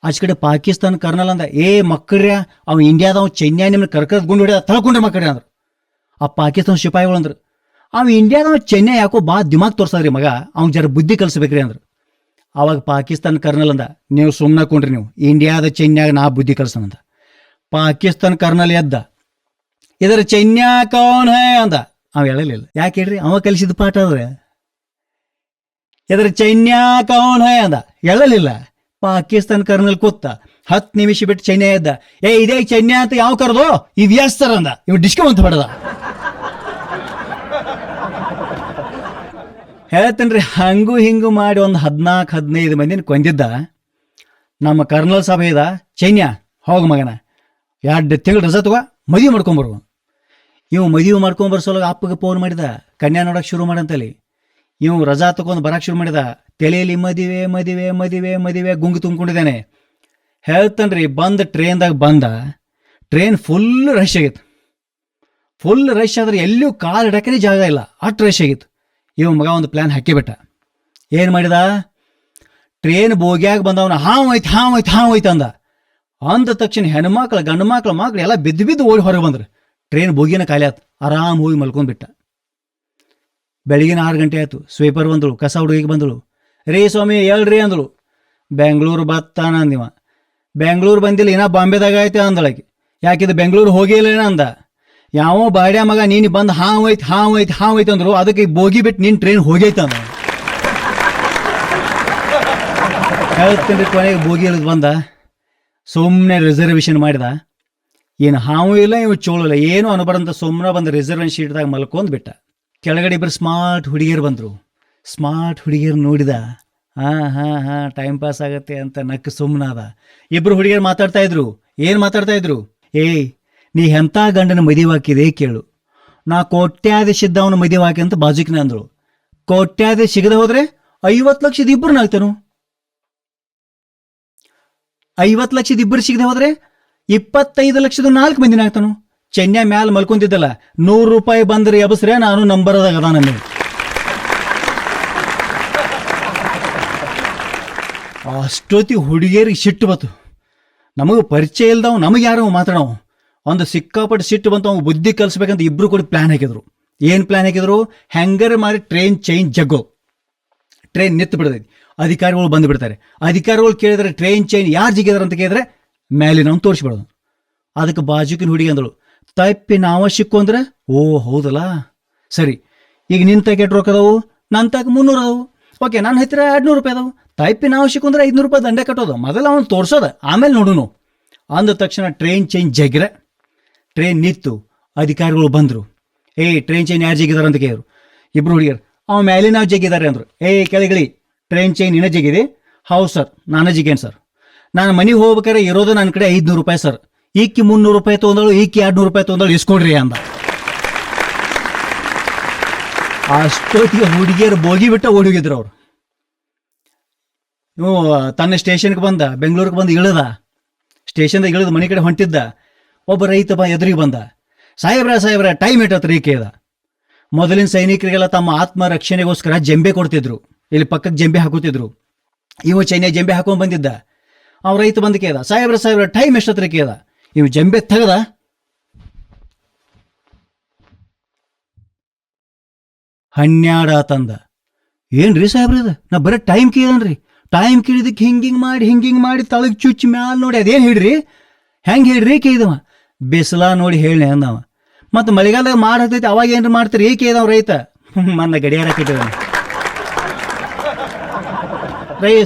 ಆಚೆ ಪಾಕಿಸ್ತಾನ ಕರ್ನಲ್ ಅಂದ, ಮಕ್ಕಳ್ಯ, ಅವ್ ಇಂಡಿಯಾದವ್ ಚೈನ್ಯಾ ನಿಮ್ನ ಕರ್ಕದ್ ಗುಂಡು ಹೊಡೆದ, ತಳ್ಕೊಂಡ್ರೆ ಮಕ್ಕಳ್ರಿ ಅಂದ್ರು. ಆ ಪಾಕಿಸ್ತಾನ ಸಿಪಾಯಿಗಳು ಅಂದ್ರು, ಅವ್ ಇಂಡಿಯಾದವ್ ಚೈನ್ಯಾ ಯಾಕೋ ಬಾ ದಿಮಾಗ್ ತೋರ್ಸದ್ರಿ ಮಗ, ಅವ್ನ್ ಜರ ಬುದ್ಧಿ ಕಲಿಸ್ಬೇಕ್ರಿ ಅಂದ್ರು. ಅವಾಗ ಪಾಕಿಸ್ತಾನ ಕರ್ನಲ್ ಅಂದ, ನೀವು ಸುಮ್ಮನೆ ಕೊಂಡ್ರಿ, ನೀವು ಇಂಡಿಯಾದ ಚೈನ್ಯಾಗ ನಾ ಬುದ್ಧಿ ಕಲ್ಸನಂದ. ಪಾಕಿಸ್ತಾನ ಕರ್ನಲ್ ಎದ್ದ, ಇದರ ಚೈನ್ಯಾ ಕೌನ್ ಹೈ ಅಂದ. ಅವ ಹೇಳಲಿಲ್ಲ, ಯಾಕೆ ಹೇಳ್ರಿ, ಅವ ಕಲಿಸಿದ ಪಾಠ ಅದ್ರೆ. ಇದರ ಚೈನ್ಯಾ ಕೌನ್ ಹೈ ಅಂದ, ಹೇಳಲಿಲ್ಲ. ಪಾಕಿಸ್ತಾನ ಕರ್ನಲ್ ಕೂತ 10 ನಿಮಿಷ ಬಿಟ್ಟು ಚೈನ್ಯಾ ಎದ್ದ, ಇದೇ ಚೈನ್ಯಾ ಅಂತ ಯಾವ ಕರೆದು ಇವ್ ಎಸ್ ಸರ್ ಅಂದ, ಇವ್ ಡಿಸ್ಕೌಂಟ್ ಹೊಡೆದ. ಹೇಳ್ತೇನ್ರಿ, ಹಂಗೂ ಹಿಂಗೂ ಮಾಡಿ ಒಂದು 14-15 ಮಂದಿನ ಕೊಂದಿದ್ದ. ನಮ್ಮ ಕರ್ನಲ್ ಸಾಬ್ ಇದ, ಚೈನ್ಯಾ ಹೋಗ ಮಗನ, 2 ತಿಂಗಳು ರಜಾ ತಗೋ, ಮದುವೆ ಮಾಡ್ಕೊಂಬರು. ಇವ್ ಮದುವೆ ಮಾಡ್ಕೊಂಬರ್ಸೋಲಾಗ ಅಪ್ಪಗೆ ಫೋನ್ ಮಾಡಿದ, ಕನ್ಯಾ ನೋಡಕ್ ಶುರು ಮಾಡಂತಲ್ಲಿ. ಇವ್ ರಜಾ ತಗೊಂಡು ಬರಕ್ ಶುರು ಮಾಡಿದ, ತಲೆಯಲ್ಲಿ ಮದುವೆ ಮದುವೆ ಮದುವೆ ಮದುವೆ ಗುಂಗು ತುಂಬಿಕೊಂಡಿದ್ದಾನೆ. ಹೇಳ್ತೇನ್ರಿ, ಬಂದ ಟ್ರೈನ್ದಾಗ ಬಂದ, ಟ್ರೈನ್ ಫುಲ್ ರಶ್ ಆಗಿತ್ತು. ಫುಲ್ ರಶ್ ಆದ್ರೆ ಎಲ್ಲೂ ಕಾಲು ಇಡಕ್ಕನೇ ಜಾಗ ಇಲ್ಲ, ಅಷ್ಟು ರಶ್ ಆಗಿತ್ತು. ಇವ್ ಮಗ ಒಂದು ಪ್ಲಾನ್ ಹಾಕಿಬಿಟ್ಟ. ಏನು ಮಾಡಿದ, ಟ್ರೈನ್ ಬೋಗ್ಯಾಗ ಬಂದವನ ಹಾವೈತೆ ಅಂದ ತಕ್ಷಣ ಹೆಣ್ಮಕ್ಳು ಗಂಡು ಮಕ್ಳು ಎಲ್ಲ ಬಿದ್ದು ಓಡಿ ಹೊರಗೆ ಬಂದ್ರು. ಟ್ರೈನ್ ಬೋಗಿನ ಖಾಲಿ ಆಯ್ತು, ಆರಾಮ್ ಹೋಗಿ ಮಲ್ಕೊಂಡ್ಬಿಟ್ಟ. ಬೆಳಗಿನ 6 ಗಂಟೆ ಆಯ್ತು, ಸ್ವೀಪರ್ ಬಂದಳು, ಕಸ ಹುಡುಗಿಗೆ ಬಂದಳು. ರೇ ಸ್ವಾಮಿ ಹೇಳ್ರಿ ಅಂದಳು. ಬೆಂಗಳೂರು ಬತ್ತಾನ ಅಂದಿವ. ಬೆಂಗಳೂರು ಬಂದಿಲ್ಲ, ಏನೋ ಬಾಂಬೆದಾಗ ಐತೆ ಅಂದಳಕ್ಕೆ. ಯಾಕಿದು ಬೆಂಗಳೂರು ಹೋಗಿಲ್ಲ ಅಂದ. ಯಾವ ಬಾಡ್ಯಾ ಮಗ ನೀನು ಬಂದು ಹಾವೈತೆ ಅಂದ್ರು, ಅದಕ್ಕೆ ಬೋಗಿ ಬಿಟ್ಟು ನಿನ್ನ ಟ್ರೈನ್ ಹೋಗೈತ ಅಂದ. ಹೇಳ್ತೀನಿ, ಕೊನೆಗೆ ಬೋಗಿ ಇಳಿದು ಬಂದ, ಸುಮ್ಮನೆ ರಿಸರ್ವೇಷನ್ ಮಾಡಿದ. ಏನು ಹಾವು ಇಲ್ಲ, ಇವು ಚೋಳು ಇಲ್ಲ, ಏನು ಅನ್ಬಾರಂತ ಸುಮ್ಮನೆ ಬಂದು ರಿಸರ್ವೇಷನ್ ಶೀಟ್ದಾಗ ಮಲ್ಕೊಂಡ್ ಬಿಟ್ಟ. ಕೆಳಗಡೆ ಇಬ್ಬರು ಸ್ಮಾರ್ಟ್ ಹುಡುಗಿಯರು ಬಂದರು. ಸ್ಮಾರ್ಟ್ ಹುಡುಗಿಯರು ನೋಡಿದ, ಹಾ ಟೈಮ್ ಪಾಸ್ ಆಗತ್ತೆ ಅಂತ ನಕ್ಕು ಸುಮ್ಮನಾದ. ಇಬ್ರು ಹುಡುಗಿಯರು ಮಾತಾಡ್ತಾ ಇದ್ರು. ಏನು ಮಾತಾಡ್ತಾ ಇದ್ರು, ನೀ ಎಂಥ ಗಂಡನ ಮದುವೆ ಹಾಕಿದೆ ಕೇಳು, ನಾ ಕೋಟ್ಯಾಧೀಶ ಇದ್ದವನ ಮದುವೆ ಹಾಕಿ ಅಂತ ಬಾಜುಕಿನ ಅಂದ್ರು. ಕೋಟ್ಯಾಧೀಶ ಸಿಗದೆ ಹೋದ್ರೆ 50 ಲಕ್ಷದ ಇಬ್ಬರು ನಾಗ್ತಾನು. 50 ಲಕ್ಷದ ಇಬ್ಬರು ಸಿಗದೆ ಹೋದ್ರೆ 25 ಲಕ್ಷದ 4 ಮಂದಿನ ಆಗ್ತಾನು. ಚೆನ್ನೈ ಮ್ಯಾಲ ಮಲ್ಕೊಂತಿದ್ದಲ್ಲ, 100 ರೂಪಾಯಿ ಬಂದ್ರೆ ಎಬಸ್ರೆ ನಾನು ನಂಬರದಾಗ ಅದ ನಮಗೆ. ಅಷ್ಟೊತ್ತಿ ಹುಡುಗಿಯರಿಗೆ ಸಿಟ್ಟು ಬತ್ತು. ನಮಗೆ ಪರಿಚಯ ಇಲ್ದವ್ ನಮಗೆ ಯಾರೋ ಮಾತಾಡವ. ಒಂದು ಸಿಕ್ಕಾಪಟ್ಟು ಸಿಟ್ಟು ಬಂತು. ಅವ್ನು ಬುದ್ಧಿ ಕಲಿಸ್ಬೇಕಂತ ಇಬ್ರು ಕೂಡ ಪ್ಲಾನ್ ಹಾಕಿದ್ರು. ಏನು ಪ್ಲಾನ್ ಹಾಕಿದ್ರು, ಹ್ಯಾಂಗರ್ ಮಾರಿ ಟ್ರೈನ್ ಚೈನ್ ಜಗ್ಗೋ, ಟ್ರೈನ್ ನಿತ್ತು ಬಿಡ್ತೈತಿ. ಅಧಿಕಾರಿಗಳು ಬಂದು ಬಿಡ್ತಾರೆ. ಅಧಿಕಾರಿಗಳು ಕೇಳಿದ್ರೆ ಟ್ರೈನ್ ಚೈನ್ ಯಾರು ಜಿಗಿದಾರ ಅಂತ ಕೇಳಿದ್ರೆ ಮೇಲಿನವ್ನು ತೋರಿಸ್ಬಿಡೋದು. ಅದಕ್ಕೆ ಬಾಜುಕಿನ ಹುಡುಗಿ ಅಂದಳು, ತಪ್ಪಿ ನಾವ ಸಿಕ್ಕು ಅಂದ್ರೆ, ಹೌದಲ್ಲ ಸರಿ, ಈಗ ನಿನ್ ತಗ ಎಷ್ಟು ರೊಕ್ಕ ಅದಾವು, ನನ್ನ ತಗ 300 ಅದಾವು, ಓಕೆ ನನ್ನ ಹತ್ತಿರ 200 ರೂಪಾಯಿ ಅದಾವು. ತಪ್ಪಿ ನಾವು ಸಿಕ್ಕು ಅಂದ್ರೆ 500 ರೂಪಾಯಿ ದಂಡ ಕಟ್ಟೋದು, ಮೊದಲು ಅವನು ತೋರ್ಸೋದ, ಆಮೇಲೆ ನೋಡುನು ಅಂದ ತಕ್ಷಣ ಟ್ರೈನ್ ಚೈನ್ ಜಗ್ರೆ. ಟ್ರೈನ್ ನಿತ್ತು. ಅಧಿಕಾರಿಗಳು ಬಂದರು. ಟ್ರೈನ್ ಚೈನ್ ಯಾರು ಜಿಗಿದಾರ ಅಂತ ಕೇಳಿದ್ರು. ಇಬ್ರು ಹುಡುಗಿಯರು, ಅವ ಮ್ಯಾಲಿನ ನಾವು ಜಗ್ಗಿದ್ದಾರೆ ಅಂದರು. ಕೆಳಗಿಳಿ, ಟ್ರೈನ್ ಚೈನ್ ಇನ್ನೂ ಜಗ್ಗಿದೆ. ಹೌದು ಸರ್, ನಾನು ಜಿಗೇನು ಸರ್. ನಾನು ಮನೆಗೆ ಹೋಗ್ಬೇಕಾದ್ರೆ ಇರೋದು ನನ್ನ ಕಡೆ 500 ರೂಪಾಯಿ ಸರ್. ಈಕಿ 300 ರೂಪಾಯಿ ತೊಗೊಂಡಳು, ಈಕಿ 200 ರೂಪಾಯಿ ತೊಗೊಂಡಳು, ಇಸ್ಕೊಡ್ರಿ ಅಂದ. ಅಷ್ಟೊತ್ತಿಗೆ ಹುಡುಗಿಯರು ಬೋಗಿ ಬಿಟ್ಟ ಓಡಿ ಹೋಗಿದ್ರು ಅವ್ರು. ಇವು ತನ್ನ ಸ್ಟೇಷನ್ಗೆ ಬಂದ, ಬೆಂಗಳೂರಿಗೆ ಬಂದು ಇಳಿದ. ಸ್ಟೇಷನ್ದಾಗ ಇಳಿದು ಮನೆ ಕಡೆ ಹೊಂಟಿದ್ದ. ಒಬ್ಬ ರೈತ ಎದುರಿಗೆ ಬಂದ. ಸಾಹೇಬ್ರ ಟೈಮ್ ಇಟ್ಟತ್ರಿ ಕೇಳ್ದ. ಮೊದಲಿನ ಸೈನಿಕರಿಗೆಲ್ಲ ತಮ್ಮ ಆತ್ಮ ರಕ್ಷಣೆಗೋಸ್ಕರ ಜಂಬೆ ಕೊಡ್ತಿದ್ರು, ಇಲ್ಲಿ ಪಕ್ಕಕ್ಕೆ ಜಂಬೆ ಹಾಕುತ್ತಿದ್ರು. ಇವು ಚೈನ್ಯ ಜಂಬೆ ಹಾಕೊಂಡ್ ಬಂದಿದ್ದ. ಅವ್ ರೈತ ಬಂದು ಕೇಳ್ದ, ಸಾಹೇಬ್ರ ಟೈಮ್ ಎಷ್ಟತ್ರ ಕೇಳ್ದ. ಇವು ಜಂಬೆ ತೆಗದ 12 ಆತಂದ. ಏನ್ರಿ ಸಾಹೇಬ್ರದ, ನಾ ಬರೀ ಟೈಮ್ ಕೇಳನ್ರಿ. ಟೈಮ್ ಕೇಳಿದಕ್ಕೆ ಹಿಂಗಿಂಗ್ ಮಾಡಿ ತಳಗ್ ಚುಚ್ಚಿ ಮ್ಯಾಲ ನೋಡಿ ಅದೇನು ಹೇಳ್ರಿ, ಹೆಂಗೆ ಹೇಳ್ರಿ ಕೇಳಿದವ. ಬಿಸಿಲ ನೋಡಿ ಹೇಳಿ ಅಂದವ. ಮತ್ತು ಮಳೆಗಾಲದಾಗ ಮಾಡತೈತಿ, ಅವಾಗ ಏನ್ರಿ ಮಾಡ್ತೀರಿ ಕೇಳಿದವ ರೈತ. ಮನ್ನ ಗಡಿಯಾರ ಕೆಟ್ಟಿದ.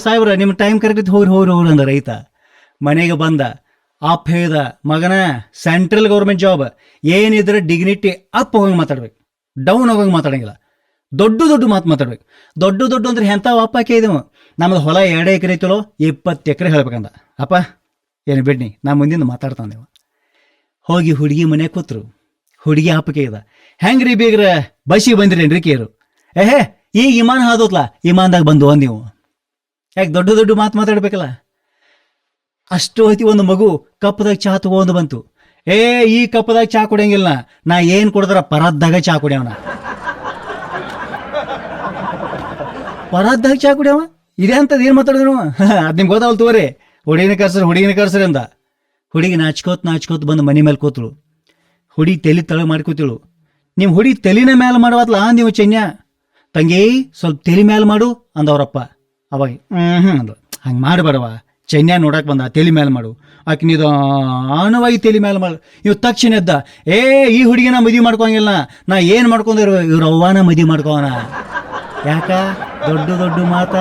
ಸಾಹೇಬ್ರ ನಿಮ್ಮ ಟೈಮ್ ಕರೆಕ್ಟ್ ಹೋಗ್ರಿ ಅಂದ ರೈತ. ಮನೆಗೆ ಬಂದ. ಅಪ್ಪ ಹೇಳ್ದ, ಮಗನ ಸೆಂಟ್ರಲ್ ಗೌರ್ಮೆಂಟ್ ಜಾಬ್ ಏನಿದ್ರೆ ಡಿಗ್ನಿಟಿ ಅಪ್ ಹೋಗಂಗೆ ಮಾತಾಡ್ಬೇಕು, ಡೌನ್ ಹೋಗಂಗೆ ಮಾತಾಡಂಗಿಲ್ಲ. ದೊಡ್ಡ ಮಾತು ಮಾತಾಡ್ಬೇಕು. ದೊಡ್ಡ ಅಂದ್ರೆ ಎಂಥ ಅಪ್ಪ ಕೇಳಿದೆವು. ನಮ್ಮದು ಹೊಲ 2 ಎಕರೆ ಐತಲೋ 20 ಎಕರೆ ಹೇಳ್ಬೇಕಂದ. ಅಪ್ಪ ಏನು ಬಿಡ್ನಿ, ನಾ ಮುಂದಿಂದ ಮಾತಾಡ್ತಾನೆ. ಹೋಗಿ ಹುಡುಗಿ ಮನೆ ಕೂತ್ರು. ಹುಡುಗಿ ಅಪ್ಪ ಕೇಳ್ದ, ಹೆಂಗ್ರಿ ಬೀಗ್ರ ಬಸ್ಸಿಗೆ ಬಂದಿರೇನ್ರಿ ಕೇರು. ಈಗ ಇಮಾನ್ ಹಾದೋತ್ಲ, ಇಮಾನ್ದಾಗ ಬಂದು ನೀವು ಯಾಕೆ ದೊಡ್ಡ ಮಾತು ಮಾತಾಡ್ಬೇಕಲ್ಲ. ಅಷ್ಟು ಹೊತ್ತಿ ಒಂದು ಮಗು ಕಪ್ಪದಾಗ ಚಹಾ ತಗೊಂಡು ಬಂತು. ಈ ಕಪ್ಪದಾಗ ಚಹಾ ಕುಡಿಯಂಗಿಲ್ಲ, ನಾ ಏನು ಕುಡಿದ್ರ ಪರದ್ದಾಗ ಚಹಾ ಕುಡಿಯವನ. ಪರದ್ದಾಗ ಚಹಾ ಕುಡಿಯವ ಇದೇ ಅಂತದ್ ಏನು ಮಾತಾಡಿದ್ರು. ಅದು ನಿಮ್ಗೆ ಗೊತ್ತಾವಲ್ ತೋರಿ. ಹುಡುಗಿನ ಕರ್ಸ್ರಿ ಅಂದ. ಹುಡುಗಿ ನಾಚ್ಕೋತ್ ಬಂದು ಮನೆ ಮೇಲೆ ಕೂತಳು. ಹುಡುಗಿ ತಲೆ ತಳಗೆ ಮಾಡ್ಕೋತಿಳು. ನಿಮ್ಮ ಹುಡುಗಿ ತಲೆನ ಮೇಲೆ ಮಾಡುವತ್ಲ ನೀವು ಚೆನ್ಯ. ತಂಗಿ ಸ್ವಲ್ಪ ತಲೆ ಮೇಲೆ ಮಾಡು ಅಂದವ್ರಪ್ಪ. ಅವಾಗ ಅಂದ್ರು, ಹಂಗೆ ಮಾಡಬೇಡವ, ಚೆನ್ಯ ನೋಡಕ್ಕೆ ಬಂದ, ತಲೆ ಮೇಲೆ ಮಾಡು. ಆಕೆ ನಿಧಾನವಾಗಿ ತಲೆ ಮೇಲೆ ಮಾಡು. ಇವ್ ತಕ್ಷಣ ಎದ್ದ, ಈ ಹುಡುಗಿನ ಮದುವೆ ಮಾಡ್ಕೋಂಗಿಲ್ಲ, ನಾ ಏನು ಮಾಡ್ಕೊಂಡಿರೋ ಇವ್ರ ಅವ್ವನ ಮದುವೆ ಮಾಡ್ಕೋಣ. ಯಾಕ ದೊಡ್ಡ ಮಾತ.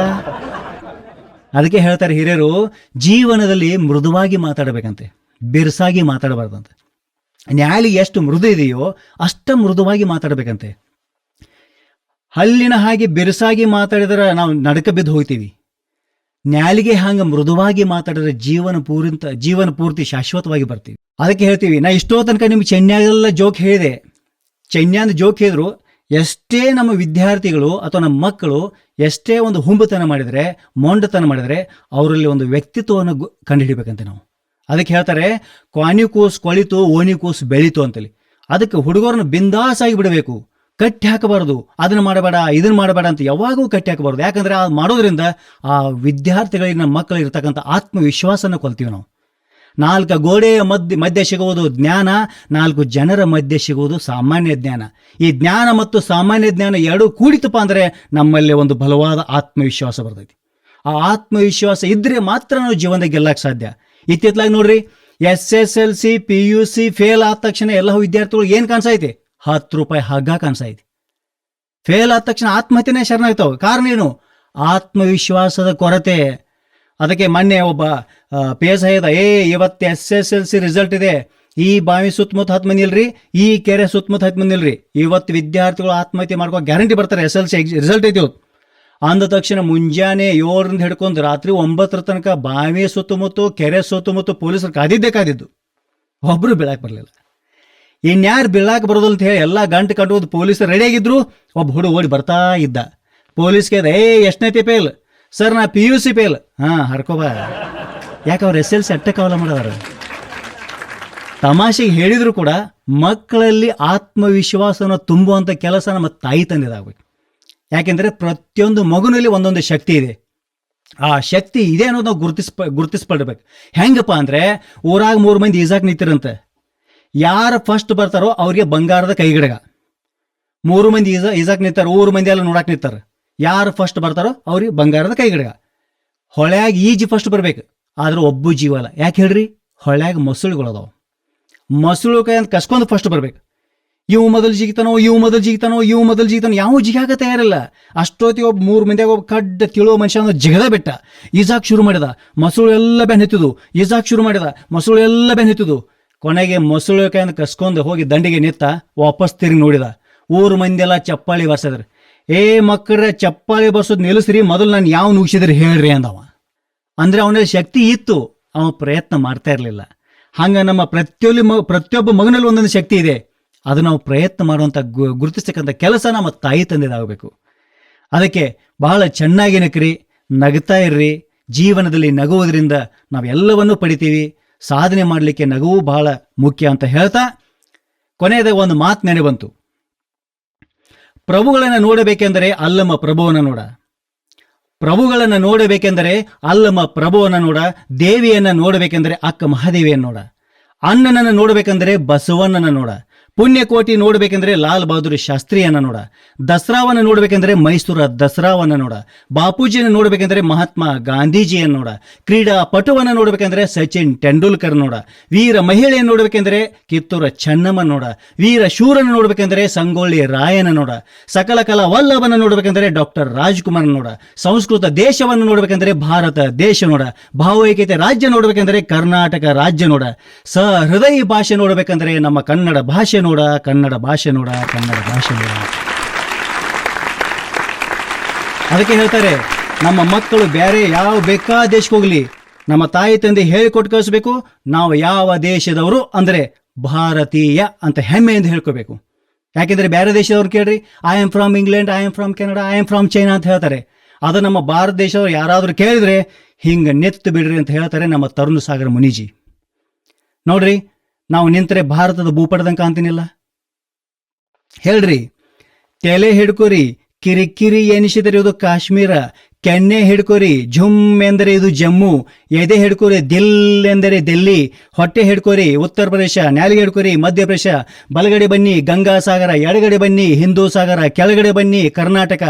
ಅದಕ್ಕೆ ಹೇಳ್ತಾರೆ ಹಿರಿಯರು, ಜೀವನದಲ್ಲಿ ಮೃದುವಾಗಿ ಮಾತಾಡಬೇಕಂತೆ, ಬಿರ್ಸಾಗಿ ಮಾತಾಡಬಾರ್ದಂತೆ. ನ್ಯಾಲಿ ಎಷ್ಟು ಮೃದು ಇದೆಯೋ ಅಷ್ಟ ಮೃದುವಾಗಿ ಮಾತಾಡಬೇಕಂತೆ. ಹಲ್ಲಿನ ಹಾಗೆ ಬಿರುಸಾಗಿ ಮಾತಾಡಿದ್ರೆ ನಾವು ನಡಕ ಬಿದ್ದು ಹೋಗ್ತೀವಿ. ನ್ಯಾಲಿಗೆ ಹಂಗೆ ಮೃದುವಾಗಿ ಮಾತಾಡಿದ್ರೆ ಜೀವನ ಪೂರ್ತಿ ಶಾಶ್ವತವಾಗಿ ಬರ್ತೀವಿ. ಅದಕ್ಕೆ ಹೇಳ್ತೀವಿ, ನಾ ಇಷ್ಟೋ ತನಕ ನಿಮ್ಗೆ ಚೆನ್ಯಾಗೆಲ್ಲ ಜೋಕ್ ಹೇಳಿದೆ. ಚೆನ್ಯಾಂದ ಜೋಕ್ ಹೇಳಿದ್ರು ಎಷ್ಟೇ ನಮ್ಮ ವಿದ್ಯಾರ್ಥಿಗಳು ಅಥವಾ ನಮ್ಮ ಮಕ್ಕಳು ಎಷ್ಟೇ ಒಂದು ಹುಂಬತನ ಮಾಡಿದರೆ, ಮೊಂಡತನ ಮಾಡಿದರೆ, ಅವರಲ್ಲಿ ಒಂದು ವ್ಯಕ್ತಿತ್ವವನ್ನು ಕಂಡುಹಿಡಿಬೇಕಂತೆ ನಾವು. ಅದಕ್ಕೆ ಹೇಳ್ತಾರೆ, ಕ್ವಾನಿ ಕೂಸು ಕೊಳಿತು, ಓಣಿ ಕೂಸು ಬೆಳೀತು ಅಂತೇಳಿ. ಅದಕ್ಕೆ ಹುಡುಗರನ್ನು ಬಿಂದಾಸಾಗಿ ಬಿಡಬೇಕು, ಕಟ್ಟಿ ಹಾಕಬಾರ್ದು. ಅದನ್ನ ಮಾಡಬೇಡ, ಇದನ್ನ ಮಾಡಬೇಡ ಅಂತ ಯಾವಾಗೂ ಕಟ್ಟಿ ಹಾಕಬಾರ್ದು. ಯಾಕಂದ್ರೆ ಅದು ಮಾಡೋದ್ರಿಂದ ಆ ವಿದ್ಯಾರ್ಥಿಗಳಿಗೆ, ನಮ್ಮ ಮಕ್ಕಳಿಗೆ ಇರ್ತಕ್ಕಂಥ ಆತ್ಮವಿಶ್ವಾಸನ ಕೊಲ್ತೀವಿ ನಾವು. 4 ಗೋಡೆಯ ಮಧ್ಯೆ ಸಿಗುವುದು ಜ್ಞಾನ, 4 ಜನರ ಮಧ್ಯೆ ಸಿಗುವುದು ಸಾಮಾನ್ಯ ಜ್ಞಾನ. ಈ ಜ್ಞಾನ ಮತ್ತು ಸಾಮಾನ್ಯ ಜ್ಞಾನ ಎರಡೂ ಕೂಡಿತಪ್ಪ ಅಂದರೆ ನಮ್ಮಲ್ಲಿ ಒಂದು ಬಲವಾದ ಆತ್ಮವಿಶ್ವಾಸ ಬರ್ತೈತಿ. ಆ ಆತ್ಮವಿಶ್ವಾಸ ಇದ್ರೆ ಮಾತ್ರ ನಾವು ಜೀವನದಾಗ ಗೆಲ್ಲಕ್ಕೆ ಸಾಧ್ಯ. ಇತ್ತಿತ್ತಲಾಗಿ ನೋಡ್ರಿ, SSLC PUC ಫೇಲ್ ಆದ ತಕ್ಷಣ ಎಲ್ಲ ವಿದ್ಯಾರ್ಥಿಗಳು ಏನು ಕಾಣಿಸೈತಿ? 10 ರೂಪಾಯಿ ಹಗ್ಗ ಕಾಣಿಸೈತಿ. ಫೇಲ್ ಆದ ತಕ್ಷಣ ಆತ್ಮಹತ್ಯೆನೇ ಶರಣಾಗ್ತಾವೆ. ಕಾರಣ ಏನು? ಆತ್ಮವಿಶ್ವಾಸದ ಕೊರತೆ. ಅದಕ್ಕೆ ಮೊನ್ನೆ ಒಬ್ಬ PSI ಹೇಳ್ದ, ಇವತ್ತು SSLC ರಿಸಲ್ಟ್ ಇದೆ, ಈ ಬಾವಿ ಸುತ್ತಮುತ್ತ 10 ಮಂದಿ ಇಲ್ರಿ, ಈ ಕೆರೆ ಸುತ್ತಮುತ್ತ 10 ಮಂದಿ ಇಲ್ರಿ, ಇವತ್ತು ವಿದ್ಯಾರ್ಥಿಗಳು ಆತ್ಮಹತ್ಯೆ ಮಾಡ್ಕೋ ಗ್ಯಾರಂಟಿ ಬರ್ತಾರೆ, SSLC ರಿಸಲ್ಟ್ ಐತಿ ಇವತ್ತು ಅಂದ ತಕ್ಷಣ ಮುಂಜಾನೆ 7ರಿಂದ ಹಿಡ್ಕೊಂಡು ರಾತ್ರಿ 9 ತನಕ ಬಾವಿ ಸುತ್ತಮುತ್ತ ಕೆರೆ ಸುತ್ತಮುತ್ತ ಪೊಲೀಸರು ಕಾದಿದ್ದು. ಒಬ್ರು ಬೀಳಾಕ್ ಬರಲಿಲ್ಲ. ಇನ್ಯಾರು ಬೀಳಾಕ್ ಬರೋದಿಲ್ಲ ಅಂತ ಹೇಳಿ ಎಲ್ಲ ಗಂಟು ಕಟ್ಟುವುದು ಪೊಲೀಸರು ರೆಡಿಯಾಗಿದ್ರು. ಒಬ್ಬ ಹುಡುಗ ಓಡಿ ಬರ್ತಾ ಇದ್ದ. ಪೊಲೀಸ್ಗೆ ಎಷ್ಟನೇತಿ ಫೇಲ್? ಸರ್ ನಾ PUC ಫೇಲ್. ಹರ್ಕೋಬಾ. ಯಾಕೆ ಅವ್ರು SSLC ಅಟ್ಟಕ್ಕಾವಲ್ಲ ಮಾಡೋದಾರ. ತಮಾಷೆಗೆ ಹೇಳಿದ್ರು ಕೂಡ ಮಕ್ಕಳಲ್ಲಿ ಆತ್ಮವಿಶ್ವಾಸನ ತುಂಬುವಂಥ ಕೆಲಸ ನಮ್ಮ ತಾಯಿ ತಂದೆದಾಗಬೇಕು. ಯಾಕೆಂದರೆ ಪ್ರತಿಯೊಂದು ಮಗುನಲ್ಲಿ ಒಂದೊಂದು ಶಕ್ತಿ ಇದೆ. ಆ ಶಕ್ತಿ ಇದೆ ಅನ್ನೋದು ನಾವು ಗುರುತಿಸ್ಪಡ್ಬೇಕು. ಹೆಂಗಪ್ಪ ಅಂದರೆ, ಊರಾಗ 3 ಮಂದಿ ಈಜಾಕ್ ನಿಂತಿರಂತೆ. ಯಾರು ಫಸ್ಟ್ ಬರ್ತಾರೋ ಅವ್ರಿಗೆ ಬಂಗಾರದ ಕೈಗಿಡಗ. 3 ಮಂದಿ ಈಜಾಕ್ ನಿಂತಾರೆ, 3 ಮಂದಿ ಎಲ್ಲ ನೋಡಕ್ಕೆ ನಿಂತಾರೆ. ಯಾರು ಫಸ್ಟ್ ಬರ್ತಾರೋ ಅವ್ರಿಗೆ ಬಂಗಾರದ ಕೈಗಿಡಗ. ಹೊಳ್ಯಾಗ ಈಜಿ ಫಸ್ಟ್ ಬರ್ಬೇಕು, ಆದ್ರೆ ಒಬ್ಬ ಜೀವ ಅಲ್ಲ. ಯಾಕೆ ಹೇಳ್ರಿ? ಹೊಳ್ಯಾಗ ಮೊಸಳುಗಳದಾವ. ಮೊಸಳು ಕೈ ಅಂತ ಕಸ್ಕೊಂಡು ಫಸ್ಟ್ ಬರ್ಬೇಕು. ಇವು ಮೊದಲು ಜಿಗಿತಾನೋ ಯಾವ ಜಿಗಾಕ ತಯಾರಿಲ್ಲ. ಅಷ್ಟೊತ್ತಿಗೆ ಒಬ್ಬ 3 ಮಂದಿಯಾಗ ಒಬ್ಬ ಕಡ್ಡ ತಿಳೋ ಮನುಷ್ಯ ಜಿಗದ ಬಿಟ್ಟ. ಈಜಾಕ್ ಶುರು ಮಾಡಿದ, ಮೊಸಳು ಎಲ್ಲ ಬೆನ್ ಹತ್ತಿದ್ದು. ಈಜಾಕ್ ಶುರು ಮಾಡಿದ, ಮೊಸಳು ಎಲ್ಲ ಬೆನ್ ಹತ್ತಿದ್ದು. ಕೊನೆಗೆ ಮೊಸಳು ಕೈಯಿಂದ ಕಸ್ಕೊಂಡು ಹೋಗಿ ದಂಡಿಗೆ ನಿಂತ. ವಾಪಸ್ ತಿರುಗಿ ನೋಡಿದ. 3 ಮಂದಿ ಎಲ್ಲ ಚಪ್ಪಾಳಿ ಬರ್ಸಿದ್ರು. ಮಕ್ಕಳ ಚಪ್ಪಾಳೆ ಬರ್ಸೋದು ನಿಲ್ಲಿಸ್ರಿ, ಮೊದಲು ನಾನು ಯಾವ ನುಗ್ಸಿದ್ರಿ ಹೇಳ್ರಿ ಅಂದವ. ಅಂದರೆ ಅವನಲ್ಲಿ ಶಕ್ತಿ ಇತ್ತು, ಅವ ಪ್ರಯತ್ನ ಮಾಡ್ತಾ ಇರಲಿಲ್ಲ. ಹಂಗೆ ನಮ್ಮ ಪ್ರತಿಯೊಬ್ಬ ಮಗನಲ್ಲಿ ಒಂದೊಂದು ಶಕ್ತಿ ಇದೆ, ಅದು ನಾವು ಪ್ರಯತ್ನ ಮಾಡುವಂಥ ಗುರುತಿಸ್ತಕ್ಕಂಥ ಕೆಲಸ ನಮ್ಮ ತಾಯಿ ತಂದೆದಾಗಬೇಕು. ಅದಕ್ಕೆ ಬಹಳ ಚೆನ್ನಾಗಿ ನಕ್ರಿ, ನಗ್ತಾ ಇರ್ರಿ. ಜೀವನದಲ್ಲಿ ನಗುವುದರಿಂದ ನಾವೆಲ್ಲವನ್ನೂ ಪಡಿತೀವಿ. ಸಾಧನೆ ಮಾಡಲಿಕ್ಕೆ ನಗುವು ಬಹಳ ಮುಖ್ಯ ಅಂತ ಹೇಳ್ತಾ ಕೊನೆಯದಾಗ ಒಂದು ಮಾತು ನೆನೆ ಬಂತು. ಪ್ರಭುಗಳನ್ನು ನೋಡಬೇಕೆಂದರೆ ಅಲ್ಲಮ್ಮ ಪ್ರಭುವನ್ನ ನೋಡ, ಪ್ರಭುಗಳನ್ನು ನೋಡಬೇಕೆಂದರೆ ಅಲ್ಲಮ್ಮ ಪ್ರಭುವನ್ನ ನೋಡ, ದೇವಿಯನ್ನ ನೋಡಬೇಕೆಂದರೆ ಅಕ್ಕ ಮಹಾದೇವಿಯನ್ನು ನೋಡ, ಅಣ್ಣನನ್ನು ನೋಡಬೇಕೆಂದರೆ ಬಸವಣ್ಣನ ನೋಡ, ಪುಣ್ಯಕೋಟಿ ನೋಡಬೇಕೆಂದ್ರೆ ಲಾಲ್ ಬಹದ್ದೂರ್ ಶಾಸ್ತ್ರಿಯನ್ನ ನೋಡ, ದಸರಾವನ್ನು ನೋಡಬೇಕೆಂದ್ರೆ ಮೈಸೂರ ದಸರಾವನ್ನ ನೋಡ, ಬಾಪೂಜಿಯನ್ನು ನೋಡಬೇಕೆಂದ್ರೆ ಮಹಾತ್ಮ ಗಾಂಧೀಜಿಯನ್ನು ನೋಡ, ಕ್ರೀಡಾ ಪಟುವನ್ನು ನೋಡಬೇಕೆಂದ್ರೆ ಸಚಿನ್ ತೆಂಡೂಲ್ಕರ್ ನೋಡ, ವೀರ ಮಹಿಳೆಯನ್ನು ನೋಡಬೇಕೆಂದ್ರೆ ಕಿತ್ತೂರ ಚೆನ್ನಮ್ಮ ನೋಡ, ವೀರ ಶೂರನ್ನು ನೋಡಬೇಕೆಂದ್ರೆ ಸಂಗೊಳ್ಳಿ ರಾಯನ ನೋಡ, ಸಕಲ ಕಲಾ ವಲ್ಲಭನ ನೋಡಬೇಕೆಂದ್ರೆ ಡಾಕ್ಟರ್ ರಾಜ್ಕುಮಾರ್ ನೋಡ, ಸಂಸ್ಕೃತ ದೇಶವನ್ನು ನೋಡಬೇಕೆಂದ್ರೆ ಭಾರತ ದೇಶ ನೋಡ, ಭಾವೈಕ್ಯತೆ ರಾಜ್ಯ ನೋಡಬೇಕೆಂದ್ರೆ ಕರ್ನಾಟಕ ರಾಜ್ಯ ನೋಡ, ಸಹೃದಯ ಭಾಷೆ ನೋಡಬೇಕೆಂದ್ರೆ ನಮ್ಮ ಕನ್ನಡ ಭಾಷೆ ನೋಡ, ಕನ್ನಡ ಭಾಷೆ ನೋಡ, ಕನ್ನಡ ಭಾಷೆ ನೋಡ. ಅದಕ್ಕೆ ಹೇಳ್ತಾರೆ, ನಮ್ಮ ಮಕ್ಕಳು ಬೇರೆ ಯಾವ ಬೇಕಾದ ದೇಶಕ್ಕೆ ಹೋಗ್ಲಿ, ನಮ್ಮ ತಾಯಿ ತಂದೆ ಹೇಳಿಕೊಟ್ಟು ಕಳಿಸ್ಬೇಕು, ನಾವು ಯಾವ ದೇಶದವರು ಅಂದರೆ ಭಾರತೀಯ ಅಂತ ಹೆಮ್ಮೆಯಿಂದ ಹೇಳ್ಕೋಬೇಕು. ಯಾಕೆಂದ್ರೆ ಬೇರೆ ದೇಶದವ್ರು ಕೇಳ್ರಿ, I am from England, I am from Canada, I am from China ಅಂತ ಹೇಳ್ತಾರೆ. ಅದು ನಮ್ಮ ಭಾರತ ದೇಶದವ್ರು ಯಾರಾದರೂ ಕೇಳಿದ್ರೆ ಹಿಂಗೆ ನೆತ್ತು ಬಿಡ್ರಿ ಅಂತ ಹೇಳ್ತಾರೆ ನಮ್ಮ ತರುಣ ಸಾಗರ ಮುನಿಜಿ. ನೋಡ್ರಿ, ನಾವು ನಿಂತರೆ ಭಾರತದ ಭೂಪಟದಂಗೆ ಕಾಣ್ತೀನಿಲ್ಲ. ಹೇಳ್ರಿ, ತೆಲೆ ಹಿಡ್ಕೋರಿ, ಕಿರಿಕಿರಿ ಎನಿಸಿದರೆ ಇದು ಕಾಶ್ಮೀರ, ಕೆನ್ನೆ ಹಿಡ್ಕೋರಿ, ಝುಮ್ ಎಂದರೆ ಇದು ಜಮ್ಮು, ಎದೆ ಹಿಡ್ಕೋರಿ, ದಿಲ್ ಎಂದರೆ ದಿಲ್ಲಿ, ಹೊಟ್ಟೆ ಹಿಡ್ಕೋರಿ ಉತ್ತರ ಪ್ರದೇಶ, ನ್ಯಾಲಿಗೆ ಹಿಡ್ಕೋರಿ ಮಧ್ಯಪ್ರದೇಶ, ಬಲಗಡೆ ಬನ್ನಿ ಗಂಗಾ ಸಾಗರ, ಎಡಗಡೆ ಬನ್ನಿ ಹಿಂದೂ ಸಾಗರ, ಕೆಳಗಡೆ ಬನ್ನಿ ಕರ್ನಾಟಕ,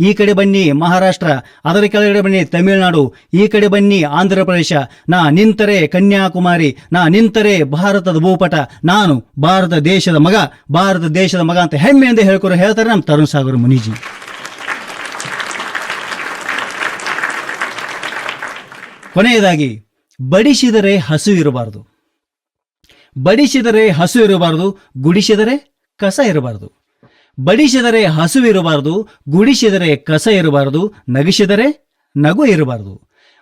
ಈ ಕಡೆ ಬನ್ನಿ ಮಹಾರಾಷ್ಟ್ರ, ಅದರ ಕೆಳಗಡೆ ಬನ್ನಿ ತಮಿಳುನಾಡು, ಈ ಕಡೆ ಬನ್ನಿ ಆಂಧ್ರ ಪ್ರದೇಶ, ನಾ ನಿಂತರೆ ಕನ್ಯಾಕುಮಾರಿ, ನಾ ನಿಂತರೆ ಭಾರತದ ಭೂಪಟ, ನಾನು ಭಾರತ ದೇಶದ ಮಗ, ಭಾರತ ದೇಶದ ಮಗ ಅಂತ ಹೆಮ್ಮೆಯಿಂದ ಹೇಳ್ತಾರೆ ನಮ್ಮ ತರುಣ್ ಸಾಗರ್ ಮುನಿಜಿ. ಕೊನೆಯದಾಗಿ, ಬಡಿಸಿದರೆ ಹಸು ಇರಬಾರದು, ಬಡಿಸಿದರೆ ಹಸು ಇರಬಾರದು, ಗುಡಿಸಿದರೆ ಕಸ ಇರಬಾರದು. ಬಡಿಸಿದರೆ ಹಸು ಇರಬಾರದು, ಗುಡಿಸಿದರೆ ಕಸ ಇರಬಾರದು, ನಗಿಸಿದರೆ ನಗು ಇರಬಾರದು.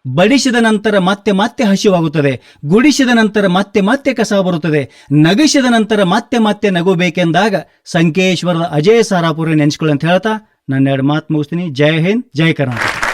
ಬಡಿಸಿದ ನಂತರ ಮತ್ತೆ ಮತ್ತೆ ಹಸಿವಾಗುತ್ತದೆ, ಗುಡಿಸಿದ ನಂತರ ಮತ್ತೆ ಮತ್ತೆ ಕಸ ಬರುತ್ತದೆ, ನಗಿಸಿದ ನಂತರ ಮತ್ತೆ ಮತ್ತೆ ನಗು ಬೇಕೆಂದಾಗ ಸಂಕೇಶ್ವರದ ಅಜಯ್ ಸಾರಾಪುರ ನೆನೆಸ್ಕೊಳ್ಳಿ ಅಂತ ಹೇಳ್ತಾ ನನ್ನ ಎರಡು ಮಾತು ಮುಗಿಸ್ತೀನಿ. ಜೈ ಹಿಂದ್, ಜೈ ಕರ್ನಾಟಕ.